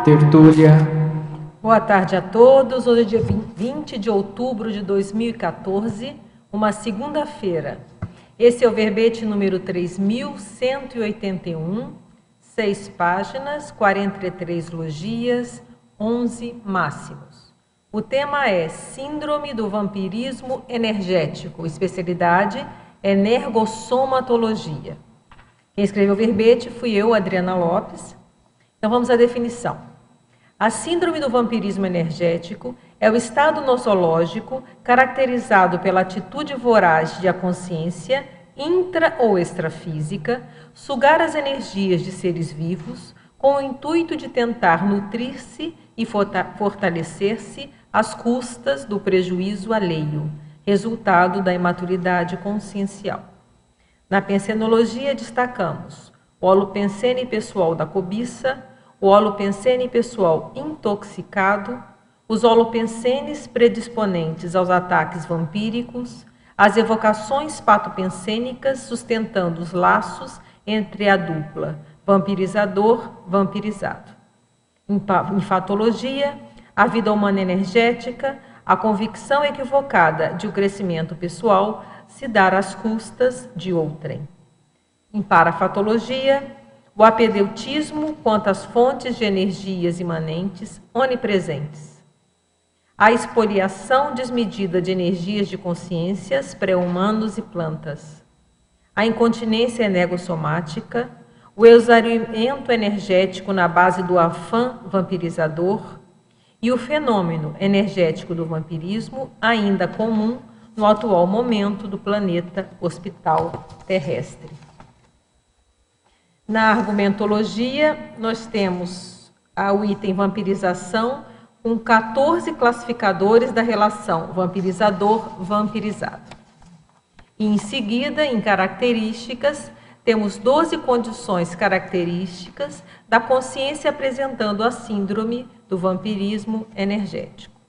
Tertúlia. Boa tarde a todos. Hoje é dia 20 de outubro de 2014, uma segunda-feira. Esse é o verbete número 3181, 6 páginas, 43 logias, 11 máximos. O tema é Síndrome do Vampirismo Energético, especialidade Energossomatologia. Quem escreveu o verbete fui eu, Adriana Lopes. Então vamos à definição. A síndrome do vampirismo energético é o estado nosológico caracterizado pela atitude voraz de a consciência, intra ou extrafísica, sugar as energias de seres vivos com o intuito de tentar nutrir-se e fortalecer-se às custas do prejuízo alheio, resultado da imaturidade consciencial. Na pensenologia destacamos o holopensene pessoal da cobiça, o holopensene pessoal intoxicado, os holopensenes predisponentes aos ataques vampíricos, as evocações patopensênicas sustentando os laços entre a dupla vampirizador-vampirizado. Em fatologia, a vida humana energética, a convicção equivocada de o crescimento pessoal se dar às custas de outrem. Em parafatologia, o apedeutismo quanto às fontes de energias imanentes onipresentes. A expoliação desmedida de energias de consciências, pré-humanos e plantas. A incontinência energossomática, o exaurimento energético na base do afã vampirizador e o fenômeno energético do vampirismo, ainda comum no atual momento do planeta hospital terrestre. Na argumentologia, nós temos o item vampirização com 14 classificadores da relação vampirizador-vampirizado. E em seguida, em características, temos 12 condições características da consciência apresentando a síndrome do vampirismo energético.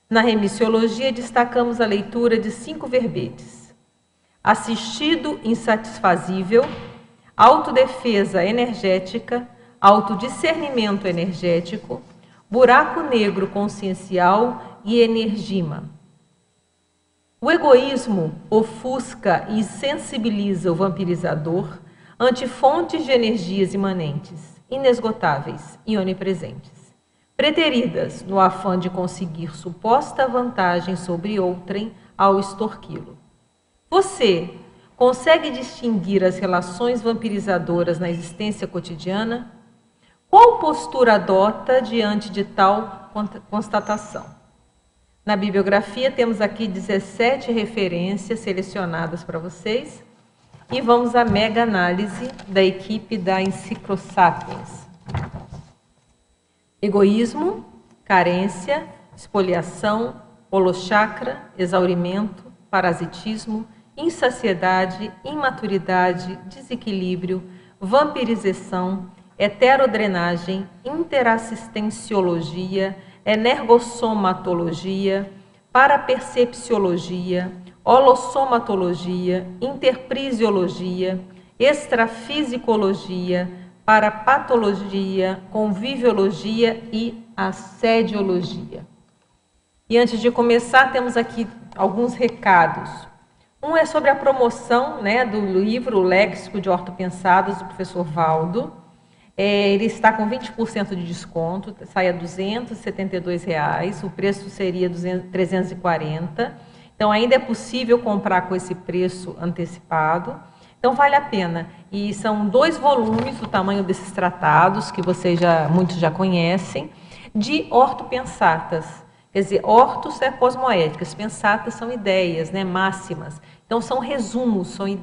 Na remissiologia, destacamos a leitura de 5 verbetes. Assistido insatisfazível, autodefesa energética, autodiscernimento energético, buraco negro consciencial e energima. O egoísmo ofusca e sensibiliza o vampirizador ante fontes de energias imanentes, inesgotáveis e onipresentes, preteridas no afã de conseguir suposta vantagem sobre outrem ao extorquí-lo. Você consegue distinguir as relações vampirizadoras na existência cotidiana? Qual postura adota diante de tal constatação? Na bibliografia temos aqui 17 referências selecionadas para vocês e vamos à mega análise da equipe da Enciclosapiens. Egoísmo, carência, expoliação, holochakra, exaurimento, parasitismo, insaciedade, imaturidade, desequilíbrio, vampirização, heterodrenagem, interassistenciologia, energossomatologia, parapercepciologia, holossomatologia, interprisiologia, extrafisicologia, parapatologia, conviviologia e assediologia. E antes de começar, temos aqui alguns recados. Um é sobre a promoção, do livro O Léxico de Ortopensadas, do professor Valdo. Ele está com 20% de desconto, sai a R$ 272, o preço seria 340. Então, ainda é possível comprar com esse preço antecipado. Então, vale a pena. E são 2 volumes do tamanho desses tratados, que vocês muitos já conhecem, de ortopensatas. Quer dizer, ortos é cosmoéticas, pensatas são ideias, máximas. Então, são resumos, são as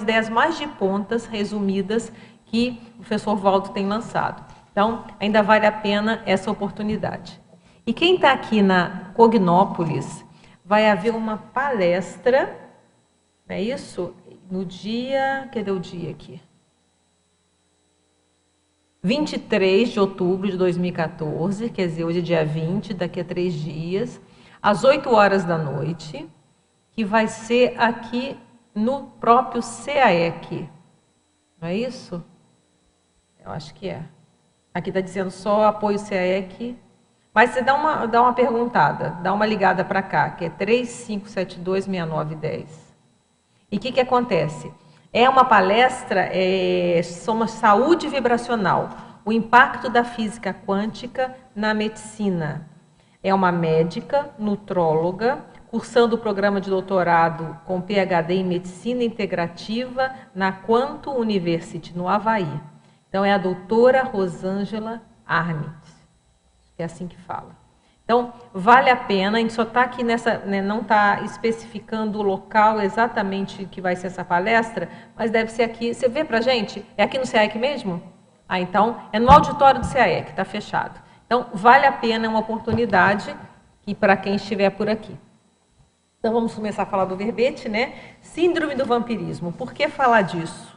ideias mais de pontas, resumidas, que o professor Valdo tem lançado. Então, ainda vale a pena essa oportunidade. E quem está aqui na Cognópolis, vai haver uma palestra, não é isso? No dia, cadê o dia aqui? 23 de outubro de 2014, quer dizer, hoje é dia 20, daqui a 3 dias, às 8 horas da noite, que vai ser aqui no próprio CAEC. Não é isso? Eu acho que é. Aqui está dizendo só apoio CAEC. Mas você dá uma perguntada, dá uma ligada para cá, que é 35726910. E o que acontece? É uma palestra sobre saúde vibracional, o impacto da física quântica na medicina. É uma médica, nutróloga, cursando o programa de doutorado com PhD em Medicina Integrativa na Quanto University, no Havaí. Então, é a doutora Rosângela Arndt, que é assim que fala. Então, vale a pena, a gente só está aqui nessa, né, não está especificando o local exatamente que vai ser essa palestra, mas deve ser aqui. Você vê para a gente? É aqui no CAEC mesmo? Ah, então, é no auditório do CAEC, está fechado. Então, vale a pena, é uma oportunidade e para quem estiver por aqui. Então, vamos começar a falar do verbete, né? Síndrome do vampirismo. Por que falar disso?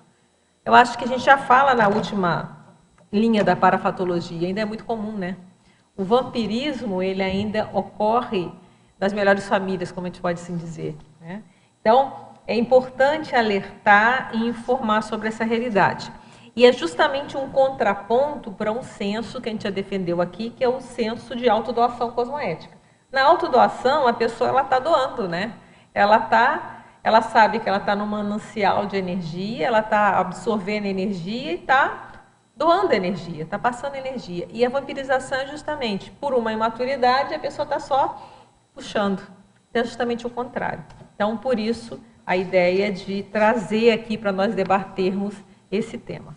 Eu acho que a gente já fala na última linha da parafatologia, ainda é muito comum, né? O vampirismo, ele ainda ocorre nas melhores famílias, como a gente pode assim dizer, né? Então, é importante alertar e informar sobre essa realidade. E é justamente um contraponto para um senso que a gente já defendeu aqui, que é o senso de autodoação cosmoética. Na autodoação, a pessoa ela está doando, né? Ela sabe que ela está no manancial de energia, ela está absorvendo energia e está doando energia, está passando energia. E a vampirização é justamente por uma imaturidade, a pessoa está só puxando. É justamente o contrário. Então, por isso, a ideia de trazer aqui para nós debatermos esse tema.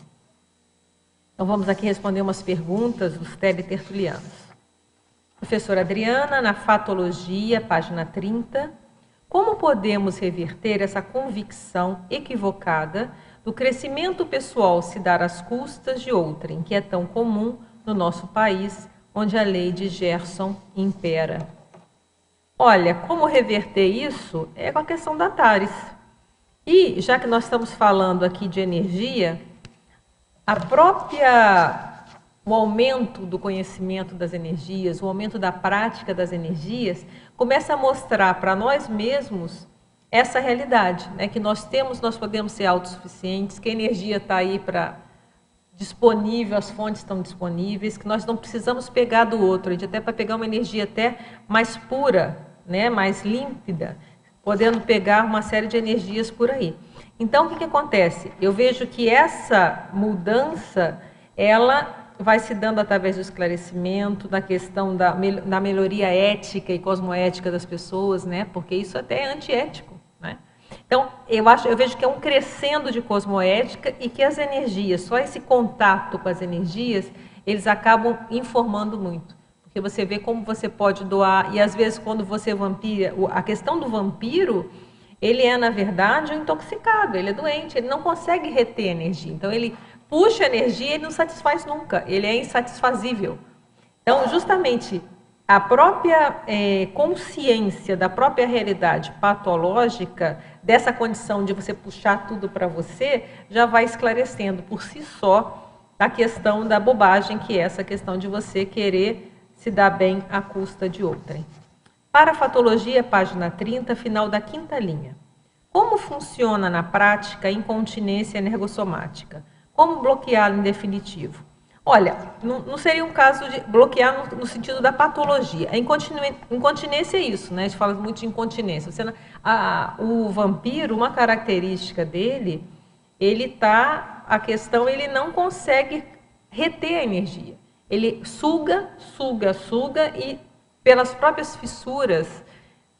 Então, vamos aqui responder umas perguntas dos teletertulianos. Professora Adriana, na Fatologia, página 30, como podemos reverter essa convicção equivocada do crescimento pessoal se dar às custas de outrem, que é tão comum no nosso país, onde a lei de Gerson impera? Olha, como reverter isso é com a questão da TARES. E, já que nós estamos falando aqui de energia, o aumento do conhecimento das energias, o aumento da prática das energias, começa a mostrar para nós mesmos essa realidade, né? Que nós podemos ser autossuficientes, que a energia está aí disponível, as fontes estão disponíveis, que nós não precisamos pegar do outro, a gente até para pegar uma energia até mais pura, né? Mais límpida, podendo pegar uma série de energias por aí. Então, o que acontece? Eu vejo que essa mudança, ela vai se dando através do esclarecimento, da questão da melhoria ética e cosmoética das pessoas, né? Porque isso até é antiético, né? Então, eu vejo que é um crescendo de cosmoética e que as energias, só esse contato com as energias, eles acabam informando muito. Porque você vê como você pode doar, e às vezes quando você vampira, a questão do vampiro, ele é, na verdade, um intoxicado, ele é doente, ele não consegue reter energia. Então, ele puxa energia e ele não satisfaz nunca, ele é insatisfazível. Então, justamente, a própria consciência da própria realidade patológica, dessa condição de você puxar tudo para você, já vai esclarecendo por si só a questão da bobagem, que é essa questão de você querer se dar bem à custa de outrem. Parafatologia, página 30, final da 5ª linha. Como funciona na prática a incontinência energossomática? Como bloqueá-la em definitivo? Olha, não seria um caso de bloquear no sentido da patologia. A incontinência é isso, né? A gente fala muito de incontinência. O vampiro, uma característica dele, ele não consegue reter a energia. Ele suga e pelas próprias fissuras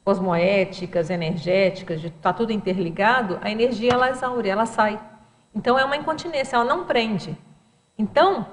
cosmoéticas, energéticas, está tudo interligado, a energia ela exaure, ela sai. Então, é uma incontinência, ela não prende. Então,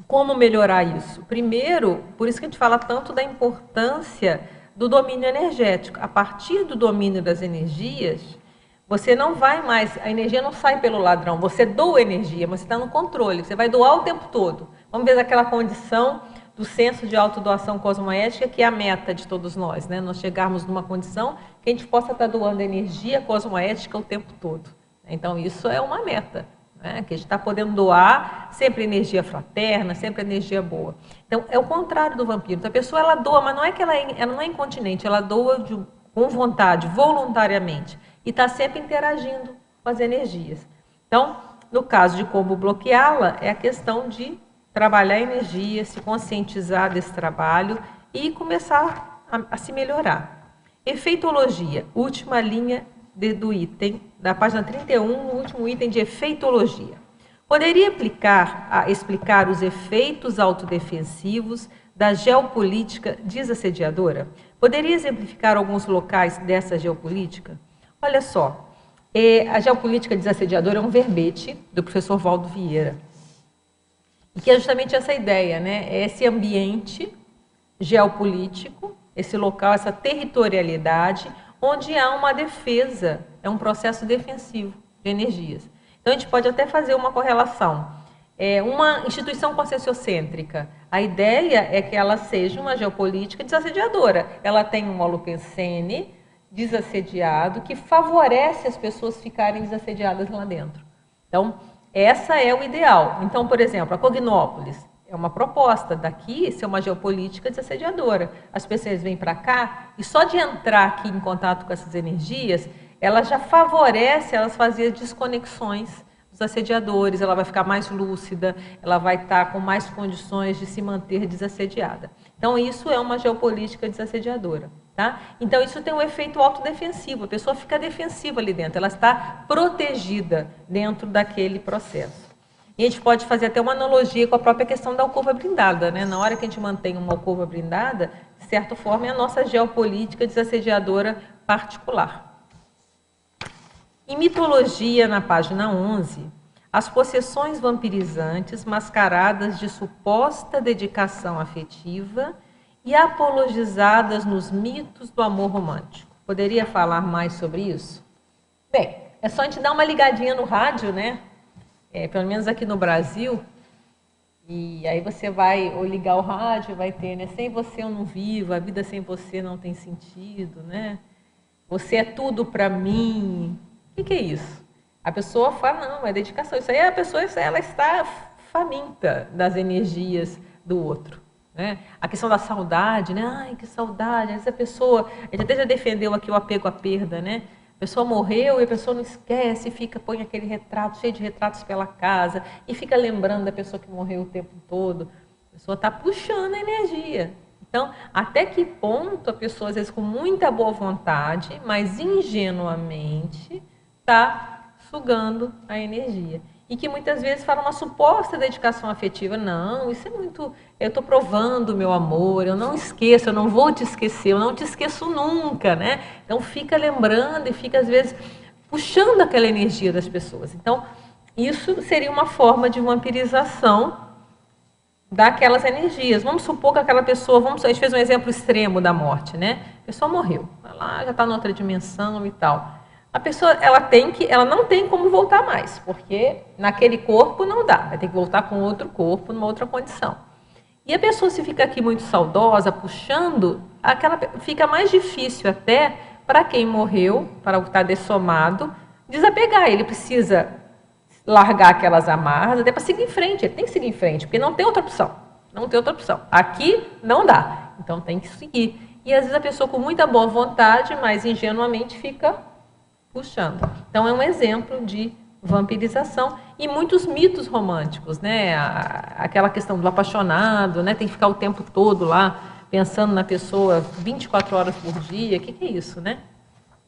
como melhorar isso? Primeiro, por isso que a gente fala tanto da importância do domínio energético. A partir do domínio das energias, você não vai mais, a energia não sai pelo ladrão, você doa energia, mas você está no controle, você vai doar o tempo todo. Vamos ver aquela condição do senso de autodoação cosmoética, que é a meta de todos nós, né? Nós chegarmos numa condição que a gente possa estar doando energia cosmoética o tempo todo. Então, isso é uma meta, né? Que a gente está podendo doar sempre energia fraterna, sempre energia boa. Então, é o contrário do vampiro. Então, a pessoa, ela doa, mas não é que ela não é incontinente, ela doa com vontade, voluntariamente, e está sempre interagindo com as energias. Então, no caso de como bloqueá-la, é a questão de trabalhar a energia, se conscientizar desse trabalho e começar a se melhorar. Efeitologia, última linha do item, da página 31, no último item de efeitologia. Poderia explicar os efeitos autodefensivos da geopolítica desassediadora? Poderia exemplificar alguns locais dessa geopolítica? Olha só, a geopolítica desassediadora é um verbete do professor Valdo Vieira, e que é justamente essa ideia, né? É esse ambiente geopolítico, esse local, essa territorialidade, onde há uma defesa, é um processo defensivo de energias. Então, a gente pode até fazer uma correlação. Uma instituição conscienciocêntrica, a ideia é que ela seja uma geopolítica desassediadora. Ela tem um holopensene desassediado que favorece as pessoas ficarem desassediadas lá dentro. Então, essa é o ideal. Então, por exemplo, a Cognópolis é uma proposta daqui ser uma geopolítica desassediadora. As pessoas vêm para cá e só de entrar aqui em contato com essas energias, ela já favorece elas fazer desconexões dos assediadores, ela vai ficar mais lúcida, ela vai estar com mais condições de se manter desassediada. Então, isso é uma geopolítica desassediadora. Tá? Então, isso tem um efeito autodefensivo, a pessoa fica defensiva ali dentro, ela está protegida dentro daquele processo. E a gente pode fazer até uma analogia com a própria questão da alcova blindada, né? Na hora que a gente mantém uma alcova blindada, de certa forma, é a nossa geopolítica desassediadora particular. Em mitologia, na página 11, as possessões vampirizantes mascaradas de suposta dedicação afetiva e apologizadas nos mitos do amor romântico. Poderia falar mais sobre isso? Bem, é só a gente dar uma ligadinha no rádio, né? Pelo menos aqui no Brasil, e aí você vai ou ligar o rádio, vai ter, né? Sem você eu não vivo, a vida sem você não tem sentido, né? Você é tudo para mim. O que é isso? A pessoa fala, não, é dedicação. Isso aí a pessoa ela está faminta das energias do outro. Né? A questão da saudade, né? Ai, que saudade. Essa pessoa, a gente até já defendeu aqui o apego à perda, né? A pessoa morreu e a pessoa não esquece, põe aquele retrato, cheio de retratos pela casa, e fica lembrando da pessoa que morreu o tempo todo. A pessoa está puxando a energia. Então, até que ponto a pessoa, às vezes, com muita boa vontade, mas ingenuamente, está sugando a energia. E que muitas vezes fala uma suposta dedicação afetiva. Não, isso é muito... Eu estou provando o meu amor, eu não esqueço, eu não vou te esquecer, eu não te esqueço nunca, né? Então, fica lembrando e fica, às vezes, puxando aquela energia das pessoas. Então, isso seria uma forma de vampirização daquelas energias. Vamos supor que aquela pessoa... a gente fez um exemplo extremo da morte, né? A pessoa morreu, ela já está em outra dimensão e tal. A pessoa ela não tem como voltar mais, porque naquele corpo não dá, vai ter que voltar com outro corpo, numa outra condição. E a pessoa, se fica aqui muito saudosa, puxando, fica mais difícil até para quem morreu, para o que está dessomado, desapegar. Ele precisa largar aquelas amarras até para seguir em frente, ele tem que seguir em frente, porque não tem outra opção. Não tem outra opção. Aqui não dá, então tem que seguir. E às vezes a pessoa com muita boa vontade, mas ingenuamente fica puxando. Então, é um exemplo de vampirização. E muitos mitos românticos, né? Aquela questão do apaixonado, né? Tem que ficar o tempo todo lá pensando na pessoa 24 horas por dia. O que é isso, né?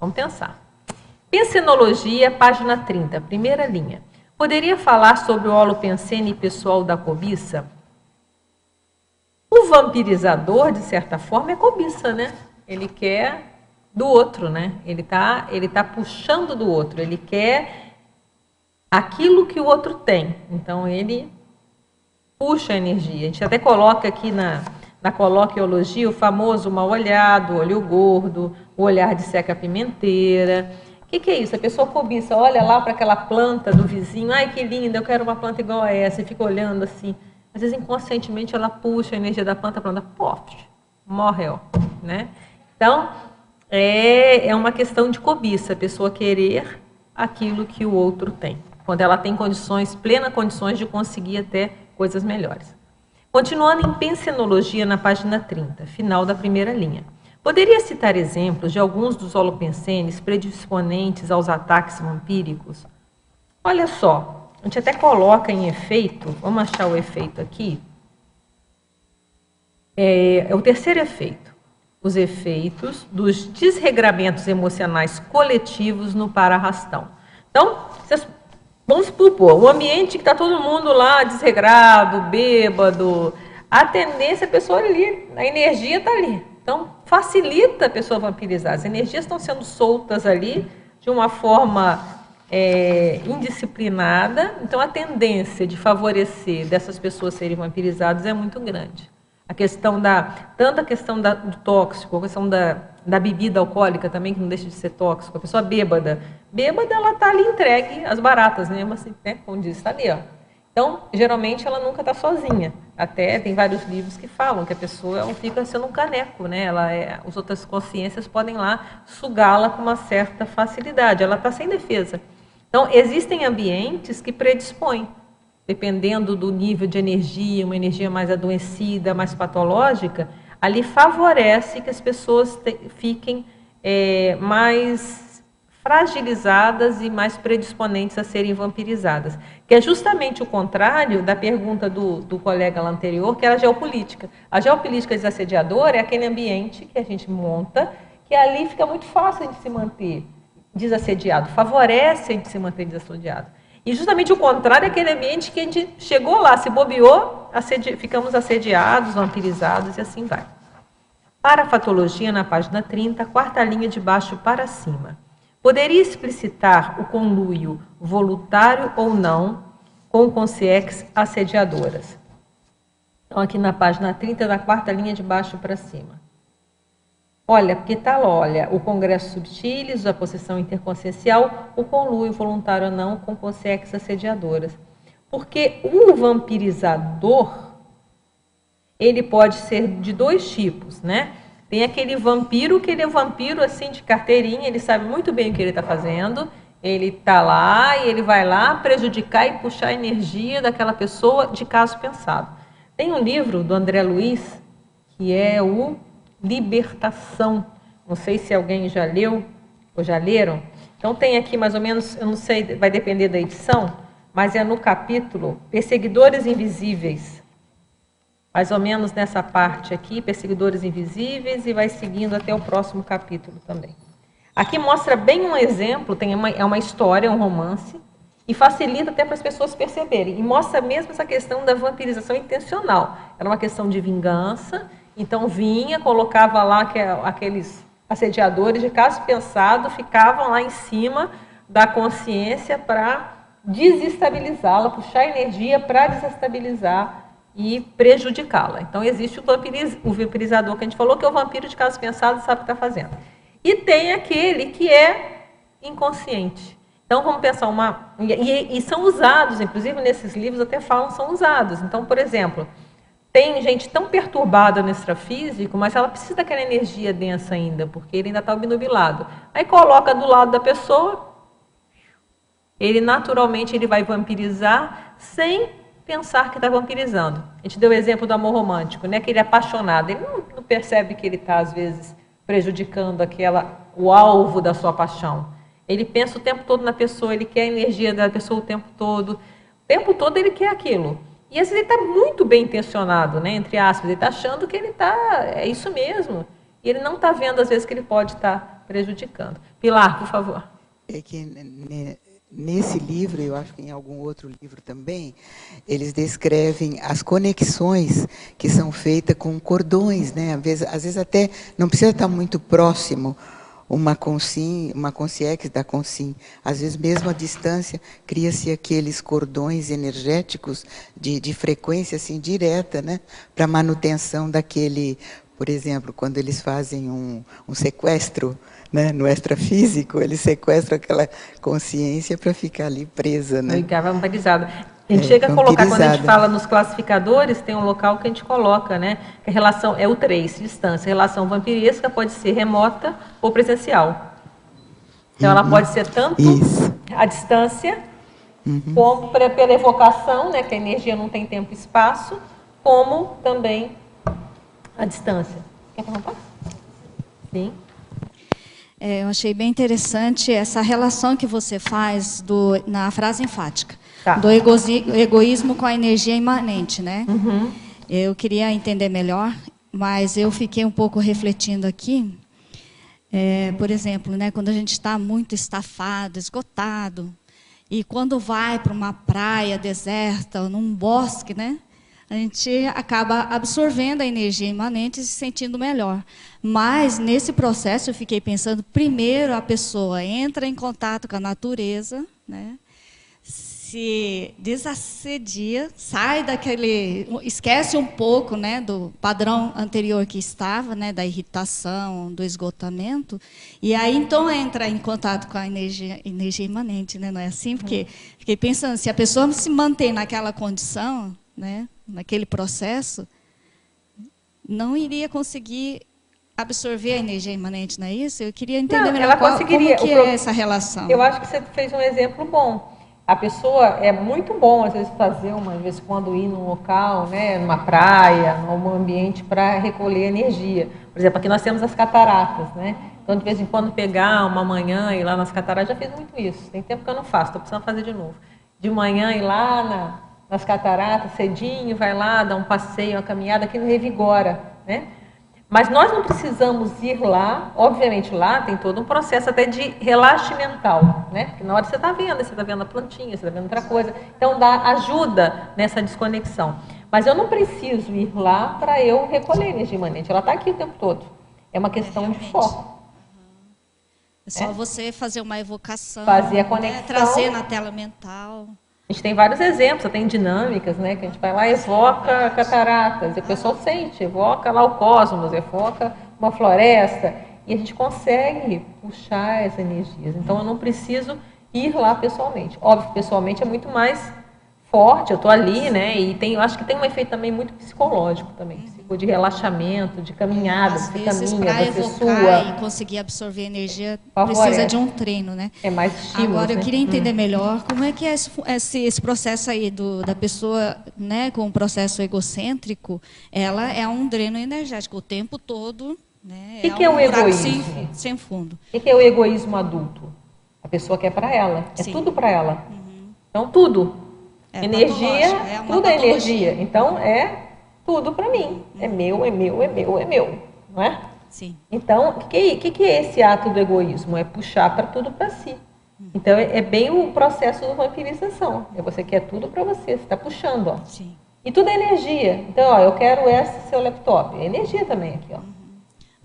Vamos pensar. Pensenologia, página 30, primeira linha. Poderia falar sobre o holopensene pessoal da cobiça? O vampirizador, de certa forma, é cobiça, né? Ele quer do outro, né? Ele tá puxando do outro, ele quer aquilo que o outro tem. Então, ele puxa a energia. A gente até coloca aqui na coloquiologia o famoso mal-olhado, olho gordo, o olhar de seca-pimenteira. O que é isso? A pessoa cobiça, olha lá para aquela planta do vizinho, ai que linda, eu quero uma planta igual a essa, e fica olhando assim. Às vezes, inconscientemente, ela puxa a energia da planta, a planta, morreu, né? Então, é uma questão de cobiça, a pessoa querer aquilo que o outro tem, quando ela tem plenas condições de conseguir até coisas melhores. Continuando em pensenologia, na página 30, final da primeira linha. Poderia citar exemplos de alguns dos holopensenes predisponentes aos ataques vampíricos? Olha só, a gente até coloca em efeito, vamos achar o efeito aqui, é o terceiro efeito, os efeitos dos desregramentos emocionais coletivos no para-arrastão. Então, vamos supor, o ambiente que está todo mundo lá desregrado, bêbado, a tendência, a pessoa ali, a energia está ali. Então, facilita a pessoa vampirizar. As energias estão sendo soltas ali de uma forma indisciplinada. Então, a tendência de favorecer dessas pessoas serem vampirizadas é muito grande. Tanto a questão do tóxico, a questão da bebida alcoólica também, que não deixa de ser tóxico. A pessoa bêbada, ela está ali entregue às baratas, né? Mas, né, como diz, está ali, ó. Então, geralmente, ela nunca está sozinha. Até tem vários livros que falam que a pessoa fica sendo um caneco, né? As outras consciências podem lá sugá-la com uma certa facilidade. Ela está sem defesa. Então, existem ambientes que predispõem, dependendo do nível de energia, uma energia mais adoecida, mais patológica, ali favorece que as pessoas fiquem mais fragilizadas e mais predisponentes a serem vampirizadas. Que é justamente o contrário da pergunta do colega lá anterior, que era a geopolítica. A geopolítica desassediadora é aquele ambiente que a gente monta, que ali fica muito fácil de se manter desassediado, favorece a gente se manter desassediado. E justamente o contrário é aquele ambiente que a gente chegou lá, se bobeou, ficamos assediados, vampirizados e assim vai. Para a patologia, na página 30, quarta linha de baixo para cima. Poderia explicitar o conluio voluntário ou não com consciências assediadoras. Então, aqui na página 30, da quarta linha de baixo para cima. Olha, porque está lá, olha, o congresso subtilis, a possessão interconsciencial, o conluio voluntário ou não com consciências assediadoras. Porque o vampirizador, ele pode ser de dois tipos, né? Tem aquele vampiro, que ele é um vampiro assim de carteirinha, ele sabe muito bem o que ele está fazendo, ele está lá e ele vai lá prejudicar e puxar a energia daquela pessoa de caso pensado. Tem um livro do André Luiz, que é o Libertação. Não sei se alguém já leu ou já leram. Então tem aqui mais ou menos, eu não sei, vai depender da edição, mas é no capítulo Perseguidores Invisíveis. Mais ou menos nessa parte aqui, Perseguidores Invisíveis, e vai seguindo até o próximo capítulo também. Aqui mostra bem um exemplo, é uma história, um romance, e facilita até para as pessoas perceberem. E mostra mesmo essa questão da vampirização intencional. Era uma questão de vingança, então vinha, colocava lá aqueles assediadores de caso pensado, ficavam lá em cima da consciência para desestabilizá-la, puxar energia para desestabilizar e prejudicá-la. Então, existe o vampirizador que a gente falou, que é o vampiro de caso pensado, sabe o que está fazendo. E tem aquele que é inconsciente. Então, vamos pensar e são usados, inclusive nesses livros até falam, são usados. Então, por exemplo, tem gente tão perturbada no extrafísico, mas ela precisa daquela energia densa ainda, porque ele ainda está obnubilado. Aí coloca do lado da pessoa, ele naturalmente ele vai vampirizar sem pensar que está vampirizando. A gente deu o exemplo do amor romântico, né? Que ele é apaixonado, ele não percebe que ele está, às vezes, prejudicando o alvo da sua paixão. Ele pensa o tempo todo na pessoa, ele quer a energia da pessoa o tempo todo ele quer aquilo. E às vezes ele está muito bem intencionado, né? Entre aspas, ele está achando que é isso mesmo. E ele não está vendo, às vezes, que ele pode estar prejudicando. Pilar, por favor. É que nesse livro, eu acho que em algum outro livro também, eles descrevem as conexões que são feitas com cordões, né? Às vezes até não precisa estar muito próximo uma consciência da consim. Às vezes, mesmo à distância, cria-se aqueles cordões energéticos de frequência assim, direta, né? Para manutenção daquele, por exemplo, quando eles fazem um sequestro, né, no extrafísico, eles sequestram aquela consciência para ficar ali presa. Né? Ficar vampirizada. A gente chega a colocar, quando a gente fala nos classificadores, tem um local que a gente coloca, né? Que a relação é o 3, distância. A relação vampiresca pode ser remota ou presencial. Então, ela pode ser tanto à distância, como pela evocação, né? Que a energia não tem tempo e espaço, como também à distância. Quer perguntar? Sim. Eu achei bem interessante essa relação que você faz na frase enfática. Tá. do egoísmo com a energia imanente, né? Uhum. Eu queria entender melhor, mas eu fiquei um pouco refletindo aqui. Por exemplo, né, quando a gente está muito estafado, esgotado, e quando vai para uma praia deserta, ou num bosque, né, a gente acaba absorvendo a energia imanente e se sentindo melhor. Mas, nesse processo, eu fiquei pensando, primeiro a pessoa entra em contato com a natureza, né, se desassedia, sai daquele, esquece um pouco, né, do padrão anterior que estava, né, da irritação, do esgotamento, e aí então entra em contato com a energia imanente, né, não é assim? Porque fiquei pensando, se a pessoa se mantém naquela condição, né, naquele processo, não iria conseguir absorver a energia imanente, não é isso? Eu queria entender melhor como que é essa relação. Eu acho que você fez um exemplo bom. A pessoa, é muito bom, às vezes, fazer uma vez quando ir num local, né, numa praia, num ambiente para recolher energia. Por exemplo, aqui nós temos as cataratas, né? Então, de vez em quando, pegar uma manhã e ir lá nas cataratas, já fiz muito isso. Tem tempo que eu não faço, estou precisando fazer de novo. De manhã ir lá nas cataratas, cedinho, vai lá, dá um passeio, uma caminhada, aquilo revigora, né? Mas nós não precisamos ir lá, obviamente lá tem todo um processo até de relaxe mental, né? Porque na hora você está vendo a plantinha, você está vendo outra coisa. Então ajuda nessa desconexão. Mas eu não preciso ir lá para eu recolher energia imanente. Ela está aqui o tempo todo. É uma questão de foco. É só você fazer uma evocação, fazer a conexão, né? Trazer na tela mental. A gente tem vários exemplos, tem dinâmicas, né? Que a gente vai lá e evoca cataratas, e o pessoal sente, evoca lá o cosmos, evoca uma floresta, e a gente consegue puxar as energias. Então eu não preciso ir lá pessoalmente. Óbvio, pessoalmente é muito mais forte, eu estou ali, né? E eu acho que tem um efeito também muito psicológico também, de relaxamento, de caminhada, às você vezes, caminha, para você evocar sua. e conseguir absorver energia, Favorece. precisa de um treino, né? É mais estímulo. Agora, eu queria entender melhor como é que é esse processo aí da pessoa, né, com o processo egocêntrico, ela é um dreno energético o tempo todo, né? O que é o egoísmo? Sem fundo. O que é o egoísmo adulto? A pessoa quer para ela, é tudo para ela. Então, tudo. Energia, tudo é energia. Então, é tudo para mim. É meu, é meu, é meu, é meu. Não é? Sim. Então, o que é esse ato do egoísmo? É puxar para tudo para si. Então, é bem o processo da vampirização. Você quer tudo para você está puxando. Ó. Sim. E tudo é energia. Então, ó, eu quero esse seu laptop. É energia também aqui. Ó.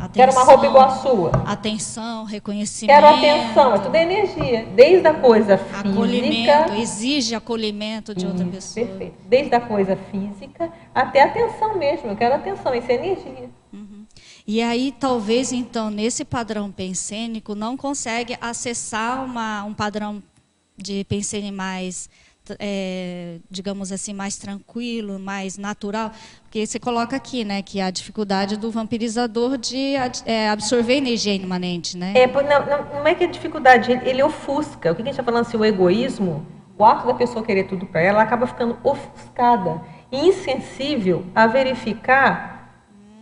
Atenção, quero uma roupa igual a sua. Atenção, reconhecimento. Quero atenção, é tudo energia. Desde a coisa física. Acolhimento, exige acolhimento de outra pessoa. Perfeito. Desde a coisa física até a atenção mesmo. Eu quero atenção, isso é energia. E aí, talvez, então, nesse padrão pensênico, não consegue acessar um padrão de pensene mais, digamos assim, mais tranquilo, mais natural. Porque você coloca aqui, né, que a dificuldade do vampirizador de absorver energia imanente, né? Não é que a dificuldade, ele ofusca. O que a gente está falando assim, o egoísmo, o ato da pessoa querer tudo para ela acaba ficando ofuscada e insensível a verificar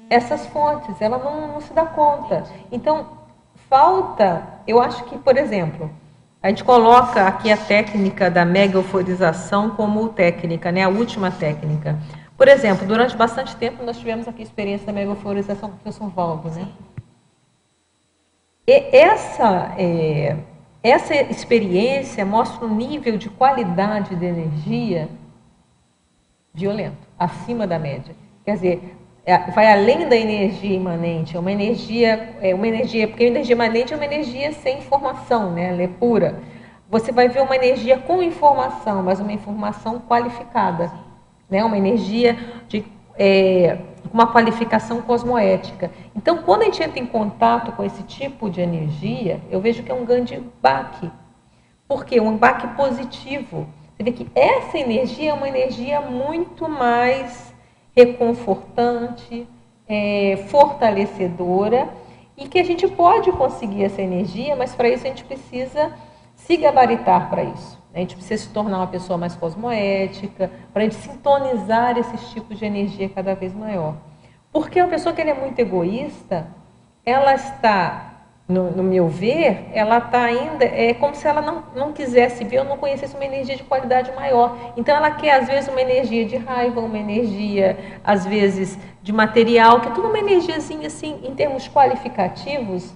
essas fontes, ela não se dá conta. Então, falta, eu acho que, por exemplo, a gente coloca aqui a técnica da mega euforização como técnica, né, a última técnica. Por exemplo, durante bastante tempo nós tivemos aqui a experiência da mega euforização com o professor Valdo, né? E essa experiência mostra um nível de qualidade de energia violento, acima da média. Quer dizer, vai além da energia imanente, é uma energia, porque a energia imanente é uma energia sem informação, né? Ela é pura. Você vai ver uma energia com informação, mas uma informação qualificada, né? Uma energia com uma qualificação cosmoética. Então, quando a gente entra em contato com esse tipo de energia, eu vejo que é um grande baque. Por quê? Um baque positivo. Você vê que essa energia é uma energia muito mais reconfortante, fortalecedora, e que a gente pode conseguir essa energia, mas para isso a gente precisa se gabaritar para isso. A gente precisa se tornar uma pessoa mais cosmoética, para a gente sintonizar esses tipos de energia cada vez maior. Porque uma pessoa que é muito egoísta, ela está no meu ver, ela está ainda, é como se ela não quisesse ver ou não conhecesse uma energia de qualidade maior. Então ela quer, às vezes, uma energia de raiva, uma energia, às vezes, de material, que é tudo uma energiazinha, assim, em termos qualificativos,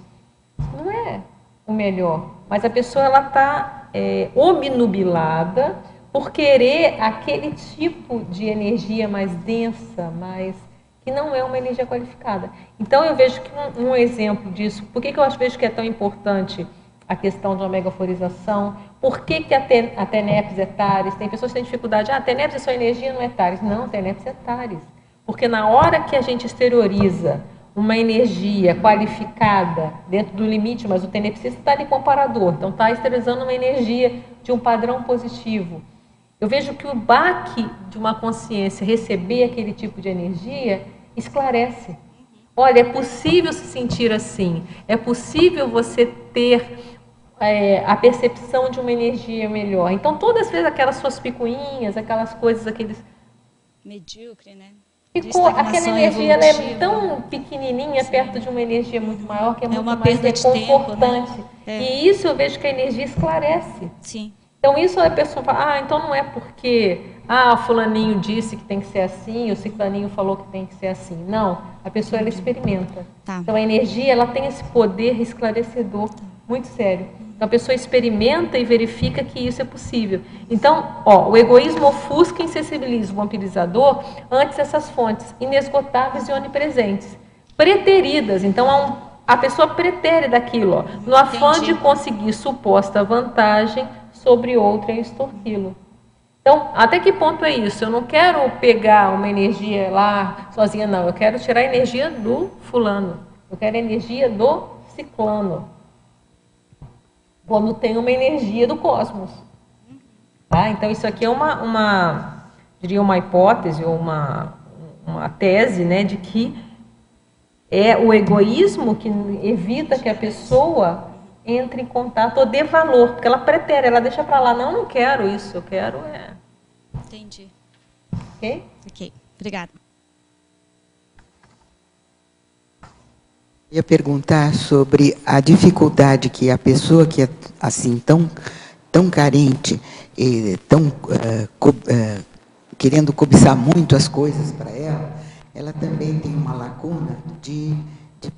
não é o melhor. Mas a pessoa, ela está obnubilada por querer aquele tipo de energia mais densa, mais... que não é uma energia qualificada. Então, eu vejo que um exemplo disso, por que eu vejo que é tão importante a questão de omegaforização, por que a TENEPS é TARES? Tem pessoas que têm dificuldade, TENEPS é só energia, não é TARES. Não, TENEPS é TARES. Porque na hora que a gente exterioriza uma energia qualificada dentro do limite, mas o tenepsista está de comparador, então está exteriorizando uma energia de um padrão positivo. Eu vejo que o baque de uma consciência receber aquele tipo de energia esclarece. Olha, é possível se sentir assim, é possível você ter a percepção de uma energia melhor. Então, todas as vezes aquelas suas picuinhas, aquelas coisas, aqueles... Medíocre, né? Ficou, aquela energia, ela é tão pequenininha, sim, perto de uma energia muito maior, que é muito mais reconfortante. Tempo, né? E isso eu vejo que a energia esclarece. Sim. Então, isso a pessoa fala, então não é porque, o fulaninho disse que tem que ser assim, o ciclaninho falou que tem que ser assim. Não, a pessoa, ela experimenta. Tá. Então, a energia, ela tem esse poder esclarecedor, muito sério. Então, a pessoa experimenta e verifica que isso é possível. Então, o egoísmo ofusca e insensibiliza o vampirizador antes dessas fontes inesgotáveis e onipresentes, preteridas. Então, a pessoa pretere daquilo, no afã de conseguir suposta vantagem sobre outra e extorquí-lo. Então, até que ponto é isso? Eu não quero pegar uma energia lá sozinha, não. Eu quero tirar a energia do fulano. Eu quero a energia do ciclano. Quando tem uma energia do cosmos. Tá? Então, isso aqui é diria uma hipótese ou uma tese, né, de que é o egoísmo que evita que a pessoa entre em contato ou dê valor, porque ela pretere, ela deixa para lá, não quero isso, eu quero Entendi. Ok? Ok, obrigada. Eu ia perguntar sobre a dificuldade que a pessoa que é assim tão carente e querendo cobiçar muito as coisas para ela também tem uma lacuna de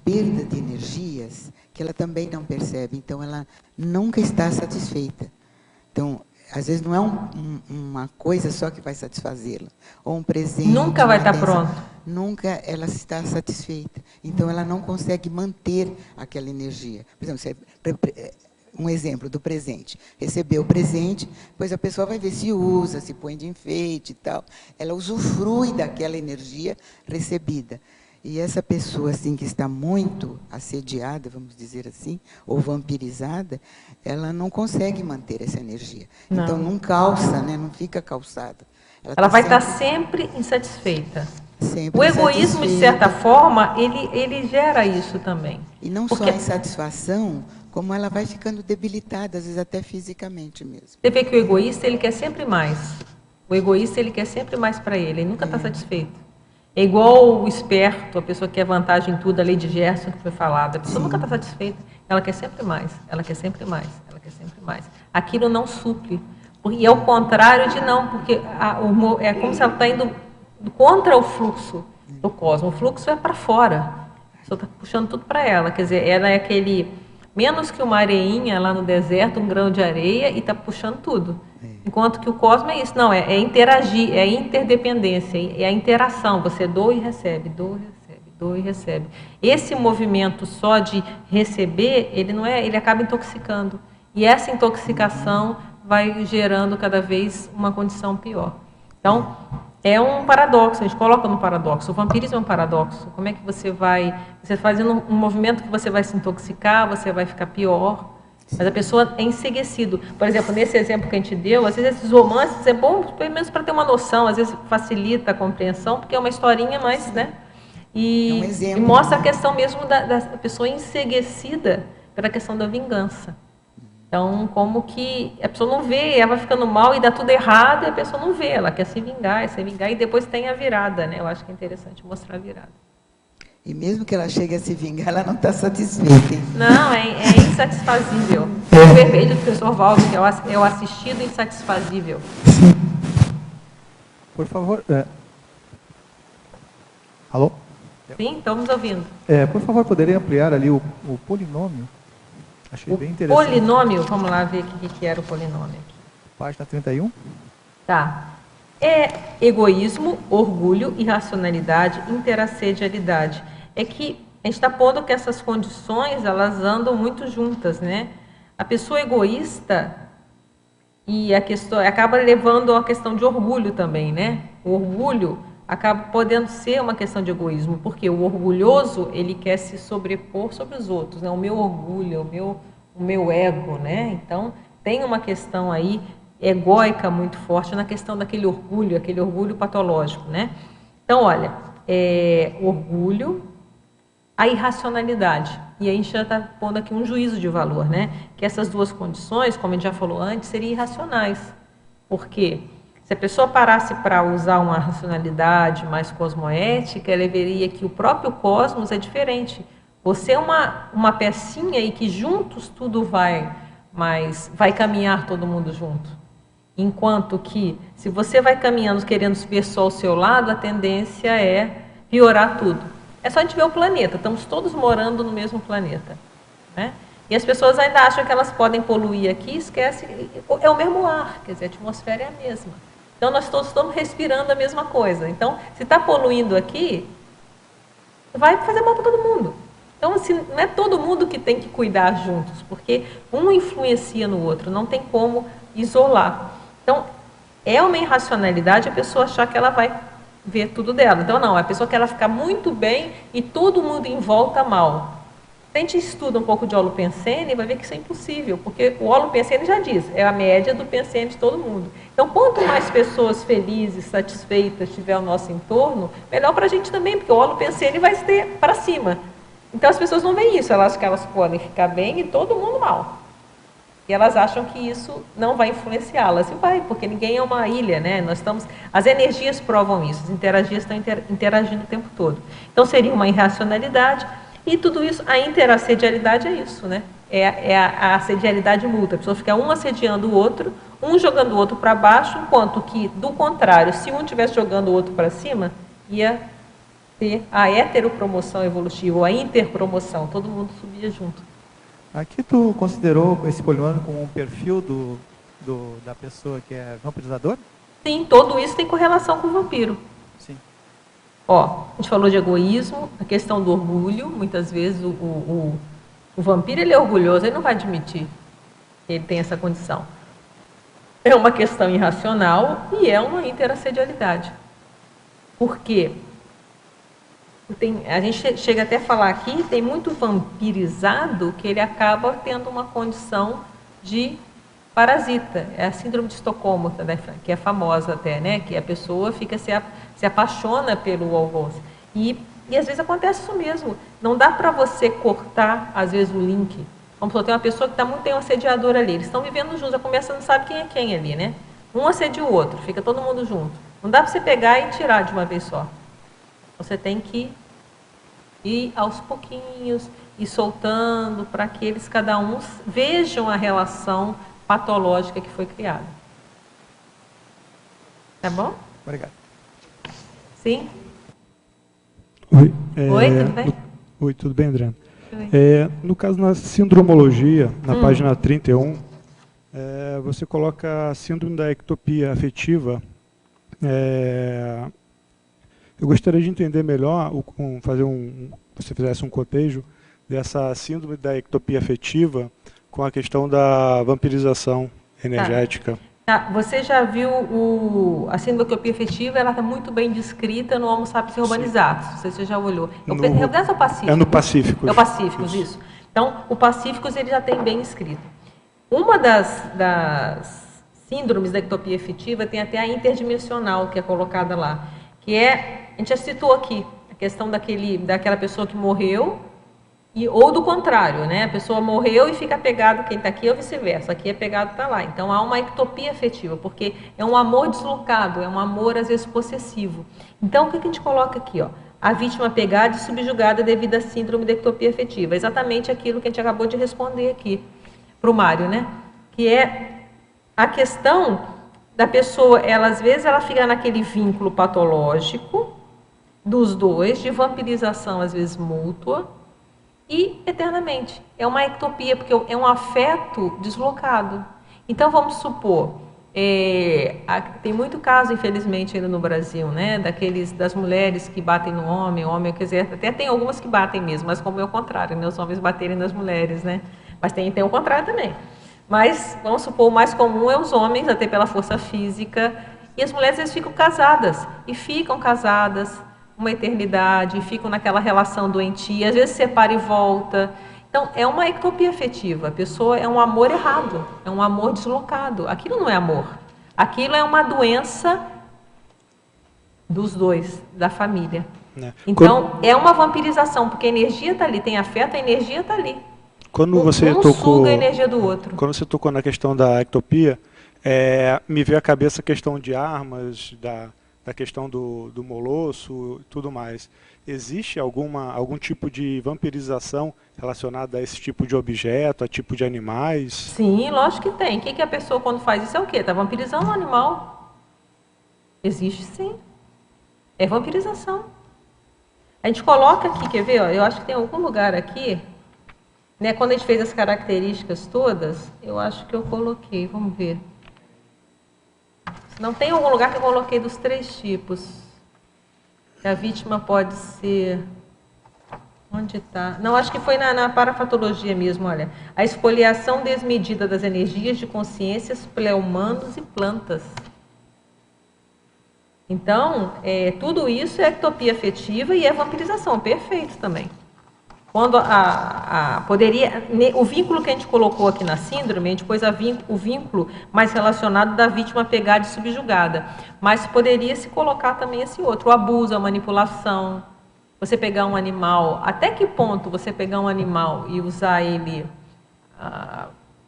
perda de energias que ela também não percebe. Então, ela nunca está satisfeita. Então, às vezes, não é uma coisa só que vai satisfazê-la. Ou um presente. Nunca vai estar pronto. Nunca ela está satisfeita. Então, ela não consegue manter aquela energia. Por exemplo, um exemplo do presente. Recebeu o presente, depois a pessoa vai ver se usa, se põe de enfeite e tal. Ela usufrui daquela energia recebida. E essa pessoa assim que está muito assediada, vamos dizer assim, ou vampirizada, ela não consegue manter essa energia. Não. Então não calça, né? Não fica calçada. Ela vai estar sempre insatisfeita. Sempre o egoísmo, de certa forma, ele gera isso também. E não só a insatisfação, como ela vai ficando debilitada, às vezes até fisicamente mesmo. Você vê que o egoísta, ele quer sempre mais. O egoísta, ele quer sempre mais para ele nunca está satisfeito. É igual o esperto, a pessoa que quer vantagem em tudo, a lei de Gerson que foi falada. A pessoa nunca está satisfeita, ela quer sempre mais, ela quer sempre mais, ela quer sempre mais. Aquilo não suple. E é o contrário de não, porque é como se ela está indo contra o fluxo do cosmos. O fluxo é para fora. A pessoa está puxando tudo para ela. Quer dizer, ela é aquele, menos que uma areinha lá no deserto, um grão de areia, e está puxando tudo. Enquanto que o cosmos é isso, não, é interagir, é interdependência, é a interação, você doa e recebe, doa e recebe, doa e recebe. Esse movimento só de receber, ele acaba intoxicando. E essa intoxicação vai gerando cada vez uma condição pior. Então, é um paradoxo, a gente coloca no paradoxo. O vampirismo é um paradoxo. Como é que você fazendo um movimento que você vai se intoxicar, você vai ficar pior. Mas a pessoa é enseguecido. Por exemplo, nesse exemplo que a gente deu, às vezes esses romances é bom, pelo menos para ter uma noção, às vezes facilita a compreensão, porque é uma historinha mais, né? E, é um exemplo, e mostra a questão mesmo da pessoa enseguecida pela questão da vingança. Então, como que a pessoa não vê, ela vai ficando mal e dá tudo errado, e a pessoa não vê, ela quer se vingar, e depois tem a virada, né? Eu acho que é interessante mostrar a virada. E mesmo que ela chegue a se vingar, ela não está satisfeita. Hein? Não, é insatisfazível. O vermelho do professor Valdo, que é o assistido insatisfazível. Por favor. Alô? Sim, estamos ouvindo. Por favor, poderia ampliar ali o polinômio? Achei bem interessante. Polinômio, vamos lá ver o que era o polinômio. Página 31. Tá. É egoísmo, orgulho, irracionalidade, interassedialidade. É que a gente está pondo que essas condições, elas andam muito juntas, né? A pessoa egoísta e a questão acaba levando a questão de orgulho também, né? O orgulho acaba podendo ser uma questão de egoísmo, porque o orgulhoso, ele quer se sobrepor sobre os outros, né? O meu orgulho, o meu ego, né? Então, tem uma questão aí egóica muito forte na questão daquele orgulho, aquele orgulho patológico, né? Então, olha, orgulho, a irracionalidade. E aí a gente já está pondo aqui um juízo de valor, né? Que essas duas condições, como a gente já falou antes, seriam irracionais. Por quê? Se a pessoa parasse para usar uma racionalidade mais cosmoética, ela veria que o próprio cosmos é diferente. Você é uma pecinha e que juntos tudo vai caminhar todo mundo junto. Enquanto que, se você vai caminhando querendo ver só ao seu lado, a tendência é piorar tudo. É só a gente ver o planeta, estamos todos morando no mesmo planeta, né? E as pessoas ainda acham que elas podem poluir aqui, esquece, é o mesmo ar, quer dizer, a atmosfera é a mesma. Então, nós todos estamos respirando a mesma coisa. Então, se está poluindo aqui, vai fazer mal para todo mundo. Então, assim, não é todo mundo que tem que cuidar juntos, porque um influencia no outro, não tem como isolar. Então, é uma irracionalidade a pessoa achar que ela vai ver tudo dela. Então, não, a pessoa quer ela ficar muito bem e todo mundo em volta mal. Se a gente estuda um pouco de holopensene, vai ver que isso é impossível, porque o holopensene já diz, é a média do pensene de todo mundo. Então, quanto mais pessoas felizes, satisfeitas tiver ao nosso entorno, melhor para a gente também, porque o holopensene vai ser para cima. Então, as pessoas não veem isso, elas acham que elas podem ficar bem e todo mundo mal. E elas acham que isso não vai influenciá-las. E vai, porque ninguém é uma ilha, né? As energias provam isso, as energias estão interagindo o tempo todo. Então, seria uma irracionalidade. E tudo isso, a interassedialidade é isso, né? É a assedialidade mútua. A pessoa fica um assediando o outro, um jogando o outro para baixo, enquanto que, do contrário, se um estivesse jogando o outro para cima, ia ter a heteropromoção evolutiva, ou a interpromoção, todo mundo subia junto. Aqui tu considerou esse polinômio como um perfil da pessoa que é vampirizador? Sim, tudo isso tem correlação com o vampiro. Sim. Ó, a gente falou de egoísmo, a questão do orgulho, muitas vezes o vampiro ele é orgulhoso, ele não vai admitir que ele tem essa condição. É uma questão irracional e é uma interassedialidade. Por quê? A gente chega até a falar aqui, tem muito vampirizado que ele acaba tendo uma condição de parasita. É a síndrome de Estocolmo, que é famosa até, né? Que a pessoa se apaixona pelo algoz. E às vezes acontece isso mesmo. Não dá para você cortar, às vezes, o link. Vamos supor, tem uma pessoa que tem um assediador ali. Eles estão vivendo juntos, já começa, não sabe quem é quem ali, né? Um assedia o outro, fica todo mundo junto. Não dá para você pegar e tirar de uma vez só. Você tem que ir aos pouquinhos, ir soltando, para que eles, cada um, vejam a relação patológica que foi criada. Tá bom? Obrigado. Sim? Oi, Oi, tudo bem? Oi, tudo bem, Adriana? No caso, na sindromologia, na página 31, você coloca a síndrome da ectopia afetiva. Eu gostaria de entender melhor, você fizesse um cotejo dessa síndrome da ectopia afetiva com a questão da vampirização energética. Tá. Você já viu a síndrome da ectopia afetiva? Ela está muito bem descrita no Homo sapiens urbanizatus. Não sei se você já olhou. É o Pacífico. É no Pacífico. É o Pacífico, isso. Então, o Pacífico ele já tem bem escrito. Uma das síndromes da ectopia afetiva tem até a interdimensional, que é colocada lá. Que a gente já citou aqui, a questão daquela pessoa que morreu, ou do contrário, né? A pessoa morreu e fica apegado quem está aqui, ou vice-versa. Aqui é pegado está lá. Então, há uma ectopia afetiva, porque é um amor deslocado, é um amor, às vezes, possessivo. Então, o que a gente coloca aqui? Ó? a vítima pegada e subjugada devido à síndrome da ectopia afetiva. Exatamente aquilo que a gente acabou de responder aqui para o Mário, né? Que é a questão da pessoa, ela às vezes ela fica naquele vínculo patológico dos dois, de vampirização às vezes mútua, e eternamente. É uma ectopia, porque é um afeto deslocado. Então vamos supor, tem muito caso, infelizmente, ainda no Brasil, né, das mulheres que batem no homem, quer dizer, até tem algumas que batem mesmo, mas como é o contrário, né, os homens baterem nas mulheres, né, mas tem o contrário também. Mas, vamos supor, o mais comum é os homens, até pela força física, e as mulheres, eles ficam casadas, uma eternidade, ficam naquela relação doentia, às vezes separa e volta. Então, é uma ectopia afetiva, a pessoa é um amor errado, é um amor deslocado. Aquilo não é amor, aquilo é uma doença dos dois, da família. Então, é uma vampirização, porque a energia está ali, tem afeto, a energia está ali. Quando você tocou, suga a energia do outro. Quando você tocou na questão da ectopia, me veio à cabeça a questão de armas, da questão do molosso e tudo mais. Existe algum tipo de vampirização relacionada a esse tipo de objeto, a tipo de animais? Sim, lógico que tem. O que a pessoa, quando faz isso, é o quê? Está vampirizando o animal. Existe sim. É vampirização. A gente coloca aqui, quer ver? Ó, eu acho que tem algum lugar aqui, né, quando a gente fez as características todas, eu acho que eu coloquei, vamos ver. Não tem algum lugar que eu coloquei dos 3 tipos. Que a vítima pode ser... Onde está? Não, acho que foi na parafatologia mesmo, olha. A esfoliação desmedida das energias de consciências, pleomanos e plantas. Então, tudo isso é ectopia afetiva e é vampirização, perfeito também. Quando o vínculo que a gente colocou aqui na síndrome, a gente pôs o vínculo mais relacionado da vítima pegada e subjugada. Mas poderia se colocar também esse outro, o abuso, a manipulação. Você pegar um animal, até que ponto você pegar um animal e usar ele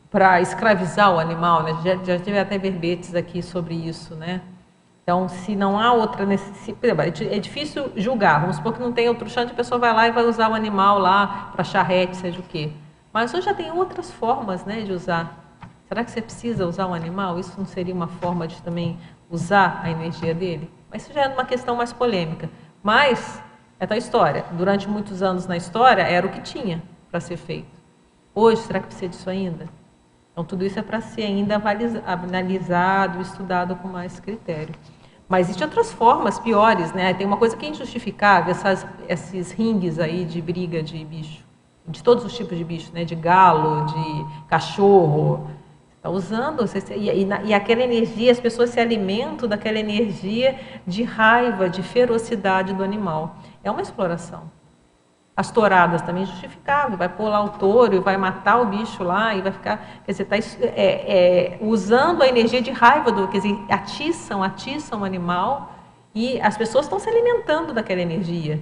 para escravizar o animal, né? Já teve até verbetes aqui sobre isso, né? Então, se não há outra necessidade, é difícil julgar. Vamos supor que não tem outro chante, a pessoa vai lá e vai usar o animal lá para charrete, seja o quê. Mas hoje já tem outras formas, né, de usar. Será que você precisa usar um animal? Isso não seria uma forma de também usar a energia dele? Mas isso já é uma questão mais polêmica. Mas, é tal história. Durante muitos anos na história, era o que tinha para ser feito. Hoje, será que precisa disso ainda? Então, tudo isso é para ser ainda analisado, estudado com mais critério. Mas existem outras formas piores, né? Tem uma coisa que é injustificável, esses ringues aí de briga de bicho, de todos os tipos de bicho, né? De galo, de cachorro. Está usando, e aquela energia, as pessoas se alimentam daquela energia de raiva, de ferocidade do animal. É uma exploração. As touradas também justificável, vai pôr lá o touro e vai matar o bicho lá e vai ficar, quer dizer, está usando a energia de raiva, quer dizer, atiçam o animal e as pessoas estão se alimentando daquela energia.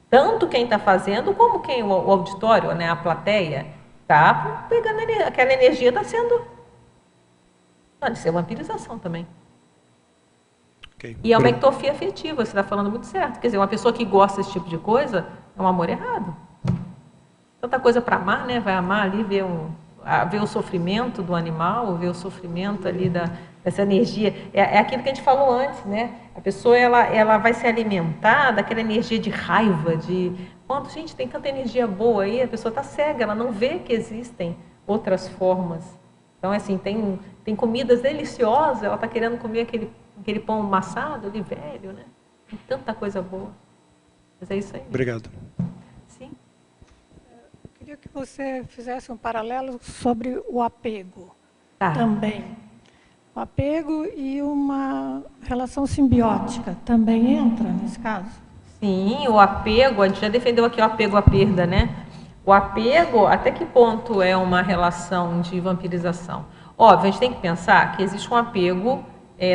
Tanto quem está fazendo como o auditório, né, a plateia, está pegando aquela energia, está sendo... Pode ser vampirização também. Okay. E é uma ectopia afetiva, você está falando muito certo. Quer dizer, uma pessoa que gosta desse tipo de coisa... É um amor errado. Tanta coisa para amar, né? Vai amar ali, ver o sofrimento do animal, ver o sofrimento ali dessa energia. É aquilo que a gente falou antes, né? A pessoa ela vai se alimentar daquela energia de raiva, quando, gente, tem tanta energia boa aí, a pessoa está cega, ela não vê que existem outras formas. Então, assim, tem comidas deliciosas, ela está querendo comer aquele pão amassado ali, velho, né? Tem tanta coisa boa. Mas é isso aí. Obrigado. Sim. Eu queria que você fizesse um paralelo sobre o apego Tá. também. O apego e uma relação simbiótica também entra nesse caso? Sim, o apego, a gente já defendeu aqui o apego à perda, né? O apego, até que ponto é uma relação de vampirização? Óbvio, a gente tem que pensar que existe um apego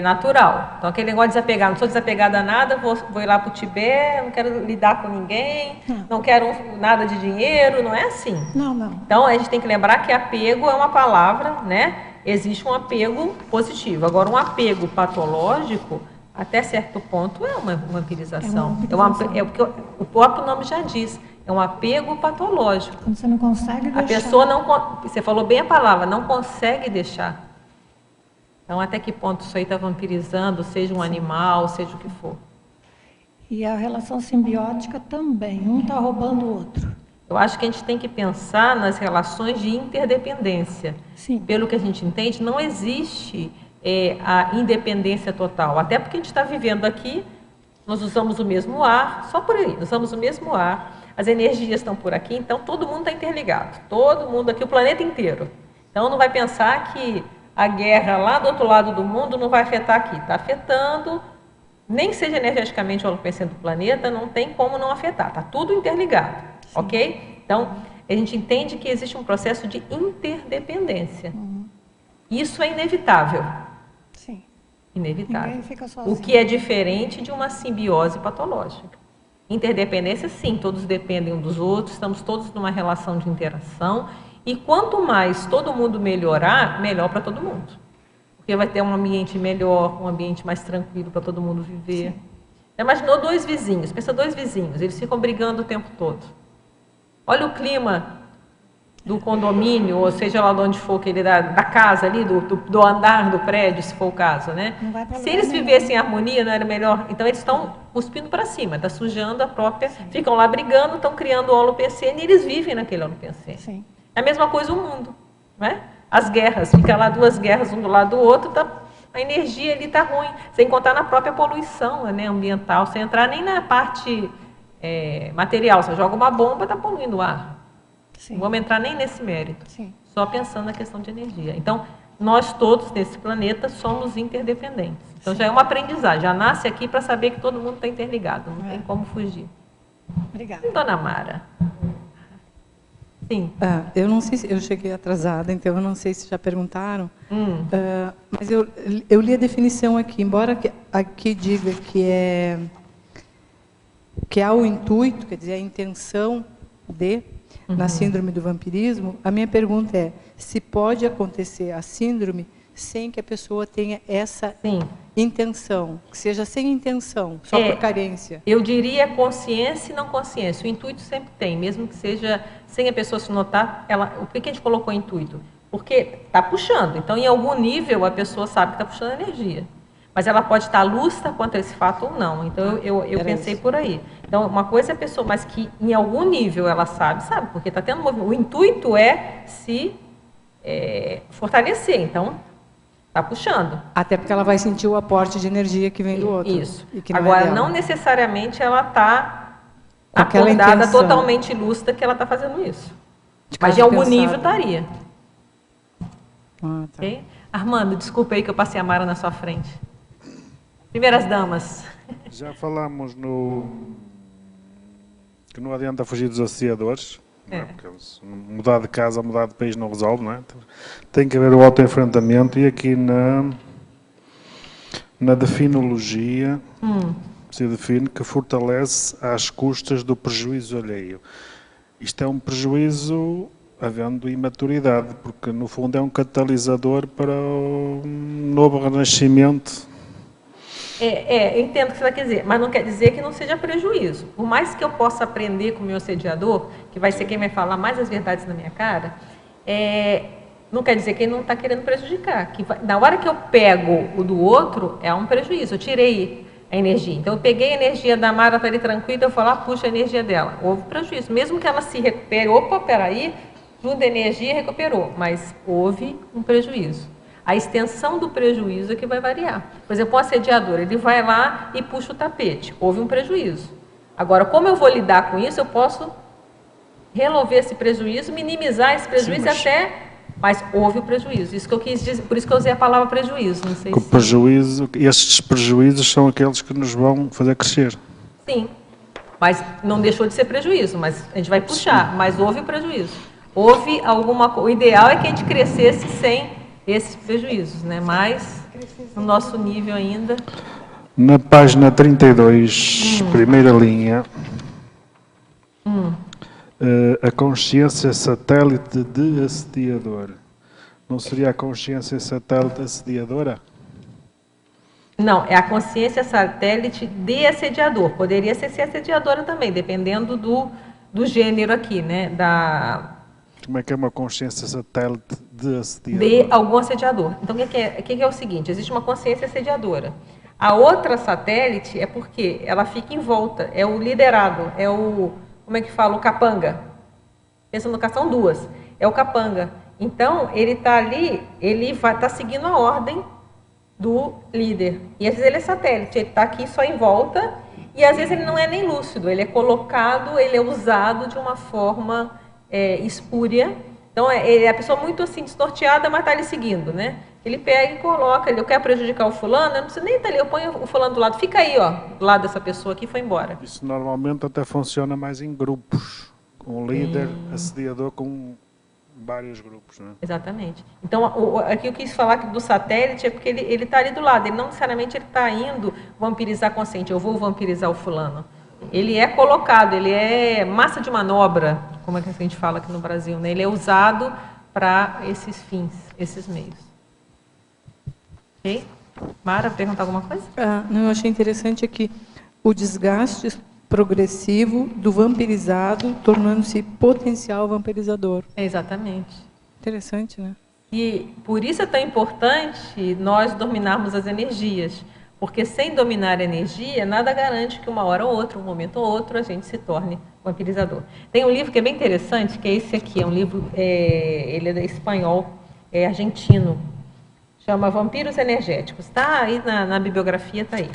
natural. Então, aquele negócio de desapegar, não sou desapegada a nada, vou ir lá para o Tibete, não quero lidar com ninguém, não quero nada de dinheiro, não é assim. Não. Então, a gente tem que lembrar que apego é uma palavra, né? Existe um apego positivo. Agora, um apego patológico, até certo ponto é uma vampirização. É porque o próprio nome já diz, é um apego patológico. Quando você não consegue deixar. A pessoa não, você falou bem a palavra, não consegue deixar. Então, até que ponto isso aí está vampirizando, seja um animal, seja o que for. E a relação simbiótica também, um está roubando o outro. Eu acho que a gente tem que pensar nas relações de interdependência. Sim. Pelo que a gente entende, não existe a independência total. Até porque a gente está vivendo aqui, nós usamos o mesmo ar, só por aí, nós usamos o mesmo ar, as energias estão por aqui, então todo mundo está interligado. Todo mundo aqui, o planeta inteiro. Então não vai pensar que a guerra lá do outro lado do mundo não vai afetar aqui. Está afetando, nem seja energeticamente o holopencente do planeta, não tem como não afetar. Está tudo interligado, ok? Então, a gente entende que existe um processo de interdependência. Isso é inevitável. Sim. Inevitável. Ninguém fica sozinho. O que é diferente de uma simbiose patológica. Interdependência, sim, todos dependem um dos outros, estamos todos numa relação de interação. E quanto mais todo mundo melhorar, melhor para todo mundo. Porque vai ter um ambiente melhor, um ambiente mais tranquilo para todo mundo viver. Já imaginou dois vizinhos, pensa dois vizinhos, eles ficam brigando o tempo todo. Olha o clima do condomínio, ou seja lá de onde for, que ele da casa ali, do andar do prédio, se for o caso, né? Se eles vivessem em harmonia, não era melhor? Então eles estão cuspindo para cima, está sujando a própria... Ficam lá brigando, estão criando o holopensene e eles vivem naquele holopensene. Sim. É a mesma coisa o mundo, né? As guerras, fica lá duas guerras um do lado do outro, a energia ali está ruim, sem contar na própria poluição, né, ambiental, sem entrar nem na parte material. Você joga uma bomba, está poluindo o ar. Sim. Não vamos entrar nem nesse mérito, Sim. só pensando na questão de energia. Então, nós todos nesse planeta somos interdependentes. Então, já é uma aprendizagem, já nasce aqui para saber que todo mundo está interligado, não tem como fugir. Obrigada. Dona Mara. Sim. Eu não sei se eu cheguei atrasada, então eu não sei se já perguntaram. Mas eu li a definição aqui, embora aqui diga que há o intuito, quer dizer, a intenção de na síndrome do vampirismo. A minha pergunta é: se pode acontecer a síndrome sem que a pessoa tenha essa intenção, que seja sem intenção, só por carência? Eu diria consciência e não consciência. O intuito sempre tem, mesmo que seja sem a pessoa se notar. Por que a gente colocou intuito? Porque está puxando. Então, em algum nível, a pessoa sabe que está puxando energia. Mas ela pode estar lúcida quanto a esse fato ou não. Então, eu pensei por aí. Então, uma coisa é a pessoa, mas que em algum nível ela sabe, porque está tendo movimento. O intuito é se fortalecer. Então, está puxando. Até porque ela vai sentir o aporte de energia que vem do outro. Isso. E que não agora, é não necessariamente ela está aquela acordada, intenção, totalmente lúcida que ela está fazendo isso. Mas de algum nível estaria. Tá. Okay? Armando, desculpa aí que eu passei a Mara na sua frente. Primeiras damas. Já falámos que não adianta fugir dos associadores. Porque mudar de casa, mudar de país não resolve, não é? Tem que haver o autoenfrentamento. E aqui na definologia se define que fortalece às custas do prejuízo alheio. Isto é um prejuízo havendo imaturidade, porque no fundo é um catalisador para o novo renascimento. Eu entendo o que você vai dizer, mas não quer dizer que não seja prejuízo. Por mais que eu possa aprender com o meu assediador, que vai ser quem vai falar mais as verdades na minha cara, não quer dizer que ele não está querendo prejudicar. Na hora que eu pego o do outro, é um prejuízo. Eu tirei a energia. Então, eu peguei a energia da Mara, está ali tranquila, eu vou lá, puxo a energia dela. Houve prejuízo. Mesmo que ela se recupere, peraí, junta a energia, recuperou. Mas houve um prejuízo. A extensão do prejuízo é que vai variar. Por exemplo, o assediador, ele vai lá e puxa o tapete. Houve um prejuízo. Agora, como eu vou lidar com isso, eu posso resolver esse prejuízo, minimizar esse prejuízo. Sim, mas houve o prejuízo. Isso que eu quis dizer, por isso que eu usei a palavra prejuízo. Não sei se... Estes prejuízos são aqueles que nos vão fazer crescer. Sim, mas não deixou de ser prejuízo, mas a gente vai puxar. Sim. Mas houve o prejuízo. Houve alguma coisa. O ideal é que a gente crescesse sem esses prejuízos, né? Mas no nosso nível ainda. Na página 32, primeira linha, a consciência satélite de assediador. Não seria a consciência satélite assediadora? Não, é a consciência satélite de assediador. Poderia ser assediadora também, dependendo do gênero aqui, né? Como é que é uma consciência satélite de assediador? De algum assediador. Então, o que é o seguinte? Existe uma consciência assediadora. A outra satélite é porque ela fica em volta, é o liderado, é o, como é que fala, o capanga. Pensa no são duas, é o capanga. Então, ele está ali, ele está seguindo a ordem do líder. E às vezes ele é satélite, ele está aqui só em volta, e às vezes ele não é nem lúcido, ele é colocado, ele é usado de uma forma espúria. Então, é a pessoa muito assim, desnorteada, mas está ali seguindo, né? Ele pega e coloca, eu quero prejudicar o fulano, eu não preciso nem estar ali, eu ponho o fulano do lado, fica aí, ó, do lado dessa pessoa aqui e foi embora. Isso normalmente até funciona mais em grupos, com um líder assediador com vários grupos, não é? Exatamente. Então, aqui eu quis falar do satélite é porque ele está ali do lado, ele não necessariamente está indo vampirizar consciente, eu vou vampirizar o fulano. Ele é colocado, ele é massa de manobra, como é que a gente fala aqui no Brasil, né? Ele é usado para esses fins, esses meios. Ok? Mara, perguntar alguma coisa? Não, eu achei interessante aqui o desgaste progressivo do vampirizado, tornando-se potencial vampirizador. Exatamente. Interessante, né? E por isso é tão importante nós dominarmos as energias, porque sem dominar a energia, nada garante que uma hora ou outra, um momento ou outro, a gente se torne vampirizador. Tem um livro que é bem interessante, que é esse aqui, é um livro, ele é espanhol, é argentino, chama Vampiros Energéticos. Está aí na bibliografia, está aí.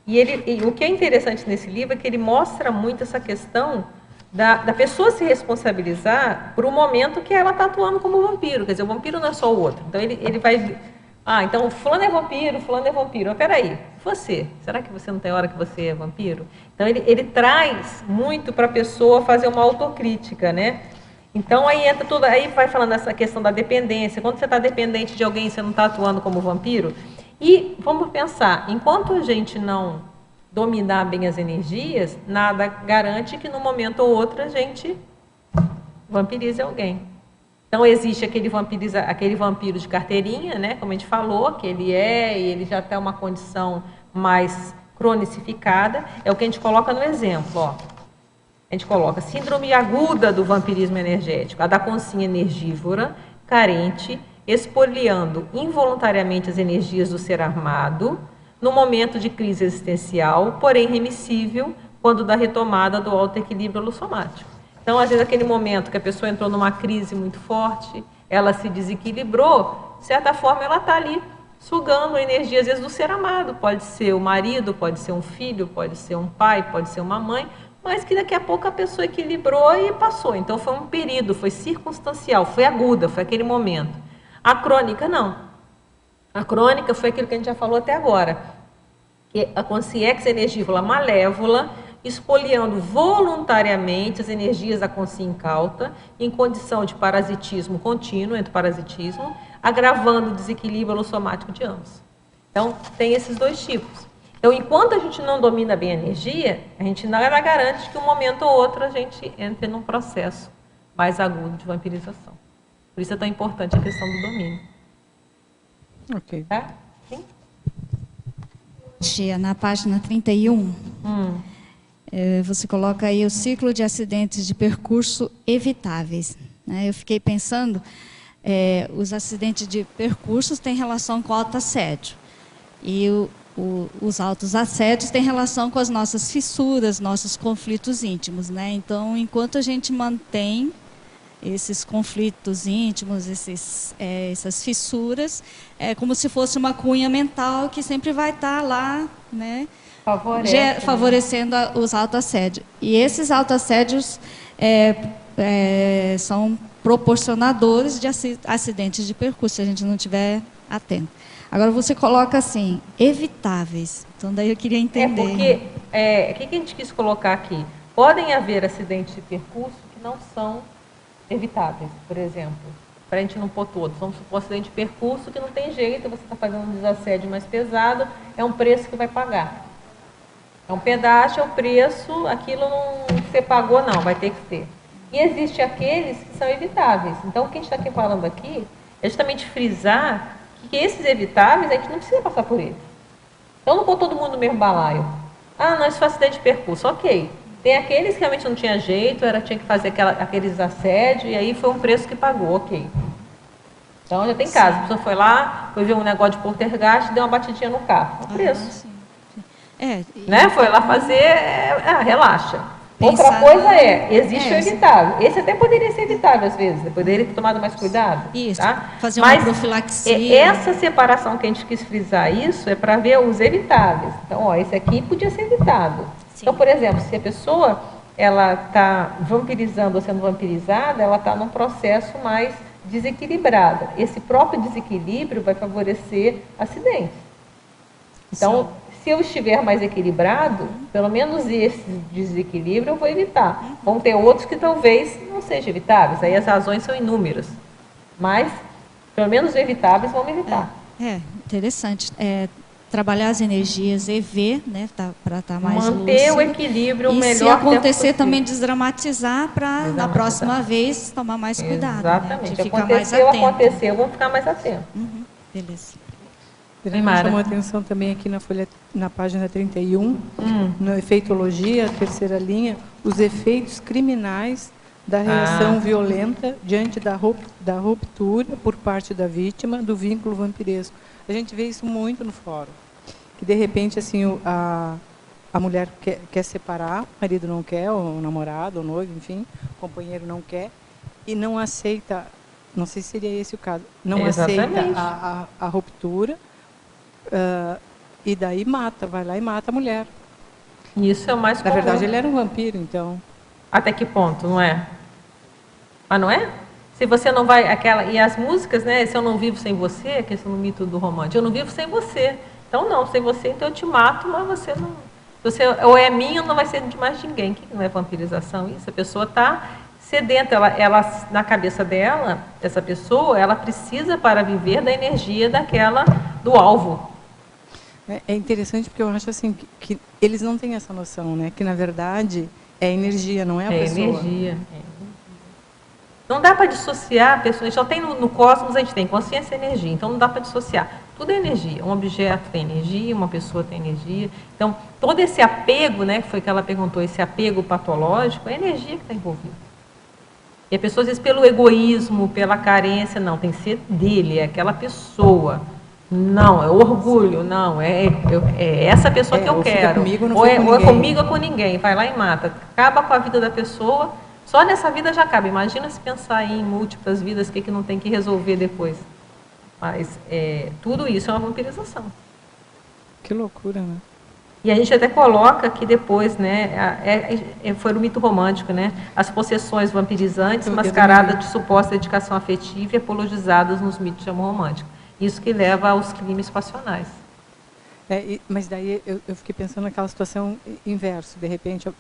E o que é interessante nesse livro é que ele mostra muito essa questão da pessoa se responsabilizar por um momento que ela está atuando como vampiro. Quer dizer, o vampiro não é só o outro. Então, ele vai... então fulano é vampiro, fulano é vampiro. Mas peraí, você? Será que você não tem hora que você é vampiro? Então, ele traz muito para a pessoa fazer uma autocrítica, né? Então, aí entra tudo... Aí vai falando essa questão da dependência. Quando você está dependente de alguém, você não está atuando como vampiro... E vamos pensar, enquanto a gente não dominar bem as energias, nada garante que num momento ou outro a gente vampirize alguém. Então existe aquele vampiro de carteirinha, né, como a gente falou, que ele já tem uma condição mais cronicificada, é o que a gente coloca no exemplo, ó. A gente coloca síndrome aguda do vampirismo energético, a da consciência energivora, carente, expoliando involuntariamente as energias do ser armado, no momento de crise existencial, porém remissível, quando da retomada do alto equilíbrio holossomático. Então, às vezes, aquele momento que a pessoa entrou numa crise muito forte, ela se desequilibrou, de certa forma, ela está ali sugando a energia, às vezes, do ser amado. Pode ser o marido, pode ser um filho, pode ser um pai, pode ser uma mãe, mas que daqui a pouco a pessoa equilibrou e passou. Então, foi um período, foi circunstancial, foi aguda, foi aquele momento. A crônica, não. A crônica foi aquilo que a gente já falou até agora. Que a consciência energívola malévola, expoliando voluntariamente as energias da consciência incauta, em condição de parasitismo contínuo, endoparasitismo, agravando o desequilíbrio holossomático de ambos. Então, tem esses dois tipos. Então, enquanto a gente não domina bem a energia, a gente nada garante que um momento ou outro a gente entre num processo mais agudo de vampirização. Por isso é tão importante a questão do domínio. Ok. Tá? Sim? Tia, na página 31, você coloca aí o ciclo de acidentes de percurso evitáveis. Né? Eu fiquei pensando, os acidentes de percursos têm relação com o autoassédio. E os autos assédios têm relação com as nossas fissuras, nossos conflitos íntimos. Né? Então, enquanto a gente mantém esses conflitos íntimos, essas fissuras, é como se fosse uma cunha mental que sempre vai estar lá, né, favorecendo os autoassédios. E esses autoassédios são proporcionadores de acidentes de percurso, se a gente não estiver atento. Agora você coloca assim, evitáveis. Então daí eu queria entender. Porque, o que a gente quis colocar aqui? Podem haver acidentes de percurso que não são evitáveis, por exemplo, para a gente não pôr todos. Vamos supor um acidente de percurso que não tem jeito, você está fazendo um desassédio mais pesado, é um preço que vai pagar. É um pedágio, é o preço, aquilo não você pagou, não, vai ter que ter. E existe aqueles que são evitáveis. Então, o que a gente está aqui falando aqui é justamente frisar que esses evitáveis, a gente não precisa passar por eles. Então não pôr todo mundo no mesmo balaio. Ah, não, isso foi acidente de percurso. Ok. Tem aqueles que realmente não tinha jeito, tinha que fazer aqueles assédios, e aí foi um preço que pagou, ok. Então já tem caso. A pessoa foi lá, foi ver um negócio de poltergeist, deu uma batidinha no carro. É um preço. Né? Foi lá fazer, relaxa. Outra coisa existe o evitável. Esse até poderia ser evitável às vezes, poderia ter tomado mais cuidado. Isso, tá? fazer uma profilaxia. Essa separação que a gente quis frisar isso é para ver os evitáveis. Então, ó, esse aqui podia ser evitado. Sim. Então, por exemplo, se a pessoa está vampirizando ou sendo vampirizada, ela está num processo mais desequilibrado. Esse próprio desequilíbrio vai favorecer acidentes. Então, se eu estiver mais equilibrado, pelo menos esse desequilíbrio eu vou evitar. Vão ter outros que talvez não sejam evitáveis, aí as razões são inúmeras. Mas, pelo menos os evitáveis vão evitar. Interessante. Trabalhar as energias e ver, né, para estar mais lúcido. Manter o equilíbrio melhor. E se acontecer também desdramatizar para na próxima vez tomar mais cuidado. Exatamente. Né, de ficar mais atento. Aconteceu, vamos ficar mais atento. Beleza. Chamou a atenção também aqui na página 31, no efeitologia, terceira linha, os efeitos criminais da reação violenta diante da ruptura por parte da vítima do vínculo vampiresco. A gente vê isso muito no fórum, que de repente assim a mulher quer separar, o marido não quer, ou o namorado, ou o noivo, enfim, o companheiro não quer, e não aceita, não sei se seria esse o caso, não aceita a ruptura, e daí vai lá e mata a mulher. Isso é o mais comum. Na verdade, ele era um vampiro, então. Até que ponto, não é? Mas não é? Se você não vai... E as músicas, né? Se eu não vivo sem você, que esse é o mito do romântico, eu não vivo sem você. Então, não, sem você, então eu te mato, mas você não... Você ou é minha ou não vai ser de mais ninguém. Que não é vampirização isso? A pessoa está sedenta. Ela, na cabeça dela, essa pessoa, ela precisa para viver da energia do alvo. É interessante porque eu acho assim que eles não têm essa noção, né? Que na verdade é energia, não é a pessoa. É energia. Não dá para dissociar a pessoa. A gente só tem no cosmos, a gente tem consciência e energia. Então não dá para dissociar. Tudo é energia. Um objeto tem energia, uma pessoa tem energia. Então todo esse apego, né? Que foi que ela perguntou, esse apego patológico, é energia que está envolvida. E a pessoa às vezes pelo egoísmo, pela carência, não, tem que ser dele, é aquela pessoa. Não, é orgulho, não, é essa pessoa que eu quero. Ou é comigo ou com ninguém, vai lá e mata. Acaba com a vida da pessoa, só nessa vida já acaba. Imagina se pensar em múltiplas vidas, o que não tem que resolver depois. Mas tudo isso é uma vampirização. Que loucura, né? E a gente até coloca que depois, né, foi o mito romântico, né, as possessões vampirizantes mascaradas de suposta dedicação afetiva e apologizadas nos mitos de amor romântico. Isso que leva aos crimes passionais. Mas daí eu fiquei pensando naquela situação inverso, de repente,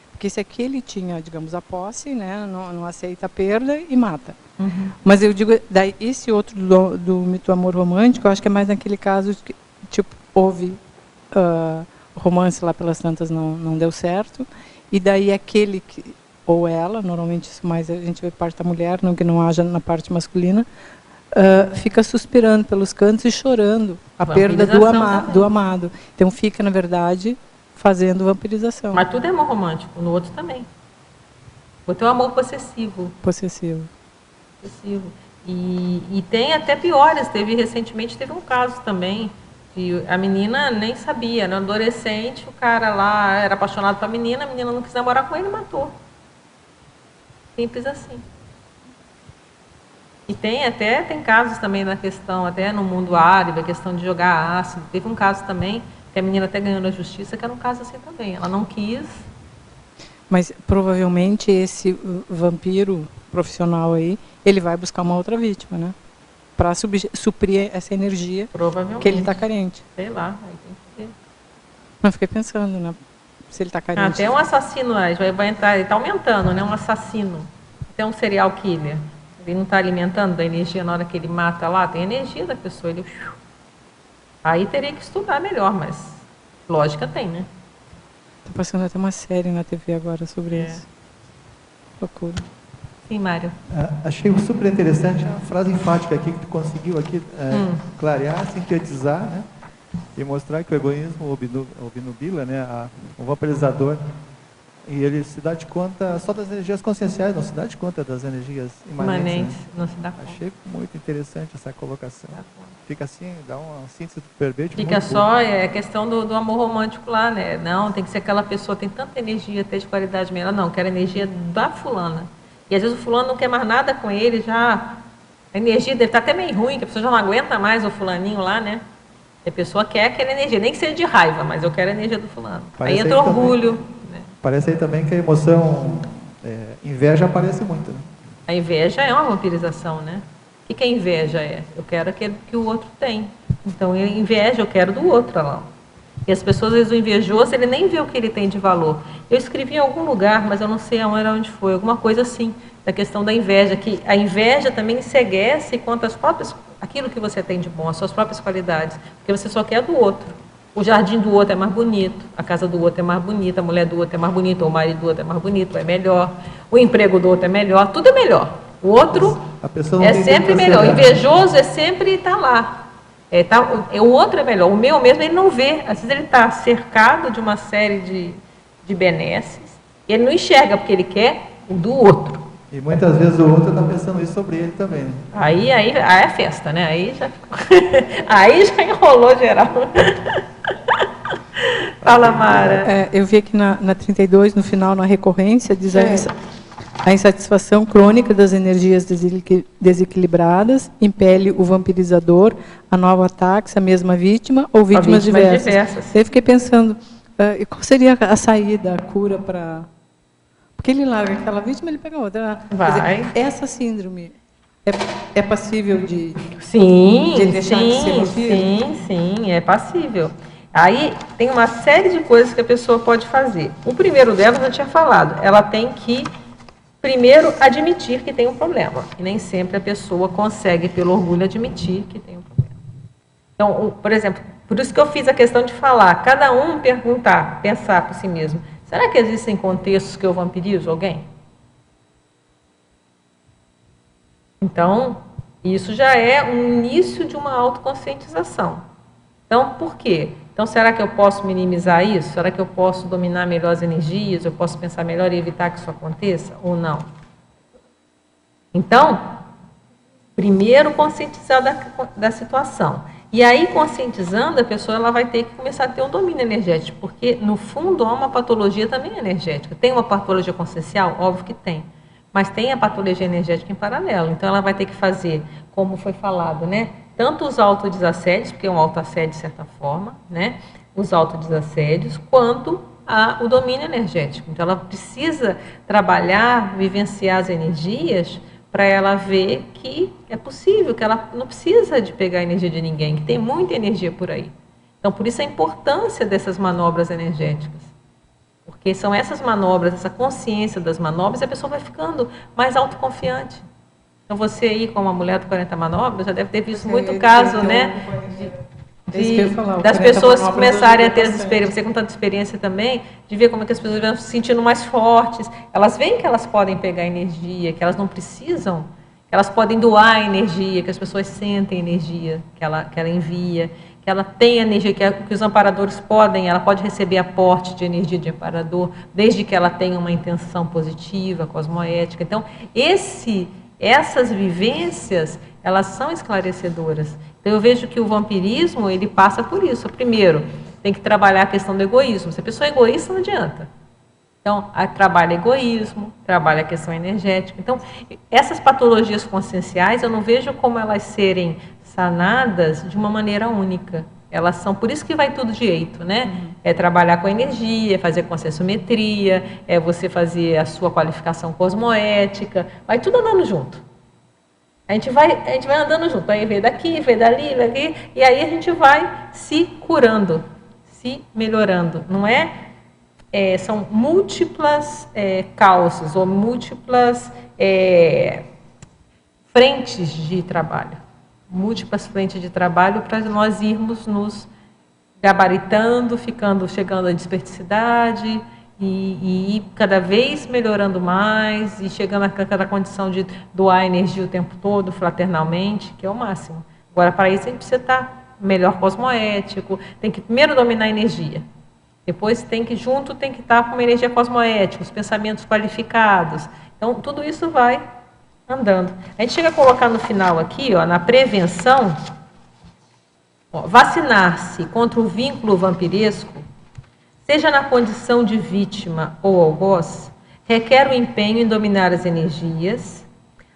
porque se aqui ele tinha, digamos, a posse, né, não aceita a perda e mata. Uhum. Mas eu digo, daí esse outro do mito do amor romântico, eu acho que é mais naquele caso que, tipo, houve romance lá pelas tantas não deu certo, e daí aquele que, ou ela, normalmente isso mais a gente vê parte da mulher, não que não haja na parte masculina, fica suspirando pelos cantos e chorando a perda do amado. Então fica, na verdade, fazendo vampirização. Mas tudo é amor romântico, no outro também. O teu amor possessivo. Possessivo. E tem até piores. Recentemente teve um caso também, que a menina nem sabia, no adolescente, o cara lá era apaixonado pela menina, a menina não quis namorar com ele e matou. Simples assim. E tem casos também na questão, até no mundo árabe, a questão de jogar ácido. Teve um caso também, que a menina até ganhou na justiça, que era um caso assim também. Ela não quis. Mas provavelmente esse vampiro profissional aí, ele vai buscar uma outra vítima, né? Para suprir essa energia que ele está carente. Sei lá, aí tem que ver. Não, fiquei pensando, né? Se ele está carente. Até um assassino, vai entrar, ele está aumentando, né? Um assassino. Até um serial killer. Ele não está alimentando da energia na hora que ele mata lá, tem energia da pessoa. Aí teria que estudar melhor, mas lógica tem, né? Está passando até uma série na TV agora sobre isso. Loucura. Sim, Mário. Achei super interessante a frase enfática aqui que tu conseguiu aqui clarear, sintetizar, né? e mostrar que o egoísmo obnubila, né, o vampirizador, e ele se dá de conta só das energias conscienciais, não se dá de conta das energias imanentes. Né? Não se dá conta. Achei muito interessante essa colocação. Fica assim, dá uma síntese do verbete. Fica só, é a questão do amor romântico lá, né? Não, tem que ser aquela pessoa, tem tanta energia, até de qualidade melhor. Não, quero a energia da fulana. E às vezes o fulano não quer mais nada com ele, já... A energia deve estar até meio ruim, que a pessoa já não aguenta mais o fulaninho lá, né? E a pessoa quer aquela energia, nem que seja de raiva, mas eu quero a energia do fulano. Aí entra orgulho. Né? Parece aí também que a emoção inveja aparece muito, né? A inveja é uma vampirização, né? O que a inveja é? Eu quero aquilo que o outro tem. Então, inveja, eu quero do outro, olha lá. E as pessoas, às vezes, o invejoso, ele nem vê o que ele tem de valor. Eu escrevi em algum lugar, mas eu não sei onde foi, alguma coisa assim, da questão da inveja, que a inveja também enceguece quanto às próprias, aquilo que você tem de bom, as suas próprias qualidades, porque você só quer do outro. O jardim do outro é mais bonito, a casa do outro é mais bonita, a mulher do outro é mais bonita, o marido do outro é mais bonito, é melhor, o emprego do outro é melhor, tudo é melhor. O outro é sempre melhor, o invejoso é sempre estar lá. O outro é melhor, o meu mesmo ele não vê, às vezes ele está cercado de uma série de benesses, e ele não enxerga porque ele quer o do outro. E muitas vezes o outro está pensando isso sobre ele também. Né? Aí é festa, né? Aí já enrolou geral. Fala, Mara. Eu vi aqui na 32, no final, na recorrência, diz a insatisfação crônica das energias desequilibradas impele o vampirizador a novo ataque, a mesma vítima ou vítimas diversas. Eu fiquei pensando, qual seria a saída, a cura para... Porque ele larga aquela vítima, ele pega outra. Vai. Quer dizer, essa síndrome é passível de deixar de ser vampiro? Sim, é passível. Aí tem uma série de coisas que a pessoa pode fazer. O primeiro delas, eu tinha falado, ela tem que, primeiro, admitir que tem um problema. E nem sempre a pessoa consegue, pelo orgulho, admitir que tem um problema. Então, por exemplo, por isso que eu fiz a questão de falar, cada um pensar por si mesmo. Será que existem contextos que eu vampirizo alguém? Então, isso já é um início de uma autoconscientização. Então, por quê? Então, será que eu posso minimizar isso? Será que eu posso dominar melhor as energias? Eu posso pensar melhor e evitar que isso aconteça? Ou não? Então, primeiro conscientizar da situação. E aí, conscientizando, a pessoa ela vai ter que começar a ter um domínio energético, porque, no fundo, há uma patologia também energética. Tem uma patologia consciencial? Óbvio que tem. Mas tem a patologia energética em paralelo. Então, ela vai ter que fazer, como foi falado, né? Tanto os autodesassédios, porque é um autoassédio de certa forma, né? Os autodesassédios, quanto o domínio energético. Então, ela precisa trabalhar, vivenciar as energias para ela ver que é possível, que ela não precisa de pegar a energia de ninguém, que tem muita energia por aí. Então, por isso a importância dessas manobras energéticas. Porque são essas manobras, essa consciência das manobras, e a pessoa vai ficando mais autoconfiante. Então, você aí, como uma mulher do 40 manobras, já deve ter visto muito caso, né? Das pessoas começarem a ter as experiências, você com tanta experiência também, de ver como é que as pessoas vão se sentindo mais fortes. Elas veem que elas podem pegar energia, que elas não precisam, que elas podem doar energia, que as pessoas sentem energia que ela envia, que ela tem energia, que os amparadores podem, ela pode receber aporte de energia de amparador, desde que ela tenha uma intenção positiva, cosmoética. Então, essas vivências, elas são esclarecedoras. Então, eu vejo que o vampirismo, ele passa por isso. Primeiro, tem que trabalhar a questão do egoísmo. Se a pessoa é egoísta, não adianta. Então, trabalha egoísmo, trabalha a questão energética. Então, essas patologias conscienciais, eu não vejo como elas serem sanadas de uma maneira única. Elas são, por isso que vai tudo direito, né? É trabalhar com energia, fazer conscienciometria, é você fazer a sua qualificação cosmoética, vai tudo andando junto. A gente vai andando junto, aí vem daqui, vem dali, vem aqui, e aí a gente vai se curando, se melhorando. Não são múltiplas causas ou múltiplas frentes de trabalho. Múltiplas frentes de trabalho para nós irmos nos gabaritando, chegando à desperticidade e cada vez melhorando mais e chegando àquela condição de doar energia o tempo todo, fraternalmente, que é o máximo. Agora, para isso, a gente precisa estar melhor cosmoético, tem que primeiro dominar a energia. Depois tem que estar com uma energia cosmoética, os pensamentos qualificados. Então, tudo isso vai andando. A gente chega a colocar no final aqui, ó, na prevenção, vacinar-se contra o vínculo vampiresco, seja na condição de vítima ou algoz, requer o empenho em dominar as energias,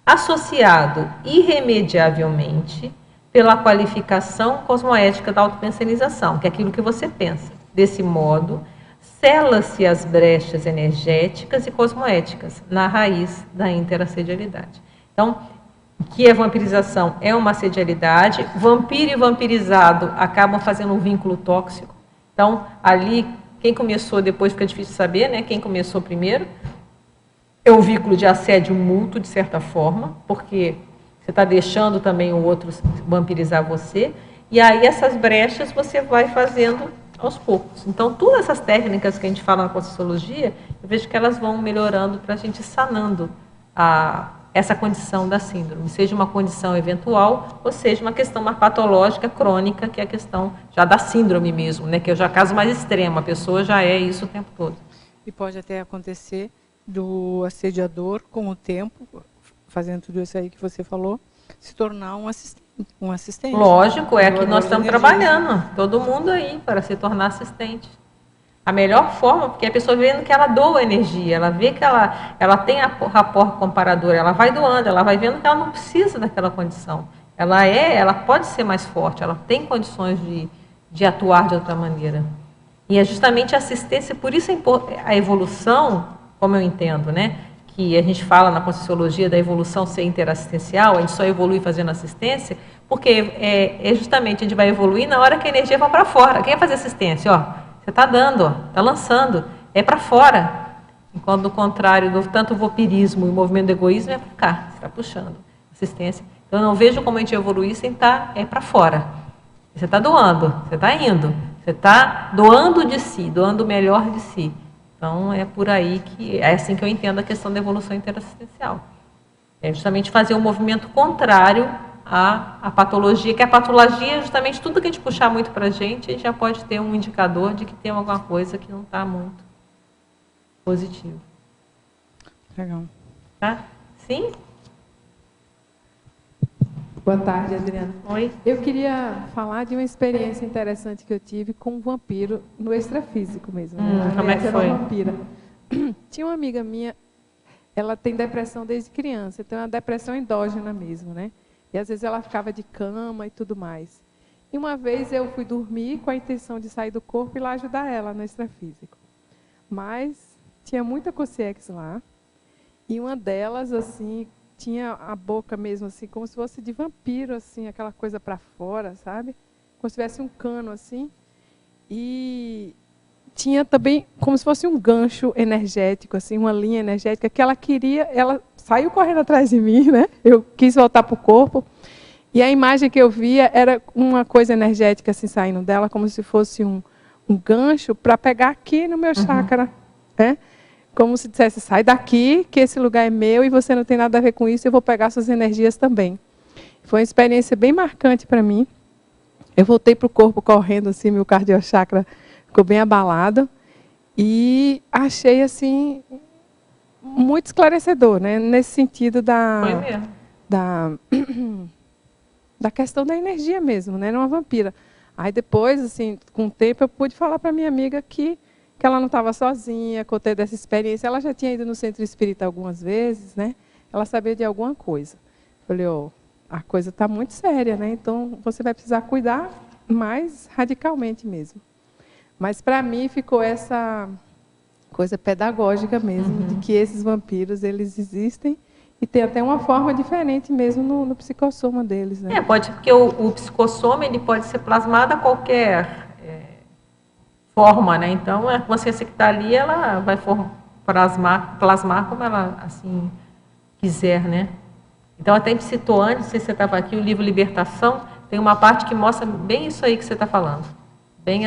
associado irremediavelmente pela qualificação cosmoética da autopensanização, que é aquilo que você pensa. Desse modo, sela-se as brechas energéticas e cosmoéticas na raiz da interassedialidade. Então, o que é vampirização? É uma assedialidade. Vampiro e vampirizado acabam fazendo um vínculo tóxico. Então, ali, quem começou, depois fica difícil saber, né? Quem começou primeiro, é o vínculo de assédio mútuo, de certa forma, porque você está deixando também o outro vampirizar você, e aí essas brechas você vai fazendo aos poucos. Então, todas essas técnicas que a gente fala na Conscienciologia, eu vejo que elas vão melhorando para a gente ir sanando essa condição da síndrome, seja uma condição eventual, ou seja uma questão mais patológica, crônica, que é a questão já da síndrome mesmo, né? Que é já caso mais extremo, a pessoa já é isso o tempo todo. E pode até acontecer do assediador, com o tempo, fazendo tudo isso aí que você falou, se tornar um assistente. Lógico, é que nós estamos trabalhando, todo mundo aí, para se tornar assistente. A melhor forma, porque a pessoa vendo que ela doa energia, ela vê que ela tem a rapport comparador, ela vai doando, ela vai vendo que ela não precisa daquela condição. Ela pode ser mais forte, ela tem condições de atuar de outra maneira. E é justamente a assistência, por isso a evolução, como eu entendo, né? Que a gente fala na Conscienciologia da evolução ser interassistencial, a gente só evolui fazendo assistência, porque justamente a gente vai evoluir na hora que a energia vai para fora. Quem vai fazer assistência? Você está dando, está lançando, é para fora. Enquanto do contrário, tanto o vampirismo e o movimento do egoísmo é para cá, você está puxando assistência. Então eu não vejo como a gente evoluir sem estar para fora. Você está doando, você está indo, você está doando de si, doando o melhor de si. Então, é por aí que é assim que eu entendo a questão da evolução interassistencial. É justamente fazer um movimento contrário à patologia, que a patologia é justamente tudo que a gente puxar muito para a gente já pode ter um indicador de que tem alguma coisa que não está muito positivo. Legal. Tá? Sim? Boa tarde, Adriana. Oi. Eu queria falar de uma experiência interessante que eu tive com um vampiro no extrafísico mesmo. Como é que foi? Uma vampira. Tinha uma amiga minha, ela tem depressão desde criança, então é uma depressão endógena mesmo, né? E às vezes ela ficava de cama e tudo mais. E uma vez eu fui dormir com a intenção de sair do corpo e lá ajudar ela no extrafísico. Mas tinha muita consciência lá, e uma delas, assim, tinha a boca mesmo assim, como se fosse de vampiro, assim, aquela coisa para fora, sabe? Como se tivesse um cano assim. E tinha também como se fosse um gancho energético, assim, uma linha energética que ela queria, ela saiu correndo atrás de mim, né? Eu quis voltar para o corpo. E a imagem que eu via era uma coisa energética assim saindo dela, como se fosse um gancho para pegar aqui no meu chakra, né? Como se dissesse, sai daqui, que esse lugar é meu e você não tem nada a ver com isso, eu vou pegar suas energias também. Foi uma experiência bem marcante para mim. Eu voltei para o corpo correndo, assim, meu cardiochakra ficou bem abalado. E achei, assim, muito esclarecedor, né? Nesse sentido da questão da energia mesmo, né? Não uma vampira. Aí depois, assim, com o tempo, eu pude falar para minha amiga que ela não estava sozinha, contei dessa experiência. Ela já tinha ido no centro espírita algumas vezes, né? Ela sabia de alguma coisa. Falei, a coisa está muito séria, né? Então, você vai precisar cuidar mais radicalmente mesmo. Mas, para mim, ficou essa coisa pedagógica mesmo, de que esses vampiros, eles existem e tem até uma forma diferente mesmo no psicossoma deles, né? Pode, porque o psicossoma, ele pode ser plasmado a qualquer forma, né? Então, a consciência que está ali, ela vai plasmar como ela, assim, quiser, né? Então, até a gente citou antes, não sei se você estava aqui, o livro Libertação, tem uma parte que mostra bem isso aí que você está falando. Bem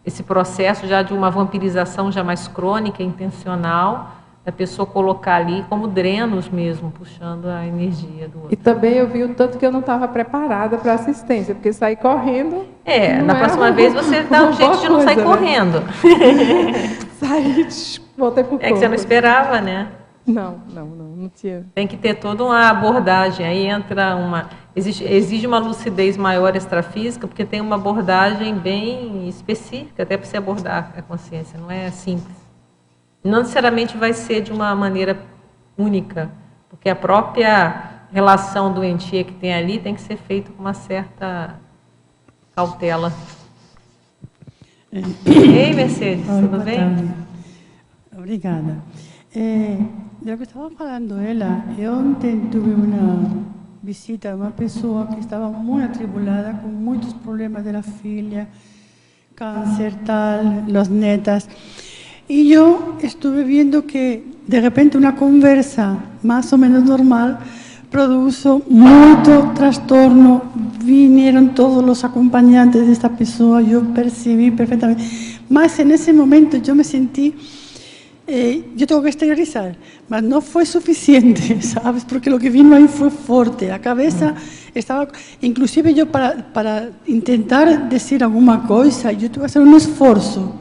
esse processo já de uma vampirização já mais crônica, intencional, da pessoa colocar ali como drenos mesmo, puxando a energia do outro. E também eu vi o tanto que eu não estava preparada para assistência, porque sair correndo... Na próxima vez você dá um jeito de não sair correndo. Saí, voltei pro corpo. É que você não esperava, né? Não tinha. Tem que ter toda uma abordagem, aí entra exige uma lucidez maior extrafísica, porque tem uma abordagem bem específica, até para você abordar a consciência, não é simples. Não necessariamente vai ser de uma maneira única, porque a própria relação doentia que tem ali tem que ser feita com uma certa cautela. Ei, Mercedes, tudo bem? Obrigada. Do que estava falando ela, eu ontem tive uma visita de uma pessoa que estava muito atribulada, com muitos problemas da filha, câncer, tal, as netas. Y yo estuve viendo que de repente una conversa más o menos normal produjo mucho trastorno, vinieron todos los acompañantes de esta persona, yo percibí perfectamente. Más en ese momento yo me sentí, yo tengo que exteriorizar, mas no fue suficiente, ¿sabes? Porque lo que vino ahí fue fuerte, la cabeza estaba, inclusive yo para intentar decir alguna cosa, yo tuve que hacer un esfuerzo.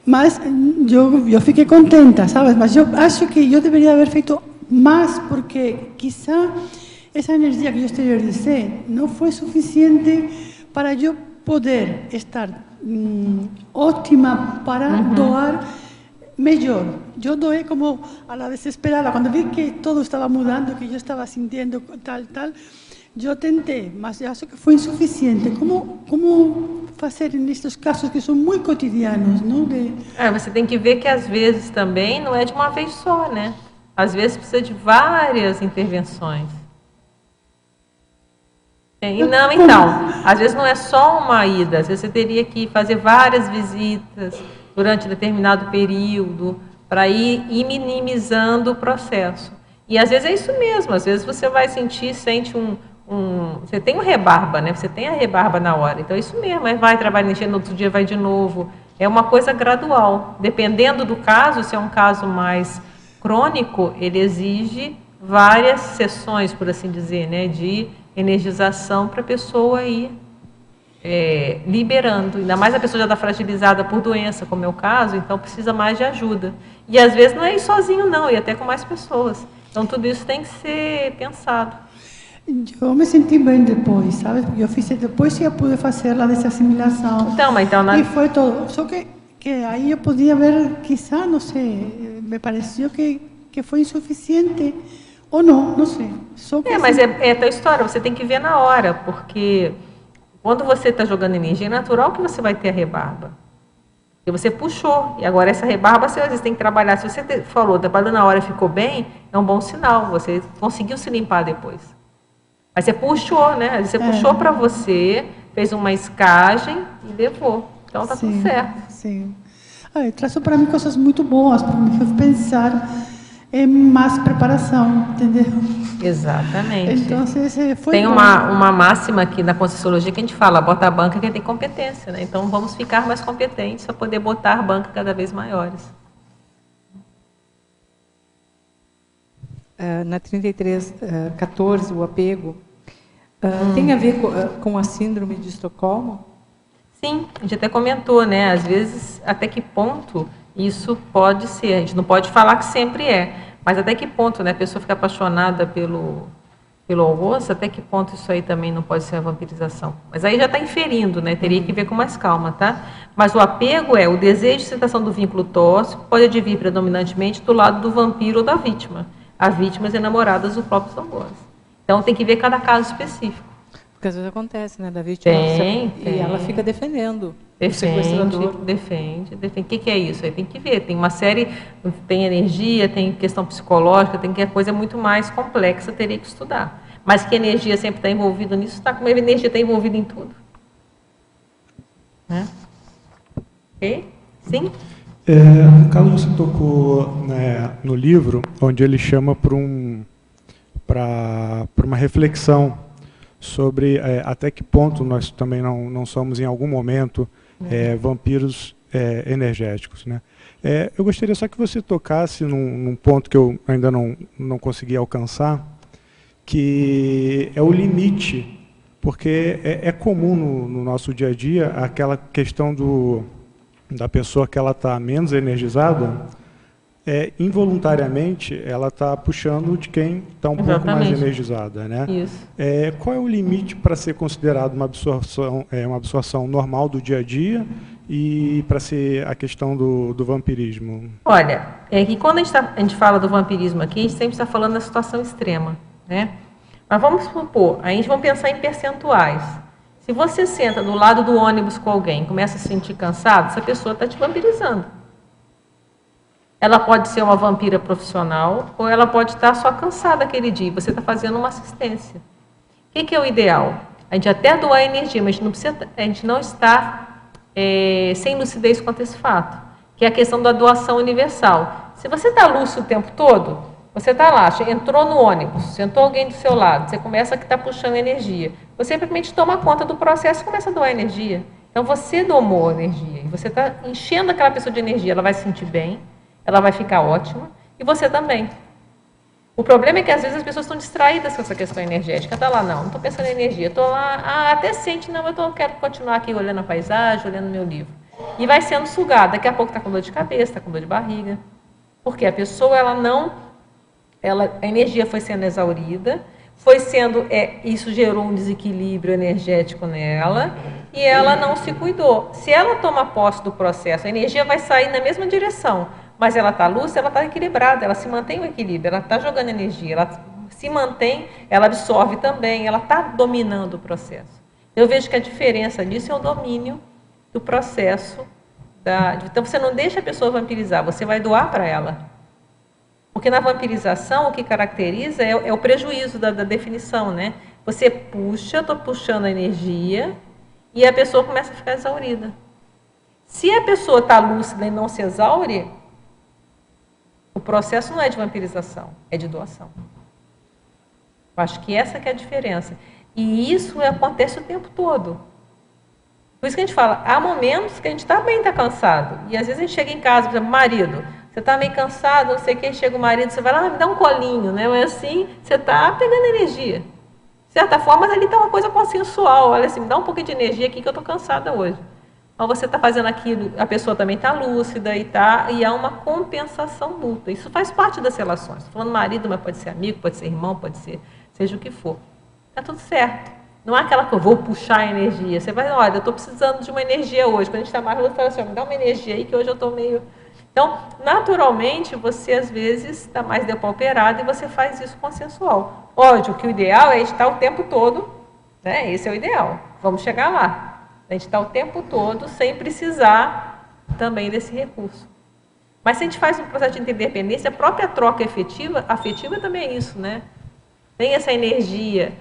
Mas yo fiquei contenta, ¿sabes? Mas yo acho que yo debería haber feito más, porque quizá esa energía que yo exteriorizé no fue suficiente para yo poder estar óptima para doar mejor. Yo doé como a la desesperada, cuando vi que todo estaba mudando, que yo estaba sintiendo tal, yo tenté, mas eu acho que foi insuficiente. Como fazer nestes casos que são muito cotidianos, não? Você tem que ver que às vezes também não é de uma vez só, né? Às vezes precisa de várias intervenções. E não, então, às vezes não é só uma ida, às vezes você teria que fazer várias visitas durante determinado período para ir minimizando o processo. E às vezes é isso mesmo, às vezes você vai sente você tem uma rebarba, né? Você tem a rebarba na hora, então é isso mesmo, aí vai, trabalha energia, no outro dia vai de novo. É uma coisa gradual, dependendo do caso, se é um caso mais crônico, ele exige várias sessões, por assim dizer, né? De energização para a pessoa ir liberando, ainda mais a pessoa já está fragilizada por doença, como é o caso, então precisa mais de ajuda. E às vezes não é ir sozinho não, e até com mais pessoas. Então tudo isso tem que ser pensado. Eu me senti bem depois, sabe? Eu fiz depois que eu pude fazer a desassimilação. Então e foi todo. Só que aí eu podia ver, quizá, não sei, me pareceu que foi insuficiente ou não sei. Só que mas é a tua história, você tem que ver na hora, porque quando você está jogando energia, é natural que você vai ter a rebarba. Porque você puxou, e agora essa rebarba você às vezes tem que trabalhar. Se você falou, trabalhando na hora e ficou bem, é um bom sinal, você conseguiu se limpar depois. Mas você puxou, né? Você puxou para você, fez uma escagem e levou. Então está tudo certo. Sim. Traz para mim coisas muito boas, para me pensar em mais preparação, entendeu? Exatamente. Então, foi tem bom. uma máxima aqui na Conscienciologia que a gente fala, bota a banca quem tem competência, né? Então vamos ficar mais competentes para poder botar banca cada vez maiores. Na 3314, o apego, tem a ver com a síndrome de Estocolmo? Sim, a gente até comentou, né? Às vezes, até que ponto isso pode ser. A gente não pode falar que sempre é, mas até que ponto, né? A pessoa fica apaixonada pelo almoço, até que ponto isso aí também não pode ser a vampirização. Mas aí já está inferindo, né? Teria que ver com mais calma, tá? Mas o apego é o desejo de excitação do vínculo tóxico, pode advir predominantemente do lado do vampiro ou da vítima. As vítimas enamoradas do próprio algoz. Então tem que ver cada caso específico. Porque às vezes acontece, né? Da vítima e ela fica defendendo. Defende. O que é isso? Aí tem que ver. Tem uma série, tem energia, tem questão psicológica, tem que é coisa muito mais complexa, teria que estudar. Mas que a energia sempre está envolvida nisso, tá? Como a energia está envolvida em tudo. Né? Ok? Sim? No caso, você tocou, né, no livro, onde ele chama para uma reflexão sobre até que ponto nós também não somos, em algum momento, vampiros energéticos. Né? Eu gostaria só que você tocasse num ponto que eu ainda não consegui alcançar, que é o limite, porque é comum no nosso dia a dia aquela questão da pessoa que ela está menos energizada, involuntariamente ela está puxando de quem está um pouco mais energizada, né? Isso. Qual é o limite para ser considerado uma absorção normal do dia a dia e para ser a questão do vampirismo? Olha, que quando a gente fala do vampirismo aqui, a gente sempre está falando da situação extrema, né? Mas vamos supor, a gente vai pensar em percentuais. Se você senta do lado do ônibus com alguém e começa a se sentir cansado, essa pessoa está te vampirizando. Ela pode ser uma vampira profissional ou ela pode estar só cansada aquele dia. Você está fazendo uma assistência. O que é o ideal? A gente até doar energia, mas a gente não está sem lucidez quanto a esse fato, que é a questão da doação universal. Se você está lúcido o tempo todo, você está lá, entrou no ônibus, sentou alguém do seu lado, você começa a estar puxando energia. Você simplesmente toma conta do processo e começa a doar energia. Então você domou a energia e você está enchendo aquela pessoa de energia, ela vai se sentir bem, ela vai ficar ótima, e você também. O problema é que às vezes as pessoas estão distraídas com essa questão energética. Está lá, não estou pensando em energia, estou lá, até sente, não, eu quero continuar aqui olhando a paisagem, olhando o meu livro. E vai sendo sugado, daqui a pouco está com dor de cabeça, está com dor de barriga. Porque a pessoa, a energia foi sendo exaurida, isso gerou um desequilíbrio energético nela, e ela não se cuidou. Se ela toma posse do processo, a energia vai sair na mesma direção, mas ela está lúcida, ela está equilibrada, ela se mantém no equilíbrio, ela está jogando energia, ela se mantém, ela absorve também, ela está dominando o processo. Eu vejo que a diferença disso é o domínio do processo. Então você não deixa a pessoa vampirizar, você vai doar para ela. Porque na vampirização o que caracteriza é o prejuízo da definição, né? Você puxa, estou puxando a energia e a pessoa começa a ficar exaurida. Se a pessoa está lúcida e não se exaure, o processo não é de vampirização, é de doação. Eu acho que essa que é a diferença. E isso acontece o tempo todo. Por isso que a gente fala, há momentos que a gente também está cansado. E às vezes a gente chega em casa, por exemplo, marido, você está meio cansado, não sei o que, chega o marido, você vai lá, me dá um colinho, né? Mas assim, você está pegando energia. De certa forma, mas ali está uma coisa consensual. Olha assim, me dá um pouquinho de energia aqui que eu estou cansada hoje. Então você está fazendo aquilo, a pessoa também está lúcida e há uma compensação mútua. Isso faz parte das relações. Estou falando marido, mas pode ser amigo, pode ser irmão, pode ser seja o que for. Está tudo certo. Não é aquela que eu vou puxar a energia. Você vai, olha, eu estou precisando de uma energia hoje. Quando a gente está mais lúcido, fala assim, me dá uma energia aí que hoje eu estou meio... Então, naturalmente, você às vezes está mais depauperado e você faz isso consensual. Óbvio que o ideal é estar o tempo todo, né? Esse é o ideal. Vamos chegar lá. A gente está o tempo todo sem precisar também desse recurso. Mas se a gente faz um processo de interdependência, a própria troca afetiva também é isso, né? Tem essa energia,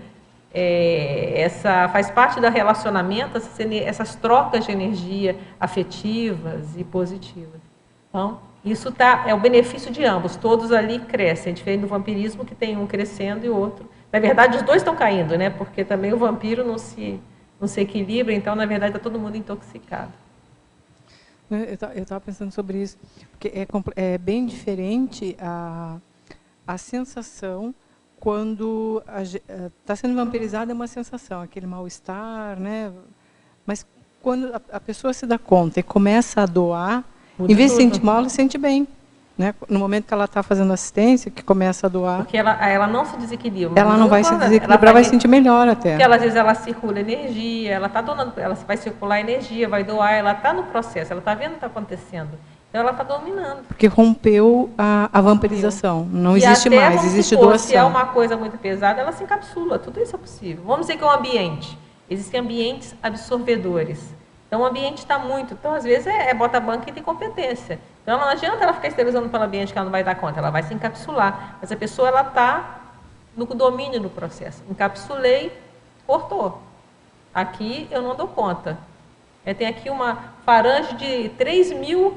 faz parte do relacionamento, essas trocas de energia afetivas e positivas. Então, isso é o benefício de ambos, todos ali crescem, é diferente do vampirismo que tem um crescendo e outro. Na verdade, os dois estão caindo, né? Porque também o vampiro não se equilibra, então, na verdade, está todo mundo intoxicado. Eu estava pensando sobre isso, porque é bem diferente a sensação quando está sendo vampirizada, é uma sensação, aquele mal-estar, né? Mas quando a pessoa se dá conta e começa a doar, em vez de sentir mal, ela se sente bem. Né? No momento que ela está fazendo assistência, que começa a doar... Porque ela não se desequilibra. Ela não vai se desequilibrar, vai sentir melhor até. Porque às vezes ela circula energia, ela está donando, ela vai circular energia, vai doar, ela está no processo, ela está vendo o que está acontecendo. Então ela está dominando. Porque rompeu a vampirização. Não existe mais, existe doação. Se é uma coisa muito pesada, ela se encapsula, tudo isso é possível. Vamos dizer que é um ambiente. Existem ambientes absorvedores. Então o ambiente está muito... Então às vezes bota banca e tem competência. Então não adianta ela ficar esterilizando pelo ambiente que ela não vai dar conta, ela vai se encapsular. Mas a pessoa está no domínio do processo. Encapsulei, cortou. Aqui eu não dou conta. Tem aqui uma falange de 3.000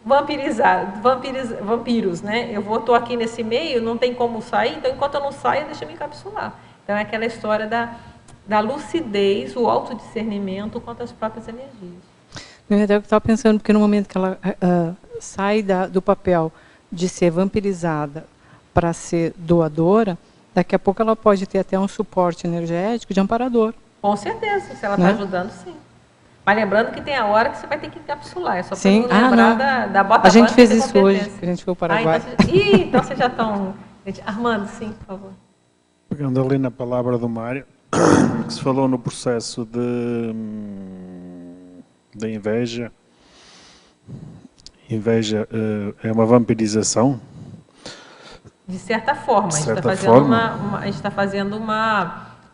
vampiros, né? Eu estou aqui nesse meio, não tem como sair, então enquanto eu não saio, deixa eu me encapsular. Então é aquela história da lucidez, o autodiscernimento quanto às próprias energias. Eu estava pensando, porque no momento que ela sai do papel de ser vampirizada para ser doadora, daqui a pouco ela pode ter até um suporte energético de amparador. Com certeza, se ela está ajudando, sim. Mas lembrando que tem a hora que você vai ter que encapsular, é só para não lembrar da bota. A gente fez isso hoje, que a gente foi para o Paraguai. Então vocês já estão... Armando, sim, por favor. Pegando ali na palavra do Mário, que se falou no processo da inveja. Inveja é uma vampirização? De certa forma. De a gente está fazendo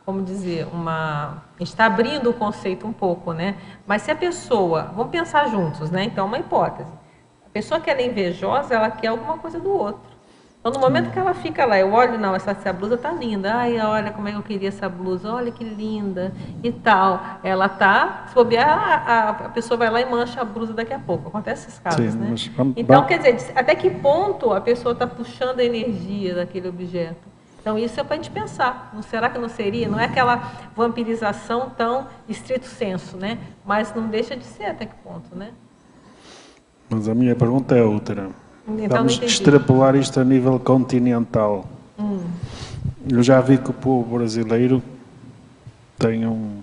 como dizer, a gente está abrindo o conceito um pouco, né? Mas se a pessoa, vamos pensar juntos, né? Então, uma hipótese. A pessoa que ela é invejosa, ela quer alguma coisa do outro. Então, no momento que ela fica lá, eu olho, não, essa blusa tá linda. Ai, olha como é que eu queria essa blusa. Olha que linda e tal. Ela tá, se bobear, a pessoa vai lá e mancha a blusa daqui a pouco. Acontece esses casos, né? Então, quer dizer, até que ponto a pessoa está puxando a energia daquele objeto? Então, isso é para a gente pensar. Não será que não seria? Não é aquela vampirização tão estrito senso, né? Mas não deixa de ser até que ponto, né? Mas a minha pergunta é outra. Então, vamos extrapolar isto a nível continental. Eu já vi que o povo brasileiro tem um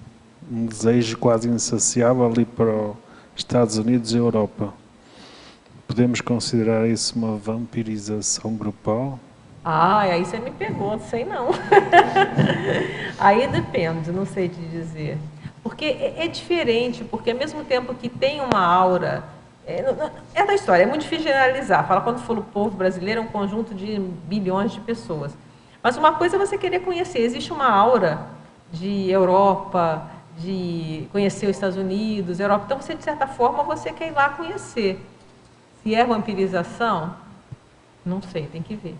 desejo quase insaciável ali para os Estados Unidos e a Europa. Podemos considerar isso uma vampirização grupal? Aí você me pegou, não sei não. Aí depende, não sei te dizer. Porque é diferente, porque ao mesmo tempo que tem uma aura... É da história, é muito difícil generalizar. Fala quando for o povo brasileiro, é um conjunto de bilhões de pessoas. Mas uma coisa é você querer conhecer. Existe uma aura de Europa, de conhecer os Estados Unidos, Europa. Então, você, de certa forma, você quer ir lá conhecer. Se é vampirização, não sei, tem que ver.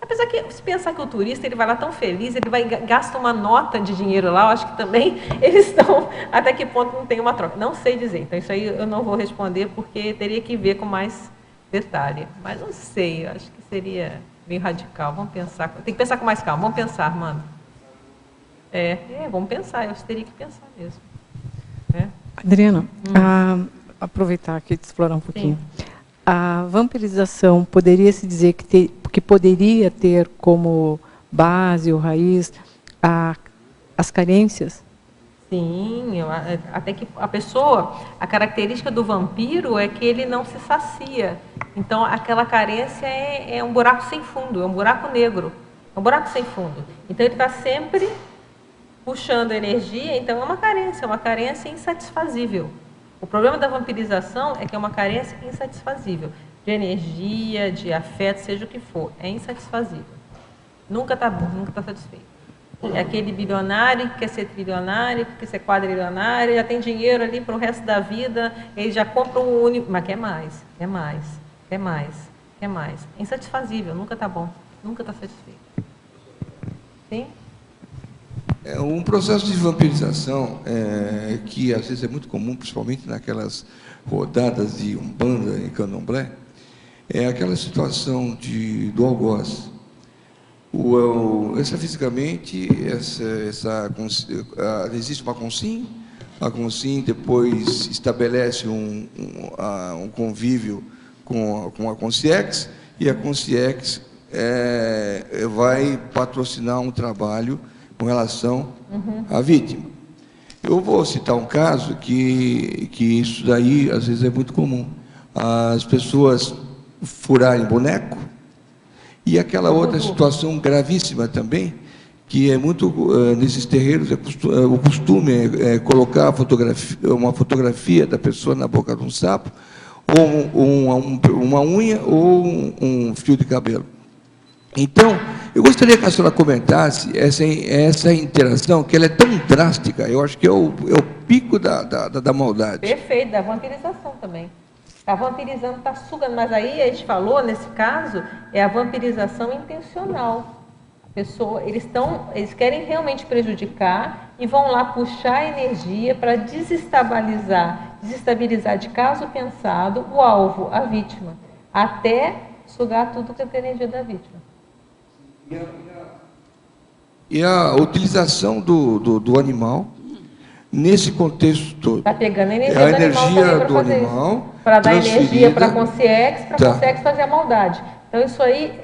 Apesar que, se pensar que o turista ele vai lá tão feliz, ele vai gasta uma nota de dinheiro lá, eu acho que também eles estão, até que ponto não tem uma troca. Não sei dizer, então isso aí eu não vou responder, porque teria que ver com mais detalhe. Mas não sei, eu acho que seria meio radical. Vamos pensar, tem que pensar com mais calma, vamos pensar, Armando. Vamos pensar, eu teria que pensar mesmo. Adriana, aproveitar aqui de explorar um pouquinho. Sim. A vampirização poderia se dizer que poderia ter como base ou raiz as carências? Sim, até que a característica do vampiro é que ele não se sacia. Então, aquela carência é um buraco sem fundo, é um buraco negro, é um buraco sem fundo. Então, ele está sempre puxando energia, então é uma carência insatisfazível. O problema da vampirização é que é uma carência insatisfazível, de energia, de afeto, seja o que for, é insatisfazível. Nunca está bom, nunca está satisfeito. É aquele bilionário que quer ser trilionário, que quer ser quadrilionário, já tem dinheiro ali para o resto da vida, ele já compra um único, mas quer mais, quer mais, quer mais, quer mais. É insatisfazível, nunca está bom, nunca está satisfeito. Sim? Um processo de vampirização que às vezes é muito comum, principalmente naquelas rodadas de umbanda e candomblé, é aquela situação do algoz. Fisicamente, existe uma consim, a consim depois estabelece um convívio com a consciex, e a consciex vai patrocinar um trabalho com relação à vítima. Eu vou citar um caso que isso daí, às vezes, é muito comum. As pessoas furarem boneco, e aquela outra situação gravíssima também, que é muito, nesses terreiros, o costume é colocar uma fotografia da pessoa na boca de um sapo, ou uma unha, ou um fio de cabelo. Então, eu gostaria que a senhora comentasse essa interação, que ela é tão drástica, eu acho que é o pico da maldade. Perfeito, da vampirização também. Está vampirizando, está sugando, mas aí a gente falou, nesse caso, é a vampirização intencional. A pessoa, eles querem realmente prejudicar e vão lá puxar energia para desestabilizar de caso pensado o alvo, a vítima, até sugar tudo que é a energia da vítima. E a utilização do animal nesse contexto todo. Está pegando a É energia do animal, para dar energia para a consciência, para a Tá. consciência fazer a maldade. Então, isso aí,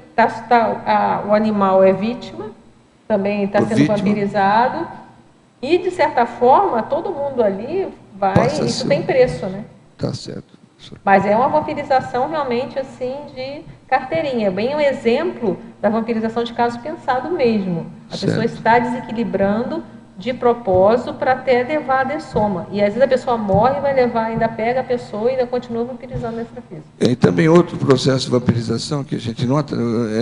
o animal é vítima, também está sendo Vítima. vampirizado, e, de certa forma, todo mundo ali vai... Passa a Isso ser. tem preço, né? Tá certo. Mas é uma vampirização realmente assim de carteirinha. É bem um exemplo da vampirização de caso pensado mesmo. A Certo. pessoa está desequilibrando de propósito para até levar a dessoma. E às vezes a pessoa morre e vai levar, ainda pega a pessoa e ainda continua vampirizando a extrafísica. E também outro processo de vampirização que a gente nota,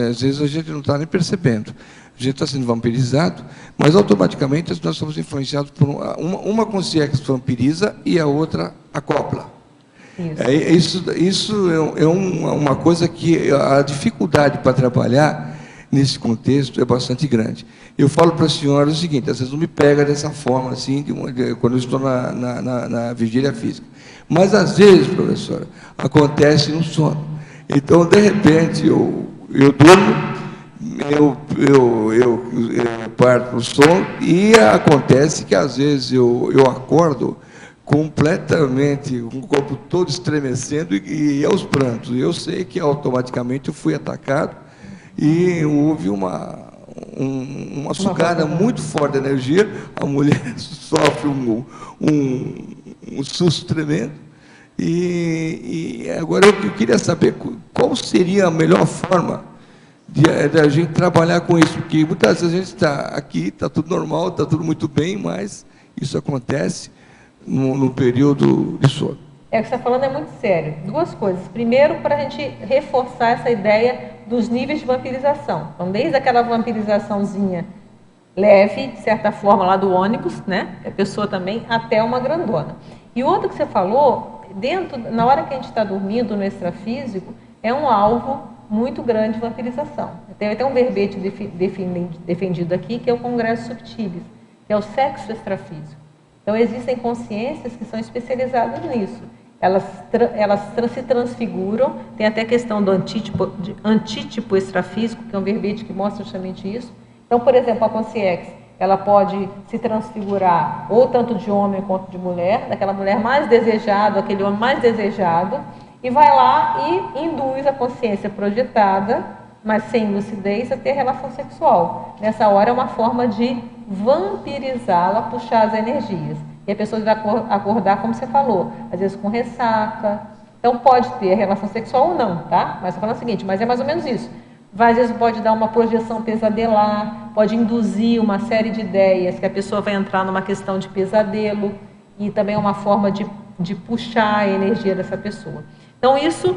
às vezes a gente não está nem percebendo. A gente está sendo vampirizado, mas automaticamente nós somos influenciados por uma consciência que vampiriza e a outra acopla. Isso é uma coisa que a dificuldade para trabalhar nesse contexto é bastante grande. Eu falo para a senhora o seguinte, às vezes não me pega dessa forma, assim, quando eu estou na vigília física. Mas, às vezes, professora, acontece no sono. Então, de repente, eu durmo, eu parto no sono e acontece que, às vezes, eu acordo completamente, com o corpo todo estremecendo e aos prantos. Eu sei que automaticamente eu fui atacado e houve uma sugada muito forte de energia, a mulher sofre um susto tremendo. E agora eu queria saber qual seria a melhor forma de a gente trabalhar com isso, porque muitas vezes a gente está aqui, está tudo normal, está tudo muito bem, mas isso acontece no período de sono. O que você está falando é muito sério. Duas coisas. Primeiro, para a gente reforçar essa ideia dos níveis de vampirização. Então, desde aquela vampirizaçãozinha leve, de certa forma, lá do ônibus, né? A pessoa também, até uma grandona. E o outro que você falou, na hora que a gente está dormindo no extrafísico, é um alvo muito grande de vampirização. Tem até um verbete defendido aqui, que é o Congresso Subtilis, que é o sexo extrafísico. Então, existem consciências que são especializadas nisso. Elas se transfiguram, tem até a questão do antítipo extrafísico, que é um verbete que mostra justamente isso. Então, por exemplo, a consciência, ela pode se transfigurar ou tanto de homem quanto de mulher, daquela mulher mais desejada, aquele homem mais desejado, e vai lá e induz a consciência projetada, mas sem lucidez, a ter relação sexual. Nessa hora é uma forma de vampirizá-la, puxar as energias. E a pessoa vai acordar, como você falou, às vezes com ressaca. Então pode ter relação sexual ou não, tá? Mas eu falo o seguinte, mas é mais ou menos isso. Às vezes pode dar uma projeção pesadelar, pode induzir uma série de ideias, que a pessoa vai entrar numa questão de pesadelo, e também é uma forma de puxar a energia dessa pessoa. Então isso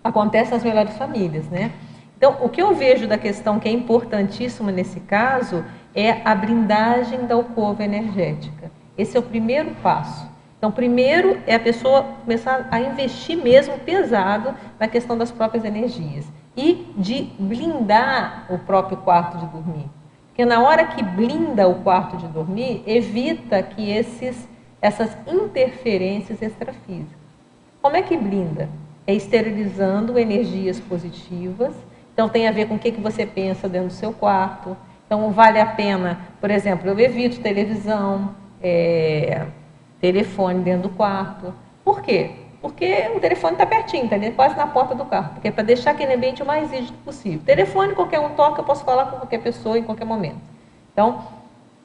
acontece nas melhores famílias, né? Então, o que eu vejo da questão que é importantíssima nesse caso é a blindagem da alcova energética. Esse é o primeiro passo. Então, primeiro é a pessoa começar a investir mesmo pesado na questão das próprias energias e de blindar o próprio quarto de dormir. Porque na hora que blinda o quarto de dormir, evita que essas interferências extrafísicas. Como é que blinda? É esterilizando energias positivas. Então, tem a ver com o que você pensa dentro do seu quarto. Então, vale a pena, por exemplo, eu evito televisão, telefone dentro do quarto. Por quê? Porque o telefone está pertinho, está quase na porta do carro. Porque é para deixar aquele ambiente o mais rígido possível. Telefone, qualquer um toca, eu posso falar com qualquer pessoa em qualquer momento. Então,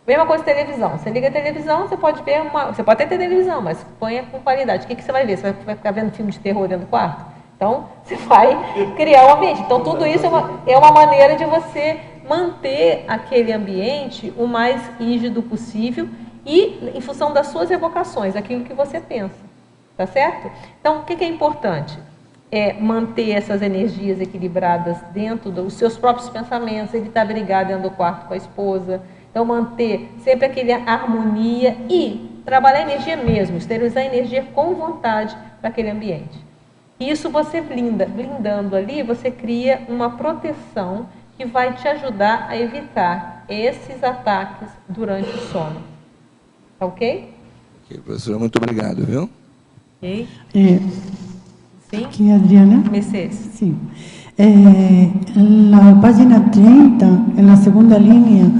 mesma coisa televisão. Você liga a televisão, você pode ver você pode até ter televisão, mas ponha com qualidade. O que você vai ver? Você vai ficar vendo filme de terror dentro do quarto? Então, você vai criar um ambiente. Então, tudo isso é uma maneira de você manter aquele ambiente o mais rígido possível e em função das suas evocações, aquilo que você pensa. Tá certo? Então, o que é importante? É manter essas energias equilibradas dentro dos seus próprios pensamentos, evitar brigar dentro do quarto com a esposa. Então, manter sempre aquela harmonia e trabalhar a energia mesmo, esterilizar a energia com vontade para aquele ambiente. Isso você blindando ali, você cria uma proteção que vai te ajudar a evitar esses ataques durante o sono. Tá ok? Ok, professora, muito obrigado, viu? Ok. Sim? Aqui, Adriana. Mercedes. Sim. Na página 30, na segunda linha,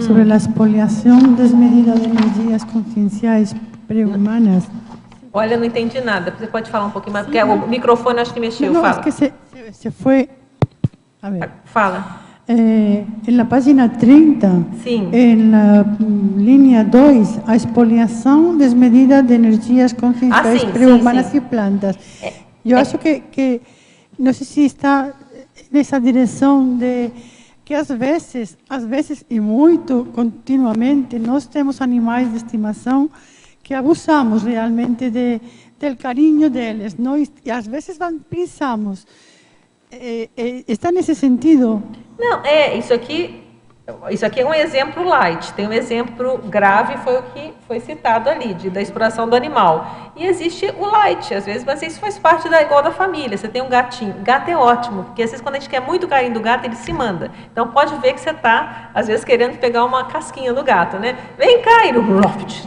sobre a expoliação desmedida de energias conscienciais pré-humanas. Olha, não entendi nada. Você pode falar um pouquinho mais? Porque o microfone acho que mexeu. Não, fala. é que se foi... A ver. Fala. Na página 30, na linha 2, a expoliação desmedida de energias conscienciais pré-humanas e plantas. Eu acho que, não sei se está nessa direção de que às vezes e muito, continuamente, nós temos animais de estimação que abusamos realmente do carinho deles, e às vezes vampirizamos. Está nesse sentido? Não, isso aqui é um exemplo light. Tem um exemplo grave, foi o que foi citado ali, da exploração do animal. E existe o light, às vezes, mas isso faz parte igual da família. Você tem um gatinho. Gato é ótimo, porque às vezes quando a gente quer muito carinho do gato, ele se manda. Então pode ver que você está, às vezes, querendo pegar uma casquinha do gato, né? Vem cá, ele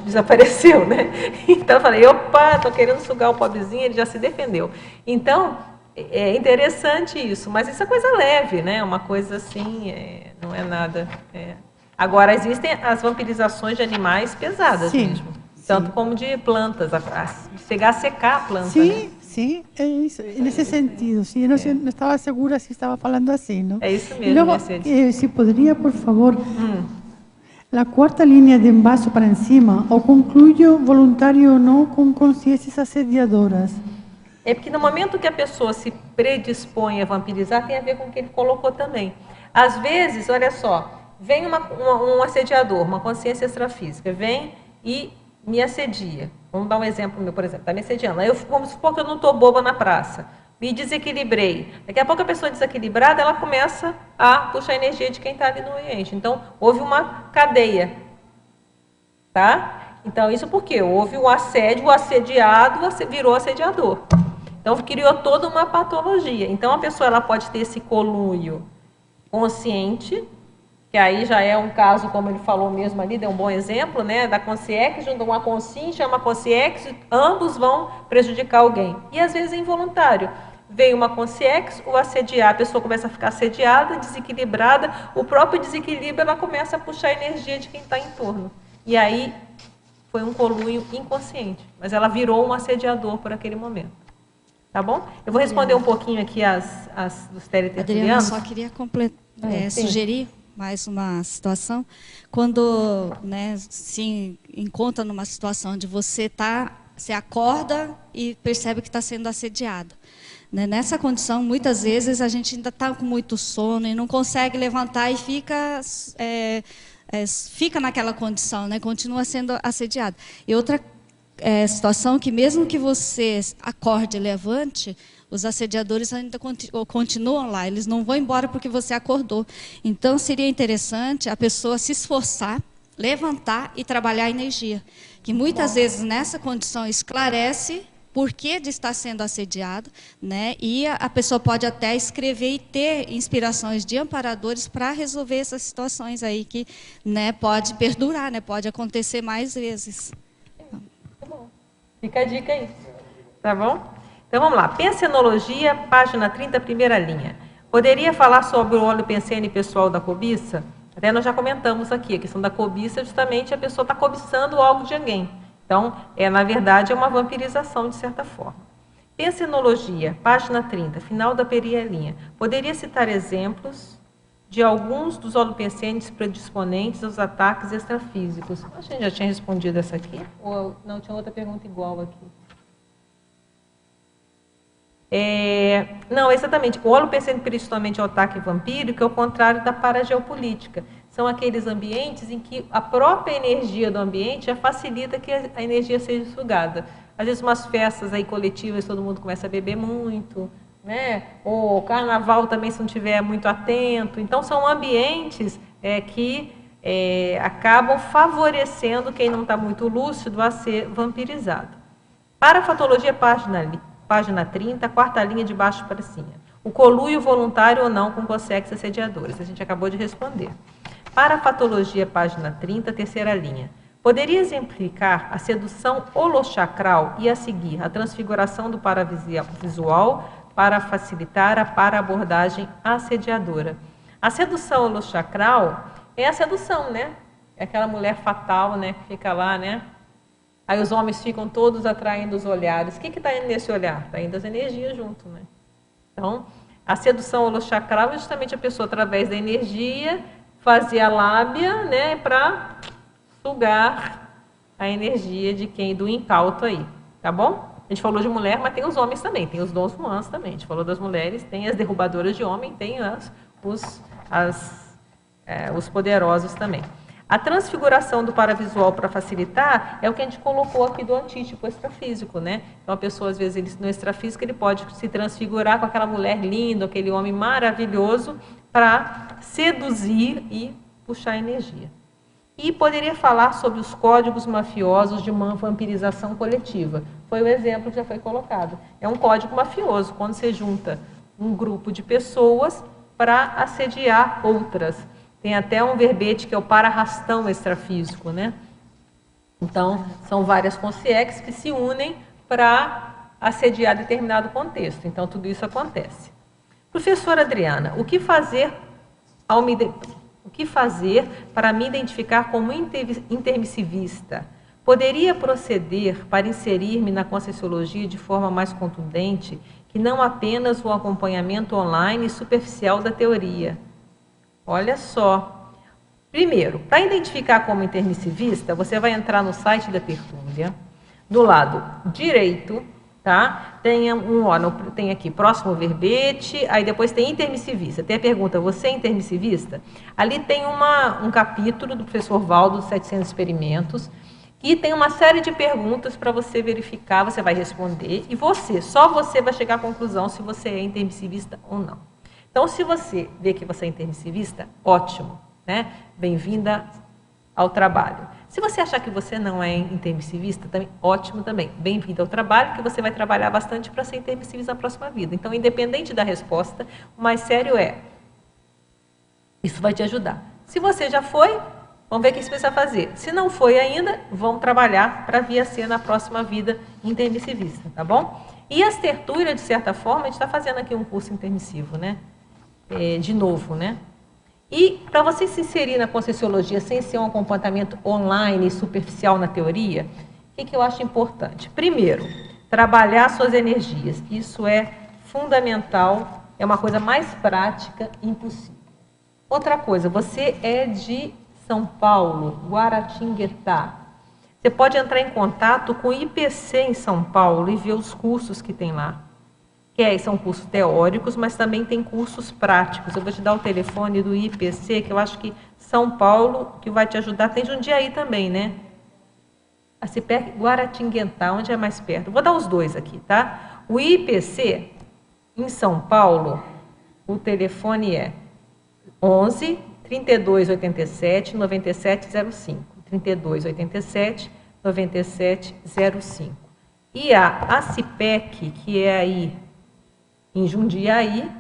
desapareceu, né? Então eu falei, opa, estou querendo sugar o pobrezinho, ele já se defendeu. Então, é interessante isso, mas isso é coisa leve, né? Uma coisa assim, não é nada. Agora, existem as vampirizações de animais pesadas mesmo, tanto como de plantas, chegar a secar a planta. Sim, né? sim, é isso, nesse sentido. Sim, eu não estava segura se estava falando assim, não? É isso mesmo, Mercedes. Se poderia, por favor, a quarta linha de embaixo para cima, o concluyo voluntário ou não com consciências assediadoras. É porque no momento que a pessoa se predispõe a vampirizar, tem a ver com o que ele colocou também. Às vezes, olha só, vem um assediador, uma consciência extrafísica, vem e me assedia. Vamos dar um exemplo meu, por exemplo, está me assediando. Aí vamos supor que eu não estou boba na praça, me desequilibrei. Daqui a pouco a pessoa desequilibrada, ela começa a puxar a energia de quem está ali no ambiente. Então, houve uma cadeia. Tá? Então, isso porque houve o assédio, o assediado virou assediador. Então, criou toda uma patologia. Então, a pessoa ela pode ter esse conluio consciente, que aí já é um caso, como ele falou mesmo ali, deu um bom exemplo, né, da consciex, junto com a consciência, chama consciex, ambos vão prejudicar alguém. E, às vezes, é involuntário. Vem uma consciex, o assediar, a pessoa começa a ficar assediada, desequilibrada, o próprio desequilíbrio, ela começa a puxar a energia de quem está em torno. E aí, foi um conluio inconsciente, mas ela virou um assediador por aquele momento. Tá bom? Eu vou responder um pouquinho aqui dos teletertulianos. Adriana, só queria sugerir mais uma situação. Quando se encontra numa situação onde você acorda e percebe que está sendo assediado. Nessa condição, muitas vezes, a gente ainda está com muito sono e não consegue levantar e fica naquela condição, né? Continua sendo assediado. E outra situação que mesmo que você acorde e levante, os assediadores ainda continuam lá, eles não vão embora porque você acordou. Então, seria interessante a pessoa se esforçar, levantar e trabalhar a energia, que muitas vezes nessa condição esclarece por que de estar sendo assediado, né? E a pessoa pode até escrever e ter inspirações de amparadores para resolver essas situações aí que, né, pode perdurar, né? Pode acontecer mais vezes. Tá bom. Fica a dica aí. Tá bom? Então vamos lá. Pensenologia, página 30, primeira linha. Poderia falar sobre o óleo pensene pessoal da cobiça? Até nós já comentamos aqui, a questão da cobiça, justamente a pessoa está cobiçando algo de alguém. Então, na verdade, é uma vampirização, de certa forma. Pensenologia, página 30, final da primeira linha. Poderia citar exemplos de alguns dos holopensenes predisponentes aos ataques extrafísicos? A gente já tinha respondido essa aqui? Ou não, tinha outra pergunta igual aqui. Não, exatamente. O holopensene predisponente ao ataque vampírico é o contrário da parageopolítica. São aqueles ambientes em que a própria energia do ambiente já facilita que a energia seja sugada. Às vezes, umas festas aí coletivas, todo mundo começa a beber muito, né? Ou carnaval também, se não estiver muito atento. Então, são ambientes que acabam favorecendo quem não está muito lúcido a ser vampirizado. Parafatologia, página 30, quarta linha de baixo para cima. O conluio voluntário ou não com consciex assediadores. A gente acabou de responder. Parafatologia, página 30, terceira linha. Poderia exemplificar a sedução holochacral e a seguir a transfiguração do paravisual para facilitar a paraabordagem assediadora. A sedução holochacral É a sedução, né? É aquela mulher fatal, né? Que fica lá, né? Aí os homens ficam todos atraindo os olhares. O que está indo nesse olhar? Está indo as energias junto, né? Então, a sedução holochacral é justamente a pessoa, através da energia, fazer a lábia, né? Para sugar a energia de quem? Do incauto aí, tá bom? A gente falou de mulher, mas tem os homens também, tem os dons humanos também. A gente falou das mulheres, tem as derrubadoras de homem, tem os poderosos também. A transfiguração do paravisual para facilitar é o que a gente colocou aqui do antítipo extrafísico, né? Então a pessoa, às vezes, no extrafísico, ele pode se transfigurar com aquela mulher linda, aquele homem maravilhoso, para seduzir e puxar energia. E poderia falar sobre os códigos mafiosos de uma vampirização coletiva. Foi o exemplo que já foi colocado. É um código mafioso, quando você junta um grupo de pessoas para assediar outras. Tem até um verbete que é o para-arrastão extrafísico, né? Então, são várias consciex que se unem para assediar determinado contexto. Então, tudo isso acontece. Professora Adriana, o que fazer para me identificar como intermissivista? Poderia proceder para inserir-me na Conscienciologia de forma mais contundente, que não apenas o acompanhamento online e superficial da teoria? Olha só. Primeiro, para identificar como intermissivista, você vai entrar no site da Tertúlia, do lado direito, tá? Tem aqui próximo verbete, aí depois tem intermissivista. Tem a pergunta, você é intermissivista? Ali tem um capítulo do professor Valdo, dos 700 experimentos, e tem uma série de perguntas para você verificar, você vai responder, e só você vai chegar à conclusão se você é intermissivista ou não. Então, se você vê que você é intermissivista, ótimo, né? Bem-vinda ao trabalho. Se você achar que você não é intermissivista, também, ótimo também. Bem-vindo ao trabalho, que você vai trabalhar bastante para ser intermissivista na próxima vida. Então, independente da resposta, o mais sério é, isso vai te ajudar. Se você já foi, vamos ver o que você precisa fazer. Se não foi ainda, vamos trabalhar para vir a ser na próxima vida intermissivista, tá bom? E as tertúlias, de certa forma, a gente está fazendo aqui um curso intermissivo, né? De novo, né? E para você se inserir na Conscienciologia sem ser um comportamento online e superficial na teoria, o que eu acho importante? Primeiro, trabalhar suas energias. Isso é fundamental, é uma coisa mais prática e impossível. Outra coisa, você é de São Paulo, Guaratinguetá. Você pode entrar em contato com o IPC em São Paulo e ver os cursos que tem lá. São cursos teóricos, mas também tem cursos práticos. Eu vou te dar o telefone do IPC, que eu acho que São Paulo, que vai te ajudar. Tem Jundiaí também, né? A CIPEC Guaratinguetá, onde é mais perto. Vou dar os dois aqui, tá? O IPC, em São Paulo, o telefone é 11 3287 9705. 3287 9705. E a CIPEC, que é aí em Jundiaí,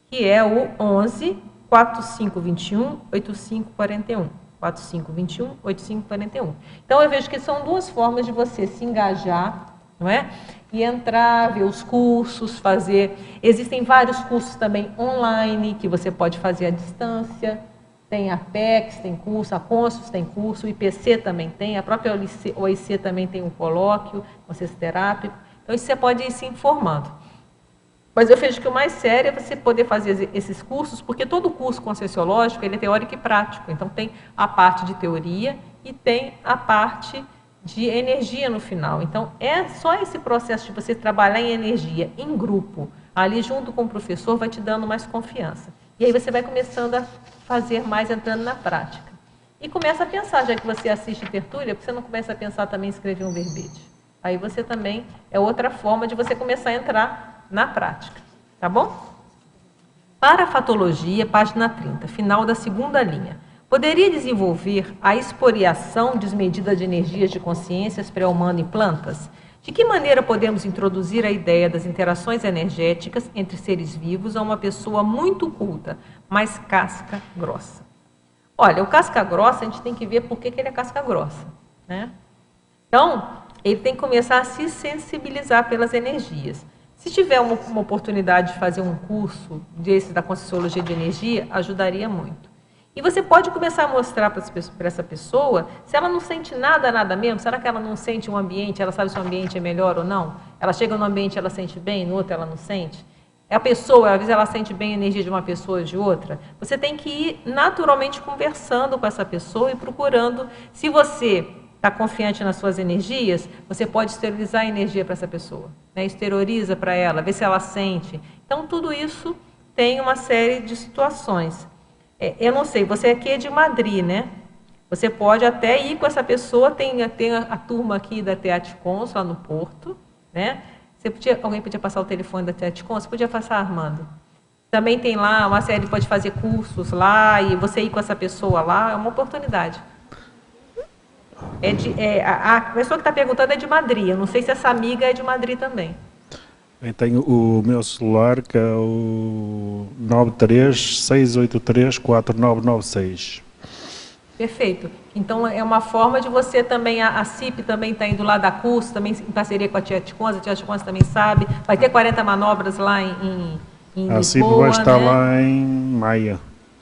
que é o 11 4521 8541. 4521 8541. Então eu vejo que são duas formas de você se engajar, não é? E entrar, ver os cursos, fazer. Existem vários cursos também online que você pode fazer à distância. Tem a PEX, tem curso, a Conscius tem curso, o IPC também tem, a própria OIC também tem um colóquio, consciência terápico. Então isso você pode ir se informando. Mas eu vejo que o mais sério é você poder fazer esses cursos, porque todo curso conscienciológico ele é teórico e prático. Então tem a parte de teoria e tem a parte de energia no final. Então é só esse processo de você trabalhar em energia, em grupo, ali junto com o professor, vai te dando mais confiança. E aí você vai começando a fazer mais, entrando na prática. E começa a pensar, já que você assiste tertúlia, porque você não começa a pensar também em escrever um verbete. Aí você também, é outra forma de você começar a entrar na prática, tá bom? Parafatologia, página 30, final da segunda linha. Poderia desenvolver a esporiação desmedida de energias de consciências pré-humana em plantas? De que maneira podemos introduzir a ideia das interações energéticas entre seres vivos a uma pessoa muito culta, mas casca grossa? Olha, o casca grossa, a gente tem que ver por que ele é casca grossa, né? Então, ele tem que começar a se sensibilizar pelas energias. Se tiver uma oportunidade de fazer um curso desse da Conscienciologia de Energia, ajudaria muito. E você pode começar a mostrar para essa pessoa, se ela não sente nada mesmo, será que ela não sente um ambiente, ela sabe se o ambiente é melhor ou não? Ela chega no ambiente, ela sente bem, no outro ela não sente? A pessoa, às vezes ela sente bem a energia de uma pessoa ou de outra. Você tem que ir naturalmente conversando com essa pessoa e procurando, se você está confiante nas suas energias, você pode exteriorizar a energia para essa pessoa, né? Exterioriza para ela, vê se ela sente. Então, tudo isso tem uma série de situações. Eu não sei, você aqui é de Madrid, né? Você pode até ir com essa pessoa, tem a turma aqui da Teaticons, lá no Porto, né? Alguém podia passar o telefone da Teaticons? Você podia passar, Armando. Também tem lá uma série, pode fazer cursos lá, e você ir com essa pessoa lá, é uma oportunidade. A pessoa que está perguntando é de Madrid, eu não sei se essa amiga é de Madrid também. Eu tenho o meu celular, que é o 936834996. Perfeito. Então, é uma forma de você também, a CIP também está indo lá dar curso, também em parceria com a Teaticons também sabe. Vai ter 40 manobras lá em Lisboa, a CIP vai estar, né, lá em maio.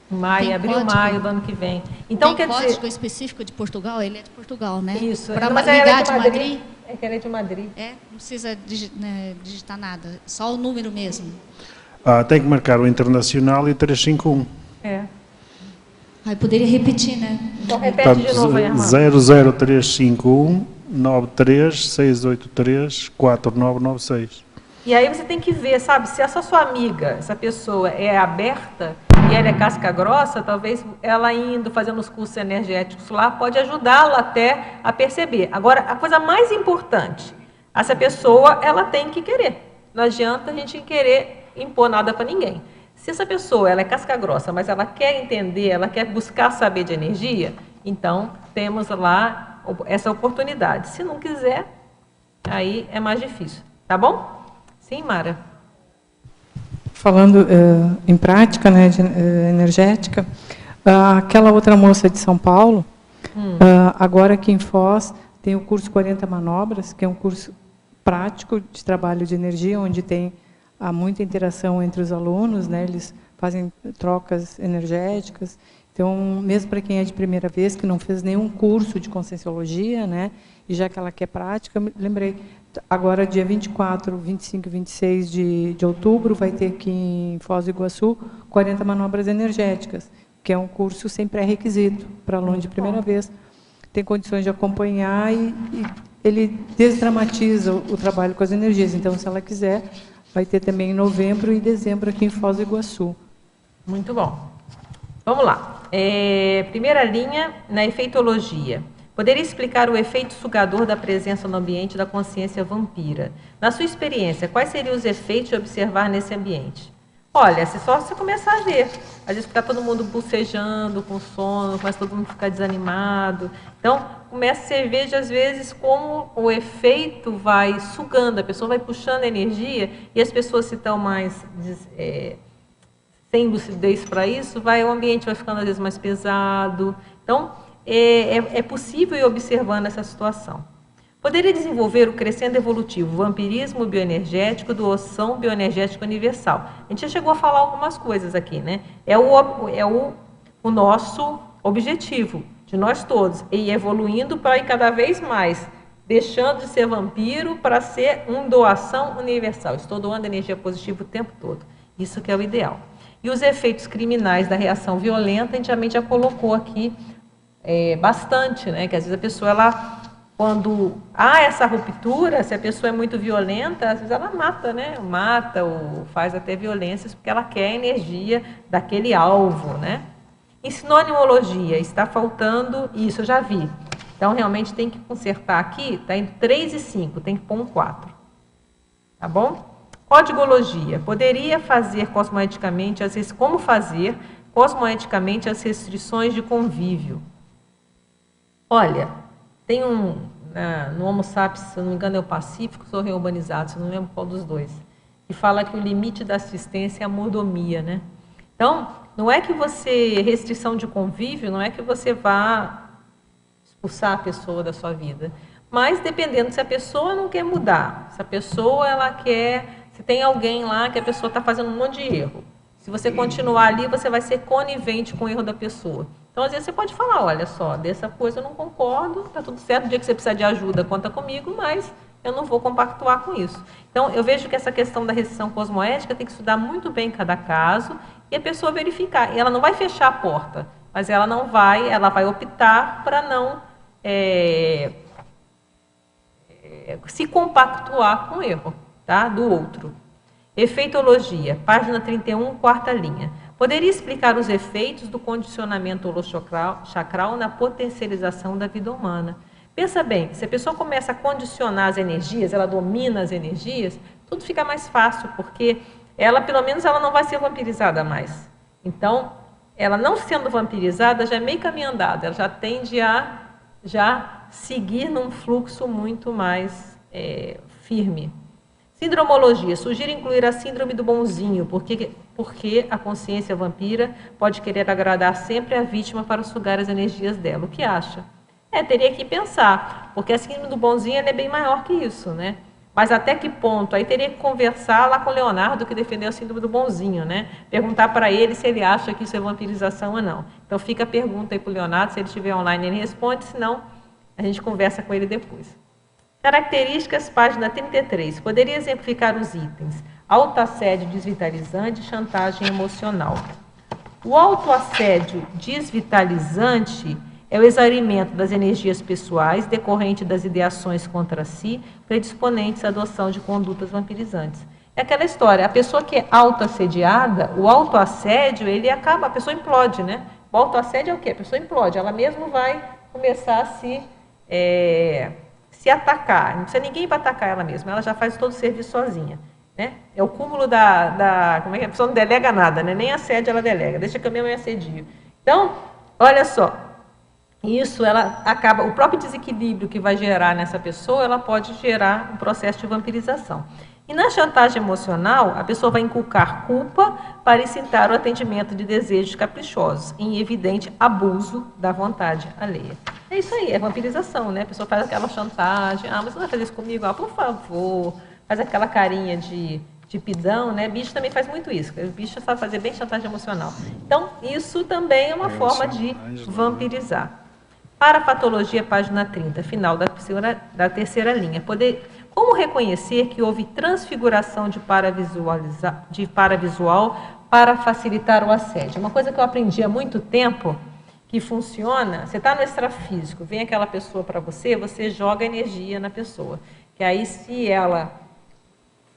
Maio, abril, maio do ano que vem. Então, tem código específico de Portugal? Ele é de Portugal, né? Isso. Para ligar de Madrid? É que ela é de Madrid. Não precisa digitar nada, só o número mesmo. Tem que marcar o internacional e 351. Aí poderia repetir, né? Então repete de novo aí, Armando. 00351 93683 4996. E aí você tem que ver, sabe, se essa sua amiga, essa pessoa é aberta e ela é casca grossa, talvez ela indo, fazendo os cursos energéticos lá, pode ajudá-la até a perceber. Agora, a coisa mais importante, essa pessoa, ela tem que querer. Não adianta a gente querer impor nada para ninguém. Se essa pessoa, ela é casca grossa, mas ela quer entender, ela quer buscar saber de energia, então temos lá essa oportunidade. Se não quiser, aí é mais difícil. Tá bom? Sim, Mara? Falando em prática, né, energética, aquela outra moça de São Paulo, agora aqui em Foz, tem o curso 40 Manobras, que é um curso prático de trabalho de energia, onde há muita interação entre os alunos, né, eles fazem trocas energéticas. Então, mesmo para quem é de primeira vez, que não fez nenhum curso de Conscienciologia, né, e já que ela quer prática, lembrei, agora dia 24, 25 e 26 de outubro, vai ter aqui em Foz do Iguaçu 40 Manobras Energéticas, que é um curso sem pré-requisito, para aluno de primeira vez. Tem condições de acompanhar e ele desdramatiza o trabalho com as energias. Então, se ela quiser, vai ter também em novembro e dezembro aqui em Foz do Iguaçu. Muito bom. Vamos lá. Primeira linha, na efeitologia. Poderia explicar o efeito sugador da presença no ambiente da consciência vampira? Na sua experiência, quais seriam os efeitos de observar nesse ambiente? Olha, se só você começar a ver. Às vezes fica todo mundo bocejando, com sono, começa todo mundo a ficar desanimado. Então, começa a ver, às vezes, como o efeito vai sugando, a pessoa vai puxando a energia, e as pessoas, se estão mais sem lucidez para isso, o ambiente vai ficando, às vezes, mais pesado. Então, é possível ir observando essa situação. Poderia desenvolver o crescendo evolutivo, vampirismo bioenergético, doação bioenergética universal. A gente já chegou a falar algumas coisas aqui, né? É o nosso objetivo, de nós todos, e evoluindo para ir cada vez mais, deixando de ser vampiro para ser uma doação universal. Estou doando energia positiva o tempo todo. Isso que é o ideal. E os efeitos criminais da reação violenta, a gente também já colocou aqui bastante, né? Que às vezes a pessoa, quando há essa ruptura, se a pessoa é muito violenta, às vezes ela mata, né? Mata ou faz até violências porque ela quer a energia daquele alvo, né? Em sinonimologia, está faltando isso, eu já vi. Então, realmente tem que consertar aqui, está em 3 e 5, tem que pôr um 4. Tá bom? Codigologia. Poderia fazer cosmoeticamente, como fazer cosmoeticamente as restrições de convívio? Olha, tem no Homo sapiens, se não me engano é o Pacífico ou o Reurbanizado, se não lembro qual dos dois, que fala que o limite da assistência é a mordomia, né? Então, não é que restrição de convívio, não é que você vá expulsar a pessoa da sua vida, mas dependendo se a pessoa não quer mudar, se a pessoa, se tem alguém lá que a pessoa está fazendo um monte de erro, Se você continuar ali, você vai ser conivente com o erro da pessoa. Então, às vezes, você pode falar, olha só, dessa coisa eu não concordo, está tudo certo, no dia que você precisar de ajuda, conta comigo, mas eu não vou compactuar com isso. Então, eu vejo que essa questão da restrição cosmoética tem que estudar muito bem cada caso e a pessoa verificar. E ela não vai fechar a porta, mas ela vai optar para não se compactuar com o erro, tá, do outro. Efeitologia, página 31, quarta linha. Poderia explicar os efeitos do condicionamento holochacral na potencialização da vida humana? Pensa bem, se a pessoa começa a condicionar as energias, ela domina as energias, tudo fica mais fácil, porque ela, pelo menos, ela não vai ser vampirizada mais. Então, ela não sendo vampirizada, já é meio caminho andado, ela já tende a seguir num fluxo muito mais firme. Sindromologia, sugiro incluir a síndrome do bonzinho, porque a consciência vampira pode querer agradar sempre a vítima para sugar as energias dela. O que acha? Teria que pensar, porque a síndrome do bonzinho é bem maior que isso, né? Mas até que ponto? Aí teria que conversar lá com o Leonardo, que defendeu a síndrome do bonzinho, né? Perguntar para ele se ele acha que isso é vampirização ou não. Então fica a pergunta aí para o Leonardo, se ele estiver online ele responde, senão a gente conversa com ele depois. Características, página 33. Poderia exemplificar os itens: autoassédio desvitalizante e chantagem emocional. O autoassédio desvitalizante é o exaurimento das energias pessoais decorrente das ideações contra si, predisponentes à adoção de condutas vampirizantes. É aquela história, a pessoa que é autoassediada, o autoassédio, a pessoa implode, né? O autoassédio é o quê? A pessoa implode, ela mesma vai começar a se atacar, não precisa ninguém para atacar ela mesma, ela já faz todo o serviço sozinha, né? É o cúmulo como é que a pessoa não delega nada, né? Nem assédio ela delega, deixa que eu mesmo assedio. Então, olha só, isso o próprio desequilíbrio que vai gerar nessa pessoa, ela pode gerar um processo de vampirização. E na chantagem emocional, a pessoa vai inculcar culpa para incitar o atendimento de desejos caprichosos, em evidente abuso da vontade alheia. É isso aí, é vampirização, né? A pessoa faz aquela chantagem, mas você não vai fazer isso comigo? Por favor. Faz aquela carinha de pidão, né? Bicho também faz muito isso, o bicho sabe fazer bem chantagem emocional. Então, isso também é uma forma de vampirizar. Parapatologia, página 30, final da terceira linha. Como reconhecer que houve transfiguração de paravisual para facilitar o assédio? Uma coisa que eu aprendi há muito tempo, que funciona, você está no extrafísico, vem aquela pessoa para você joga energia na pessoa. Que aí, se ela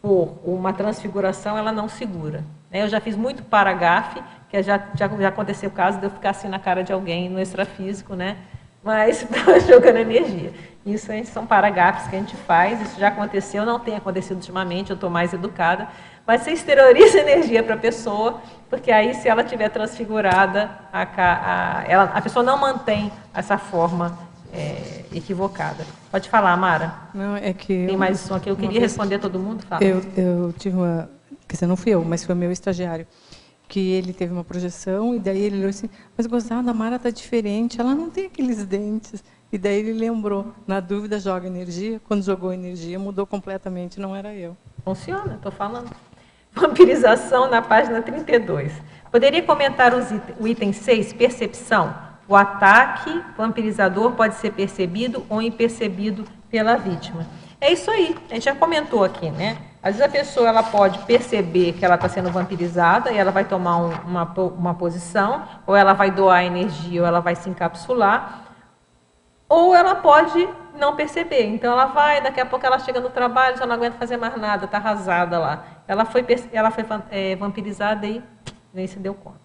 for uma transfiguração, ela não segura. Eu já fiz muito paragafe, que já aconteceu o caso de eu ficar assim na cara de alguém no extrafísico, né? Mas jogando energia. Isso são paragafes que a gente faz, isso já aconteceu, não tem acontecido ultimamente, eu estou mais educada, mas você exterioriza energia para a pessoa, porque aí, se ela estiver transfigurada, a pessoa não mantém essa forma equivocada. Pode falar, Mara. Não, é que tem mais som aqui, eu queria responder todo mundo. Fala. Eu tive quer dizer, não fui eu, mas foi meu estagiário, que ele teve uma projeção, e daí ele olhou assim, mas gozada, a Mara está diferente, ela não tem aqueles dentes. E daí ele lembrou, na dúvida joga energia, quando jogou energia mudou completamente, não era eu. Funciona, estou falando. Vampirização, na página 32. Poderia comentar o item 6, percepção? O ataque vampirizador pode ser percebido ou impercebido pela vítima. É isso aí, a gente já comentou aqui, né? Às vezes a pessoa ela pode perceber que ela está sendo vampirizada e ela vai tomar uma posição, ou ela vai doar energia, ou ela vai se encapsular, ou ela pode não perceber. Então ela vai, daqui a pouco ela chega no trabalho, já não aguenta fazer mais nada, está arrasada lá. Ela foi vampirizada e nem se deu conta.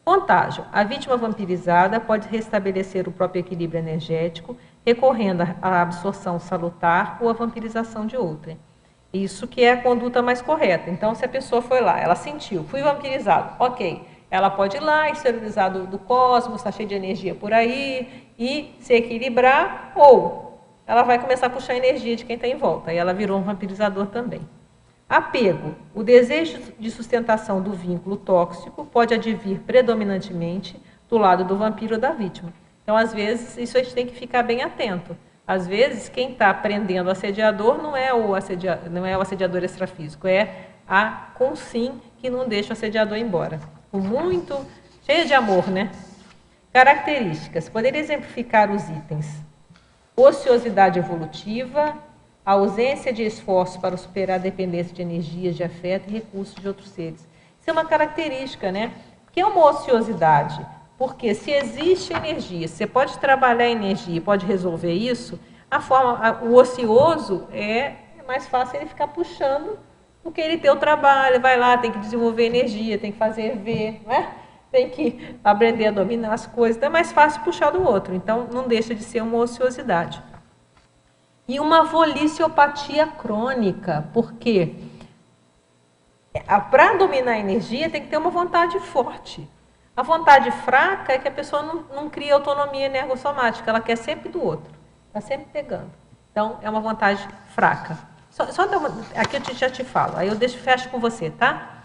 Contágio. A vítima vampirizada pode restabelecer o próprio equilíbrio energético, recorrendo à absorção salutar ou à vampirização de outrem. Isso que é a conduta mais correta. Então, se a pessoa foi lá, ela sentiu, fui vampirizado, ok. Ela pode ir lá, exteriorizar do cosmos, está cheio de energia por aí, e se equilibrar, ou ela vai começar a puxar a energia de quem está em volta, e ela virou um vampirizador também. Apego. O desejo de sustentação do vínculo tóxico pode advir predominantemente do lado do vampiro ou da vítima. Então, às vezes, isso a gente tem que ficar bem atento. Às vezes, quem está prendendo o assediador não é o assediador extrafísico, é a consim que não deixa o assediador embora. Cheia de amor, né? Características. Poderia exemplificar os itens. Ociosidade evolutiva, a ausência de esforço para superar a dependência de energias, de afeto e recursos de outros seres. Isso é uma característica, né? Que é uma ociosidade. Porque se existe energia, você pode trabalhar a energia e pode resolver isso, o ocioso é mais fácil ele ficar puxando do que ele ter o trabalho, vai lá, tem que desenvolver energia, tem que fazer ver, né? Tem que aprender a dominar as coisas, então é mais fácil puxar do outro, então não deixa de ser uma ociosidade. E uma voliciopatia crônica, porque para dominar a energia tem que ter uma vontade forte. A vontade fraca é que a pessoa não cria autonomia energossomática, ela quer sempre do outro, está sempre pegando. Então, é uma vontade fraca. Aqui eu já te falo, aí eu fecho com você, tá?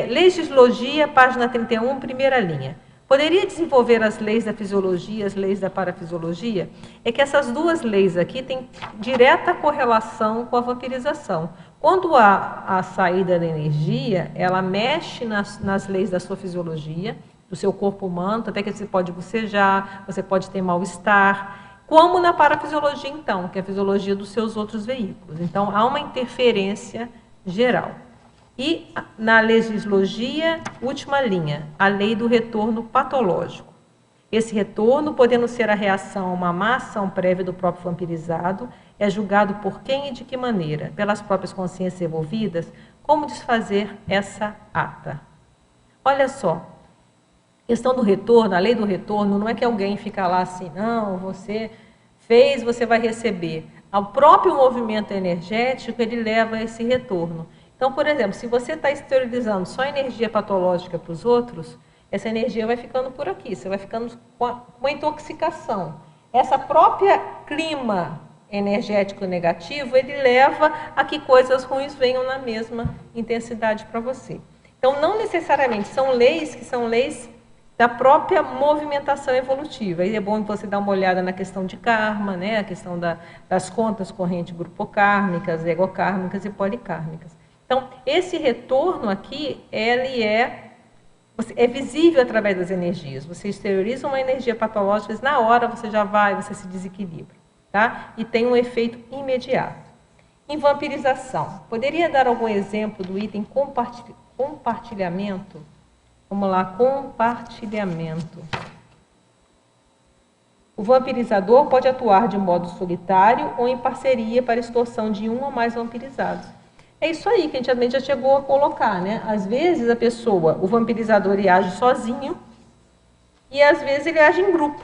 Legislogia, página 31, primeira linha. Poderia desenvolver as leis da fisiologia, as leis da parafisiologia? É que essas duas leis aqui têm direta correlação com a vampirização. Quando há a saída da energia, ela mexe nas leis da sua fisiologia, do seu corpo humano, até que você pode bocejar, você pode ter mal-estar, como na parafisiologia, então, que é a fisiologia dos seus outros veículos. Então, há uma interferência geral. E na legislogia, última linha, a lei do retorno patológico. Esse retorno, podendo ser a reação a uma má ação prévia do próprio vampirizado, é julgado por quem e de que maneira, pelas próprias consciências envolvidas, como desfazer essa ata. Olha só, questão do retorno, a lei do retorno, não é que alguém fica lá assim, não, você fez, você vai receber. O próprio movimento energético, ele leva a esse retorno. Então, por exemplo, se você está exteriorizando só energia patológica para os outros, essa energia vai ficando por aqui, você vai ficando com uma intoxicação. Essa própria clima energético negativo, ele leva a que coisas ruins venham na mesma intensidade para você. Então, não necessariamente são leis que são leis da própria movimentação evolutiva. E é bom você dar uma olhada na questão de karma, né? A questão das contas correntes grupocármicas, egocármicas e policármicas. Então, esse retorno aqui, ele é visível através das energias. Você exterioriza uma energia patológica, na hora você já vai, você se desequilibra. Tá? E tem um efeito imediato. Em vampirização, poderia dar algum exemplo do item compartilhamento? Vamos lá, compartilhamento. O vampirizador pode atuar de modo solitário ou em parceria para extorsão de um ou mais vampirizados. É isso aí que a gente já chegou a colocar, né? Às vezes o vampirizador, ele age sozinho e às vezes ele age em grupo.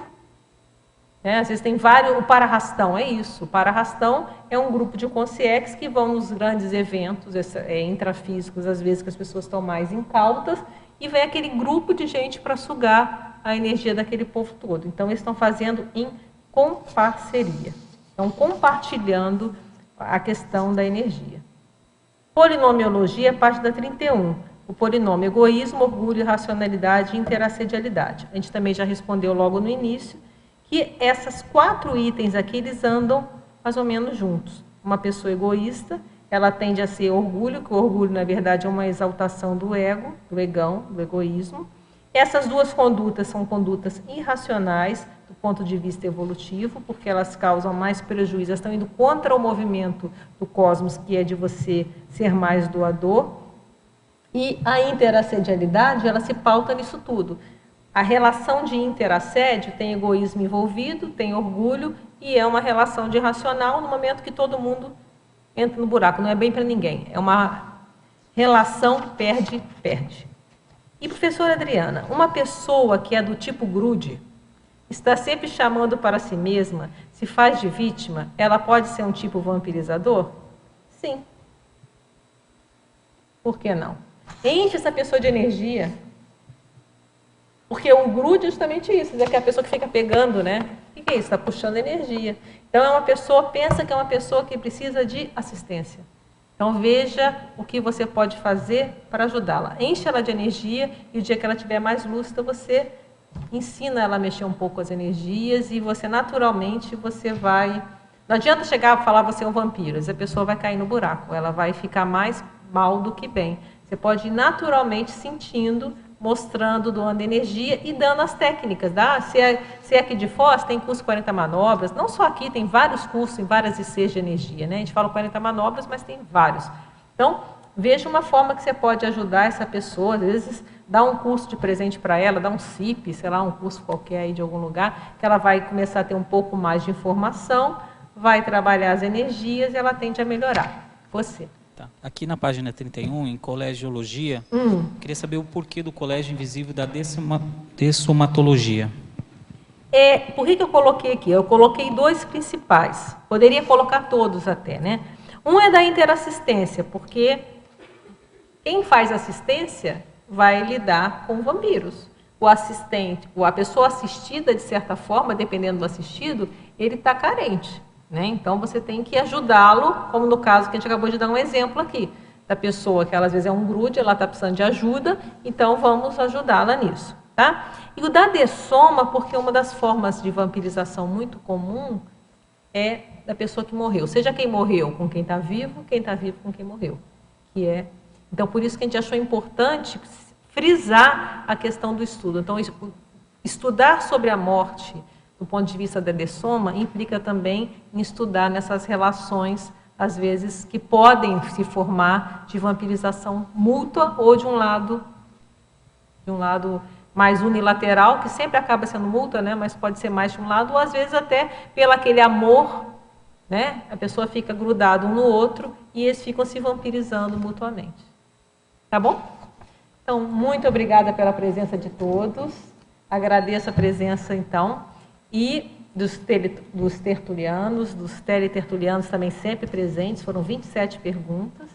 Às vezes tem o para-arrastão, é isso. O para-arrastão é um grupo de consciex que vão nos grandes eventos intrafísicos, às vezes que as pessoas estão mais incautas, e vem aquele grupo de gente para sugar a energia daquele povo todo. Então, eles estão fazendo em comparceria. Estão compartilhando a questão da energia. Polinomiologia, página 31. O polinômio egoísmo, orgulho, racionalidade e interassedialidade. A gente também já respondeu logo no início que esses 4 itens aqui, eles andam mais ou menos juntos. Uma pessoa egoísta, ela tende a ser orgulho, que o orgulho, na verdade, é uma exaltação do ego, do egão, do egoísmo. Essas duas condutas são condutas irracionais do ponto de vista evolutivo, porque elas causam mais prejuízo, elas estão indo contra o movimento do cosmos, que é de você ser mais doador. E a interassedialidade, ela se pauta nisso tudo. A relação de interassédio tem egoísmo envolvido, tem orgulho, e é uma relação de irracional no momento que todo mundo entra no buraco. Não é bem para ninguém, é uma relação perde-perde. E, professora Adriana, uma pessoa que é do tipo grude, está sempre chamando para si mesma, se faz de vítima, ela pode ser um tipo vampirizador? Sim. Por que não? Enche essa pessoa de energia. Porque o grude é justamente isso, é que é a pessoa que fica pegando, né? O que é isso? Está puxando energia. Então, é uma pessoa, pensa que é uma pessoa que precisa de assistência. Então, veja o que você pode fazer para ajudá-la. Enche ela de energia e o dia que ela tiver mais lúcida, você ensina ela a mexer um pouco as energias e você, naturalmente, você vai... Não adianta chegar e falar você é um vampiro, essa pessoa vai cair no buraco, ela vai ficar mais mal do que bem. Você pode ir naturalmente sentindo, mostrando, doando energia e dando as técnicas. Tá? Se é aqui de Foz, tem curso 40 manobras. Não só aqui, tem vários cursos em várias ICs de energia. Né? A gente fala 40 manobras, mas tem vários. Então, veja uma forma que você pode ajudar essa pessoa. Às vezes, dá um curso de presente para ela, dá um CIP, sei lá, um curso qualquer aí de algum lugar, que ela vai começar a ter um pouco mais de informação, vai trabalhar as energias e ela tende a melhorar. Você. Tá. Aqui na página 31, em colegiologia, queria saber o porquê do colégio invisível da dessomatologia. Por que eu coloquei aqui? Eu coloquei 2 principais. Poderia colocar todos até, né? Um é da interassistência, porque quem faz assistência vai lidar com vampiros. O assistente, a pessoa assistida, de certa forma, dependendo do assistido, ele está carente. Né? Então, você tem que ajudá-lo, como no caso que a gente acabou de dar um exemplo aqui, da pessoa que ela, às vezes é um grude, ela está precisando de ajuda, então vamos ajudá-la nisso. Tá? E o da dessoma, porque uma das formas de vampirização muito comum é da pessoa que morreu. Seja quem morreu com quem está vivo com quem morreu. Então, por isso que a gente achou importante frisar a questão do estudo. Então, estudar sobre a morte do ponto de vista da dessoma, implica também em estudar nessas relações, às vezes, que podem se formar de vampirização mútua ou de um lado mais unilateral, que sempre acaba sendo mútua, né? Mas pode ser mais de um lado, ou às vezes até pelo aquele amor, né? A pessoa fica grudada um no outro e eles ficam se vampirizando mutuamente. Tá bom? Então, muito obrigada pela presença de todos. Agradeço a presença, então, e dos tertulianos, dos teletertulianos também sempre presentes, foram 27 perguntas,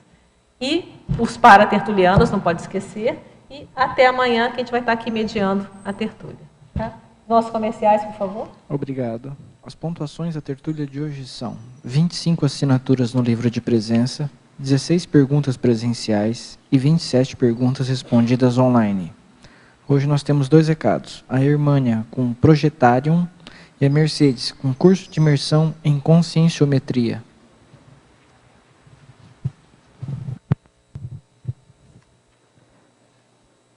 e os paratertulianos, não pode esquecer, e até amanhã que a gente vai estar aqui mediando a tertúlia. Tá? Nossos comerciais, por favor. Obrigado. As pontuações da tertúlia de hoje são 25 assinaturas no livro de presença, 16 perguntas presenciais e 27 perguntas respondidas online. Hoje nós temos 2 recados. A Irmânia com Projetarium e a Mercedes com curso de imersão em conscienciometria.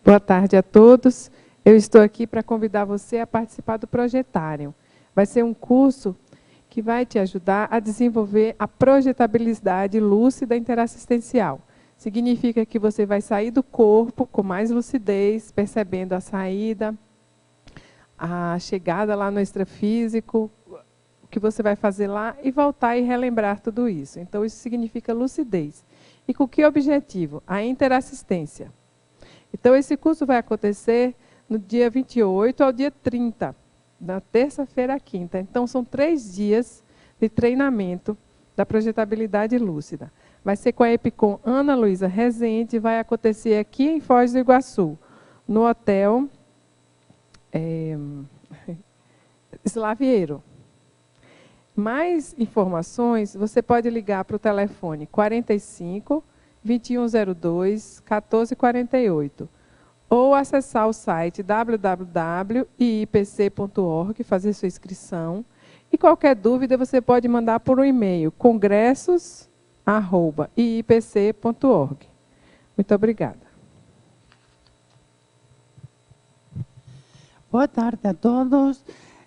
Boa tarde a todos. Eu estou aqui para convidar você a participar do Projetarium. Vai ser um curso que vai te ajudar a desenvolver a projetabilidade lúcida interassistencial. Significa que você vai sair do corpo com mais lucidez, percebendo a saída, a chegada lá no extrafísico, o que você vai fazer lá e voltar e relembrar tudo isso. Então, isso significa lucidez. E com que objetivo? A interassistência. Então, esse curso vai acontecer no dia 28 ao dia 30, na terça-feira à quinta. Então, são 3 dias de treinamento da projetabilidade lúcida. Vai ser com a Epicom Ana Luísa Rezende, vai acontecer aqui em Foz do Iguaçu, no hotel Slaviero. Mais informações, você pode ligar para o telefone 45 2102 1448 ou acessar o site www.iipc.org, fazer sua inscrição. E qualquer dúvida você pode mandar por um e-mail, congressos@iipc.org. Muito obrigada. Boa tarde a todos,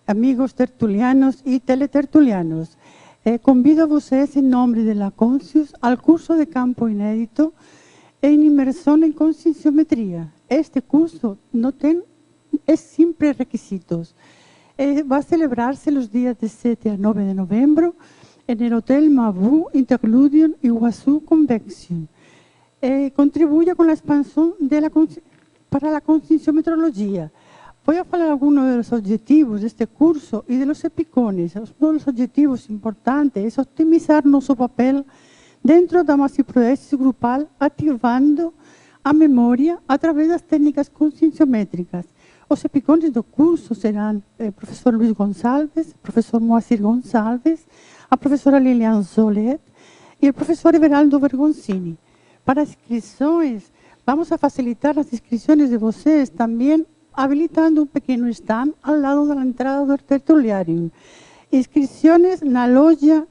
amigos tertulianos y teletertulianos. Convido a vocês, em nome de la Conscius, al curso de campo inédito en inmersión en conscienciometría. Este curso es sin prerequisitos. Va a celebrarse los días de 7 a 9 de noviembre en el Hotel Mabú Interludium Iguazú Convection. Contribuye con la expansión para la conscienciometrología. Voy a hablar de algunos de los objetivos de este curso y de los epicones. Uno de los objetivos importantes es optimizar nuestro papel dentro de la massiprodesis grupal, activando a memoria a través das técnicas conscienciométricas. Os epicones do curso serão o professor Luiz Gonçalves, o professor Moacir Gonçalves, a professora Lilian Zolet e o professor Everaldo Bergoncini. Para as inscrições, vamos a facilitar as inscrições de vocês também habilitando um pequeno stand ao lado da entrada do tertuliário. Inscrições na loja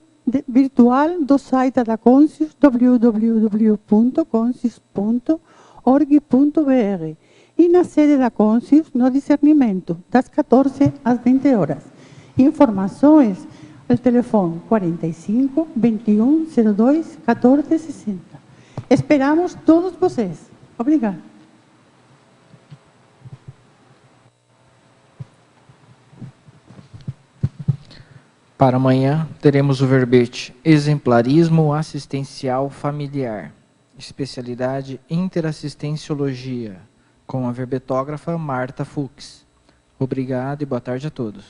virtual do site da Conscius, www.conscius.org. e na sede da Conscius, no Discernimento, das 14 às 20 horas. Informações, o telefone 45 21 02 14 60. Esperamos todos vocês. Obrigada. Para amanhã, teremos o verbete Exemplarismo Assistencial Familiar, especialidade Interassistenciologia, com a verbetógrafa Marta Fux. Obrigado e boa tarde a todos.